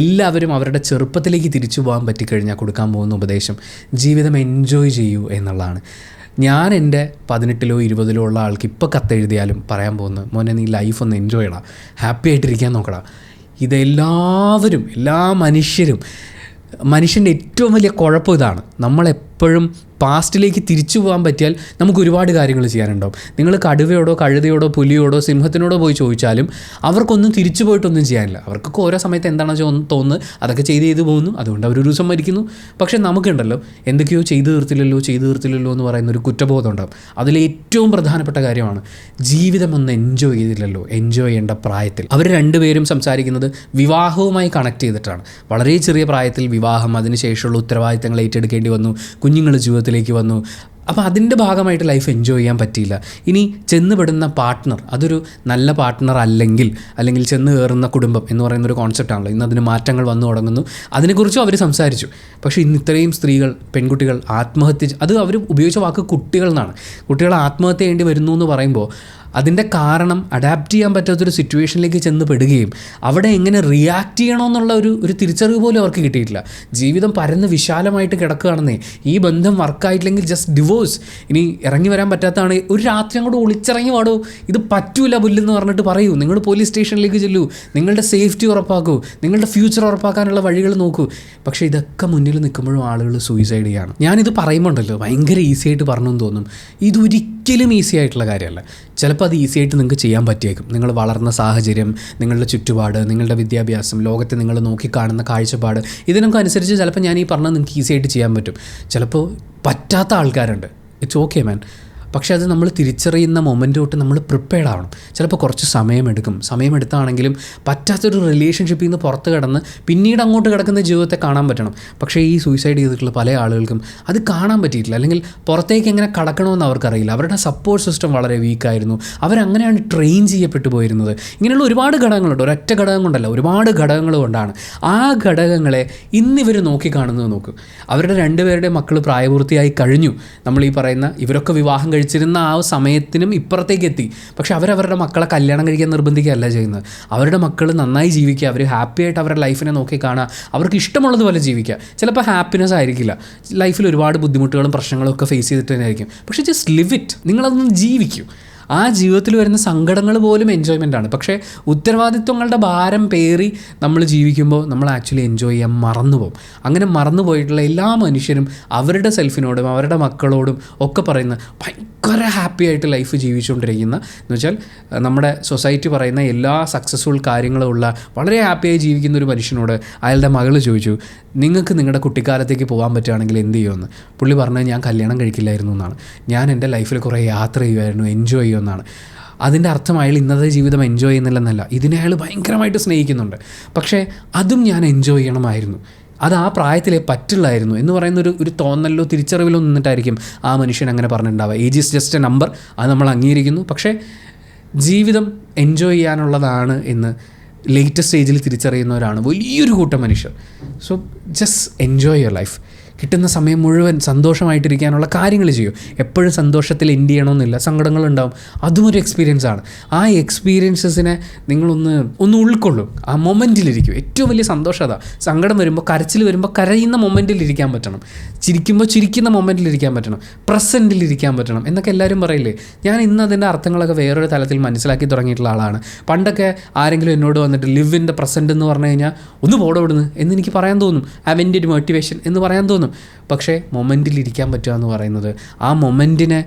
എല്ലാവരും അവരുടെ ചെറുപ്പത്തിലേക്ക് തിരിച്ചു പോകാൻ പറ്റിക്കഴിഞ്ഞാൽ കൊടുക്കാൻ പോകുന്ന ഉപദേശം ജീവിതം എൻജോയ് ചെയ്യൂ എന്നുള്ളതാണ്. ഞാൻ എൻ്റെ 18-ലോ 20-ലോ ഉള്ള ആൾക്ക് ഇപ്പോൾ കത്തെഴുതിയാലും പറയാൻ പോകുന്നത്, മോനെ നീ ലൈഫ് ഒന്ന് എൻജോയ് ചെയ്യണം, ഹാപ്പി ആയിട്ടിരിക്കാൻ നോക്കണം. ഇതെല്ലാവരും, എല്ലാ മനുഷ്യൻ്റെ ഏറ്റവും വലിയ കുഴപ്പം ഇതാണ്. നമ്മളെപ്പോഴും പാസ്റ്റിലേക്ക് തിരിച്ചു പോകാൻ പറ്റിയാൽ നമുക്ക് ഒരുപാട് കാര്യങ്ങൾ ചെയ്യാനുണ്ടാവും. നിങ്ങൾ കടുവയോടോ കഴുതയോടോ പുലിയോടോ സിംഹത്തിനോടോ പോയി ചോദിച്ചാലും അവർക്കൊന്നും തിരിച്ചു പോയിട്ടൊന്നും ചെയ്യാനില്ല. അവർക്കൊക്കെ ഓരോ സമയത്ത് എന്താണോ തോന്നുന്നത് അതൊക്കെ ചെയ്ത് പോകുന്നു, അതുകൊണ്ട് അവരൊരു ദിവസം മരിക്കുന്നു. പക്ഷേ നമുക്കുണ്ടല്ലോ എന്തൊക്കെയോ ചെയ്തു തീർത്തില്ലല്ലോ എന്ന് പറയുന്ന ഒരു കുറ്റബോധം ഉണ്ടാകും. അതിലേറ്റവും പ്രധാനപ്പെട്ട കാര്യമാണ് ജീവിതം ഒന്ന് എൻജോയ് ചെയ്തില്ലല്ലോ, എൻജോയ് ചെയ്യേണ്ട പ്രായത്തിൽ. അവർ രണ്ടുപേരും സംസാരിക്കുന്നത് വിവാഹവുമായി കണക്ട് ചെയ്തിട്ടാണ്. വളരെ ചെറിയ പ്രായത്തിൽ വിവാഹം, അതിനുശേഷമുള്ള ഉത്തരവാദിത്തങ്ങൾ ഏറ്റെടുക്കേണ്ടി വന്നു, കുഞ്ഞുങ്ങൾ ജീവിതത്തിലേക്ക് വന്നു. അപ്പോൾ അതിൻ്റെ ഭാഗമായിട്ട് ലൈഫ് എൻജോയ് ചെയ്യാൻ പറ്റിയില്ല. ഇനി ചെന്നുപെടുന്ന പാർട്ട്ണർ അതൊരു നല്ല പാർട്ട്ണർ അല്ലെങ്കിൽ ചെന്ന് കയറുന്ന കുടുംബം എന്ന് പറയുന്നൊരു കോൺസെപ്റ്റാണല്ലോ. ഇന്ന് അതിന് മാറ്റങ്ങൾ വന്നു തുടങ്ങുന്നു. അതിനെക്കുറിച്ചും അവർ സംസാരിച്ചു. പക്ഷേ ഇന്ന് ഇത്രയും സ്ത്രീകൾ, പെൺകുട്ടികൾ ആത്മഹത്യ, അത് അവർ ഉപയോഗിച്ച വാക്ക് കുട്ടികൾ എന്നാണ്. കുട്ടികൾ ആത്മഹത്യ ചെയ്യേണ്ടി വരുന്നു എന്ന് പറയുമ്പോൾ അതിൻ്റെ കാരണം അഡാപ്റ്റ് ചെയ്യാൻ പറ്റാത്തൊരു സിറ്റുവേഷനിലേക്ക് ചെന്ന് പെടുകയും അവിടെ എങ്ങനെ റിയാക്ട് ചെയ്യണമെന്നുള്ള ഒരു തിരിച്ചറിവ് പോലും അവർക്ക് കിട്ടിയിട്ടില്ല. ജീവിതം പരന്ന് വിശാലമായിട്ട് കിടക്കുകയാണെന്നേ. ഈ ബന്ധം വർക്കായിട്ടില്ലെങ്കിൽ ജസ്റ്റ് ഡിവോഴ്സ്. ഇനി ഇറങ്ങി വരാൻ പറ്റാത്തതാണ്, ഒരു രാത്രി അങ്ങോട്ട് ഒളിച്ചിറങ്ങി പാടോ, ഇത് പറ്റൂല പുല്ലെന്ന് പറഞ്ഞിട്ട് പറയൂ. നിങ്ങൾ പോലീസ് സ്റ്റേഷനിലേക്ക് ചെല്ലൂ, നിങ്ങളുടെ സേഫ്റ്റി ഉറപ്പാക്കൂ, നിങ്ങളുടെ ഫ്യൂച്ചർ ഉറപ്പാക്കാനുള്ള വഴികൾ നോക്കൂ. പക്ഷേ ഇതൊക്കെ മുന്നിൽ നിൽക്കുമ്പോഴും ആളുകൾ സൂയിസൈഡ് ചെയ്യാണ്. ഞാനിത് പറയുമ്പോൾ ഉണ്ടല്ലോ ഭയങ്കര ഈസി ആയിട്ട് പറഞ്ഞു എന്ന് തോന്നും. ഇതൊരിക്കലും ഈസി ആയിട്ടുള്ള കാര്യമല്ല. ചിലപ്പോൾ അത് ഈസി ആയിട്ട് നിങ്ങൾക്ക് ചെയ്യാൻ പറ്റിയേക്കും. നിങ്ങൾ വളർന്ന സാഹചര്യം, നിങ്ങളുടെ ചുറ്റുപാട്, നിങ്ങളുടെ വിദ്യാഭ്യാസം, ലോകത്തെ നിങ്ങൾ നോക്കിക്കാണുന്ന കാഴ്ചപ്പാട്, ഇതിനൊക്കെ അനുസരിച്ച് ചിലപ്പോൾ ഞാൻ ഈ പറഞ്ഞത് നിങ്ങൾക്ക് ഈസി ആയിട്ട് ചെയ്യാൻ പറ്റും. ചിലപ്പോൾ പറ്റാത്ത ആൾക്കാരുണ്ട്. It's okay man. പക്ഷേ അത് നമ്മൾ തിരിച്ചറിയുന്ന മൊമെൻ്റ് തൊട്ട് നമ്മൾ പ്രിപ്പയർഡ് ആവണം. ചിലപ്പോൾ കുറച്ച് സമയമെടുത്താണെങ്കിലും പറ്റാത്തൊരു റിലേഷൻഷിപ്പിൽ നിന്ന് പുറത്ത് കിടന്ന് പിന്നീട് അങ്ങോട്ട് കിടക്കുന്ന ജീവിതത്തെ കാണാൻ പറ്റണം. പക്ഷേ ഈ സൂയിസൈഡ് ചെയ്തിട്ടുള്ള പല ആളുകൾക്കും അത് കാണാൻ പറ്റിയിട്ടില്ല, അല്ലെങ്കിൽ പുറത്തേക്ക് എങ്ങനെ കടക്കണമെന്ന് അവർക്കറിയില്ല. അവരുടെ സപ്പോർട്ട് സിസ്റ്റം വളരെ വീക്കായിരുന്നു. അവരങ്ങനെയാണ് ട്രെയിൻ ചെയ്യപ്പെട്ടു പോയിരുന്നത്. ഇങ്ങനെയുള്ള ഒരുപാട് ഘടകങ്ങളുണ്ട്. ഒരൊറ്റ ഘടകം കൊണ്ടല്ല, ഒരുപാട് ഘടകങ്ങൾ കൊണ്ടാണ്. ആ ഘടകങ്ങളെ ഇന്നിവർ നോക്കിക്കാണുന്നത് നോക്കും. അവരുടെ രണ്ടുപേരുടെ മക്കൾ പ്രായപൂർത്തിയായി കഴിഞ്ഞു. നമ്മൾ ഈ പറയുന്ന ഇവരൊക്കെ വിവാഹം കഴിച്ചിരുന്ന ആ സമയത്തിനും ഇപ്പുറത്തേക്ക് എത്തി. പക്ഷെ അവരവരുടെ മക്കളെ കല്യാണം കഴിക്കാൻ നിർബന്ധിക്കുകയല്ല ചെയ്യുന്നത്. അവരുടെ മക്കൾ നന്നായി ജീവിക്കുക, അവർ ഹാപ്പി ആയിട്ട് അവരുടെ ലൈഫിനെ നോക്കി കാണുക, അവർക്ക് ഇഷ്ടമുള്ളതുപോലെ ജീവിക്കുക. ചിലപ്പോൾ ഹാപ്പിനെസ് ആയിരിക്കില്ല, ലൈഫിൽ ഒരുപാട് ബുദ്ധിമുട്ടുകളും പ്രശ്നങ്ങളും ഒക്കെ ഫേസ് ചെയ്തിട്ട് തന്നെ ആയിരിക്കും. പക്ഷേ ജസ്റ്റ് ലിവ് ഇറ്റ്, നിങ്ങളതൊന്ന് ജീവിക്കൂ. ആ ജീവിതത്തിൽ വരുന്ന സങ്കടങ്ങൾ പോലും എൻജോയ്മെൻ്റാണ്. പക്ഷേ ഉത്തരവാദിത്വങ്ങളുടെ ഭാരം പേറി നമ്മൾ ജീവിക്കുമ്പോൾ നമ്മൾ ആക്ച്വലി എൻജോയ് ചെയ്യാൻ മറന്നുപോകും. അങ്ങനെ മറന്നു പോയിട്ടുള്ള എല്ലാ മനുഷ്യരും അവരുടെ സെൽഫിനോടും അവരുടെ മക്കളോടും ഒക്കെ പറയുന്ന ഭയങ്കര ഭയങ്കര ഹാപ്പി ആയിട്ട് ലൈഫ് ജീവിച്ചുകൊണ്ടിരിക്കുന്ന എന്ന് വെച്ചാൽ നമ്മുടെ സൊസൈറ്റി പറയുന്ന എല്ലാ സക്സസ്ഫുൾ കാര്യങ്ങളും ഉള്ള വളരെ ഹാപ്പിയായി ജീവിക്കുന്ന ഒരു മനുഷ്യനോട് അയാളുടെ മകൾ ചോദിച്ചു, നിങ്ങൾക്ക് നിങ്ങളുടെ കുട്ടിക്കാലത്തേക്ക് പോകാൻ പറ്റുകയാണെങ്കിൽ എന്ത് ചെയ്യുമെന്ന്. പുള്ളി പറഞ്ഞത് ഞാൻ കല്യാണം കഴിക്കില്ലായിരുന്നു എന്നാണ്. ഞാൻ എൻ്റെ ലൈഫിൽ കുറേ യാത്ര ചെയ്യുമായിരുന്നു, എൻജോയ് ചെയ്യുമെന്നാണ്. അതിൻ്റെ അർത്ഥം അയാൾ ഇന്നത്തെ ജീവിതം എൻജോയ് ചെയ്യുന്നില്ലെന്നല്ല, ഇതിനെ അയാൾ ഭയങ്കരമായിട്ട് സ്നേഹിക്കുന്നുണ്ട്. പക്ഷേ അതും ഞാൻ എൻജോയ് ചെയ്യണമായിരുന്നു, അത് ആ പ്രായത്തിലേ പറ്റുള്ളായിരുന്നു എന്ന് പറയുന്ന ഒരു തോന്നലോ തിരിച്ചറിവിലോ നിന്നിട്ടായിരിക്കും ആ മനുഷ്യൻ അങ്ങനെ പറഞ്ഞിട്ടുണ്ടാവുക. Age is just a number, അത് നമ്മൾ അംഗീകരിക്കുന്നു. പക്ഷേ ജീവിതം എൻജോയ് ചെയ്യാനുള്ളതാണ് എന്ന് ലേറ്റസ്റ്റ് സ്റ്റേജിൽ തിരിച്ചറിയുന്നവരാണ് വലിയൊരു കൂട്ടം മനുഷ്യർ. So just enjoy your life. കിട്ടുന്ന സമയം മുഴുവൻ സന്തോഷമായിട്ടിരിക്കാനുള്ള കാര്യങ്ങൾ ചെയ്യും. എപ്പോഴും സന്തോഷത്തിൽ എൻഡ് ചെയ്യണമെന്നില്ല, സങ്കടങ്ങളുണ്ടാവും, അതും ഒരു എക്സ്പീരിയൻസാണ്. ആ എക്സ്പീരിയൻസസിനെ നിങ്ങളൊന്ന് ഉൾക്കൊള്ളും, ആ മൊമെൻറ്റിലിരിക്കും. ഏറ്റവും വലിയ സന്തോഷം അതാ. സങ്കടം വരുമ്പോൾ, കരച്ചിൽ വരുമ്പോൾ കരയുന്ന മൊമെൻറ്റിലിരിക്കാൻ പറ്റണം, ചിരിക്കുമ്പോൾ ചിരിക്കുന്ന മൊമെൻറ്റിലിരിക്കാൻ പറ്റണം, പ്രസൻറ്റിലിരിക്കാൻ പറ്റണം എന്നൊക്കെ എല്ലാവരും പറയില്ലേ. ഞാൻ ഇന്ന് അതിൻ്റെ അർത്ഥങ്ങളൊക്കെ വേറൊരു തലത്തിൽ മനസ്സിലാക്കി തുടങ്ങിയിട്ടുള്ള ആളാണ്. പണ്ടൊക്കെ ആരെങ്കിലും എന്നോട് വന്നിട്ട് ലിവ് ഇൻ ദ പ്രസൻറ്റ് എന്ന് പറഞ്ഞു കഴിഞ്ഞാൽ ഒന്ന് പോടവിടുന്നു എന്ന് എനിക്ക് പറയാൻ തോന്നും, അവൻ്റെ ഒരു മോട്ടിവേഷൻ എന്ന് പറയാൻ തോന്നും. പക്ഷേ മൊമെൻറ്റിലിരിക്കാൻ പറ്റുക എന്ന് പറയുന്നത്, ആ മൊമെൻറ്റിനെ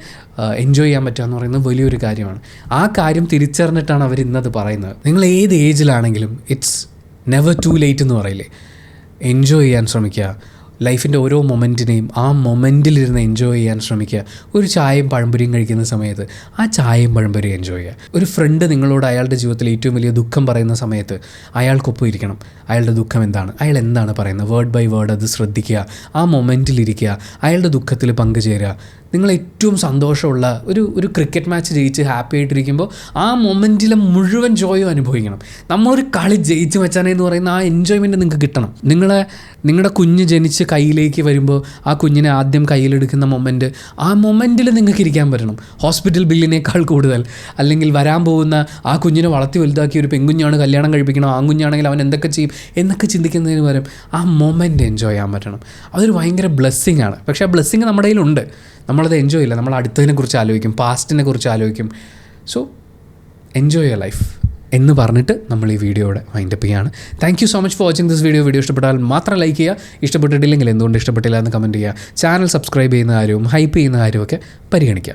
എൻജോയ് ചെയ്യാൻ പറ്റുക എന്ന് പറയുന്നത് വലിയൊരു കാര്യമാണ്. ആ കാര്യം തിരിച്ചറിഞ്ഞിട്ടാണ് അവർ ഇന്നത് പറയുന്നത്. നിങ്ങൾ ഏത് ഏജിലാണെങ്കിലും ഇറ്റ്സ് നെവർ ടു ലേറ്റ് എന്ന് പറയില്ലേ. എൻജോയ് ചെയ്യാൻ ശ്രമിക്കുക ലൈഫിൻ്റെ ഓരോ മൊമെൻറ്റിനെയും. ആ മൊമെൻറ്റിലിരുന്ന് എൻജോയ് ചെയ്യാൻ ശ്രമിക്കുക. ഒരു ചായയും പഴംപൊരിയും കഴിക്കുന്ന സമയത്ത് ആ ചായയും പഴംപൊരിയും എൻജോയ് ചെയ്യുക. ഒരു ഫ്രണ്ട് നിങ്ങളോട് അയാളുടെ ജീവിതത്തിൽ ഏറ്റവും വലിയ ദുഃഖം പറയുന്ന സമയത്ത് അയാൾക്കൊപ്പം ഇരിക്കണം. അയാളുടെ ദുഃഖം എന്താണ്, അയാൾ എന്താണ് പറയുന്നത്, വേർഡ് ബൈ വേർഡ് അത് ശ്രദ്ധിക്കുക. ആ മൊമെൻറ്റിലിരിക്കുക, അയാളുടെ ദുഃഖത്തിൽ പങ്കുചേരുക. നിങ്ങൾ ഏറ്റവും സന്തോഷമുള്ള ഒരു ക്രിക്കറ്റ് മാച്ച് ജയിച്ച് ഹാപ്പി ആയിട്ടിരിക്കുമ്പോൾ ആ മൊമെൻറ്റിലെ മുഴുവൻ ജോയും അനുഭവിക്കണം. നമ്മളൊരു കളി ജയിച്ച് വെച്ചാനേ എന്ന് പറയുന്ന ആ എൻജോയ്മെൻറ്റ് നിങ്ങൾക്ക് കിട്ടണം. നിങ്ങളുടെ കുഞ്ഞ് ജനിച്ച് കയ്യിലേക്ക് വരുമ്പോൾ ആ കുഞ്ഞിനെ ആദ്യം കയ്യിലെടുക്കുന്ന മൊമെൻറ്റ്, ആ മൊമെൻറ്റിൽ നിങ്ങൾക്ക് ഇരിക്കാൻ പറ്റണം. ഹോസ്പിറ്റൽ ബില്ലിനേക്കാൾ കൂടുതൽ, അല്ലെങ്കിൽ വരാൻ പോകുന്ന ആ കുഞ്ഞിനെ വളർത്തി വലുതാക്കി ഒരു പെൺകുഞ്ഞാണ് കല്യാണം കഴിപ്പിക്കണം, ആൺകുഞ്ഞാണെങ്കിൽ അവൻ എന്തൊക്കെ ചെയ്യും എന്നൊക്കെ ചിന്തിക്കുന്നതിന് പകരം ആ മൊമെൻറ്റ് എൻജോയ് ചെയ്യാൻ പറ്റണം. അതൊരു ഭയങ്കര ബ്ലെസ്സിങ് ആണ്. പക്ഷേ ആ ബ്ലെസ്സിങ് നമ്മുടെ കയ്യിലുണ്ട്, നമ്മളത് എൻജോയ് ചെയ്യില്ല. നമ്മൾ അടുത്തതിനെ കുറിച്ച് ആലോചിക്കും, പാസ്റ്റിനെ കുറിച്ച് ആലോചിക്കും. സോ എൻജോയ് യുവർ ലൈഫ് എന്ന് പറഞ്ഞിട്ട് നമ്മൾ ഈ വീഡിയോയുടെ വൈൻഡപ്പ് ചെയ്യുകയാണ്. Thank you so much for watching this video. Video ഇഷ്ടപ്പെട്ടാൽ മാത്രം ലൈക്ക് ചെയ്യുക, ഇഷ്ടപ്പെട്ടിട്ടില്ലെങ്കിൽ എന്തുകൊണ്ട് ഇഷ്ടപ്പെട്ടില്ല എന്ന് കമൻറ്റ് ചെയ്യുക. ചാനൽ സബ്സ്ക്രൈബ് ചെയ്യുന്ന കാര്യവും ഹൈപ്പ് ചെയ്യുന്ന കാര്യമൊക്കെ പരിഗണിക്കുക.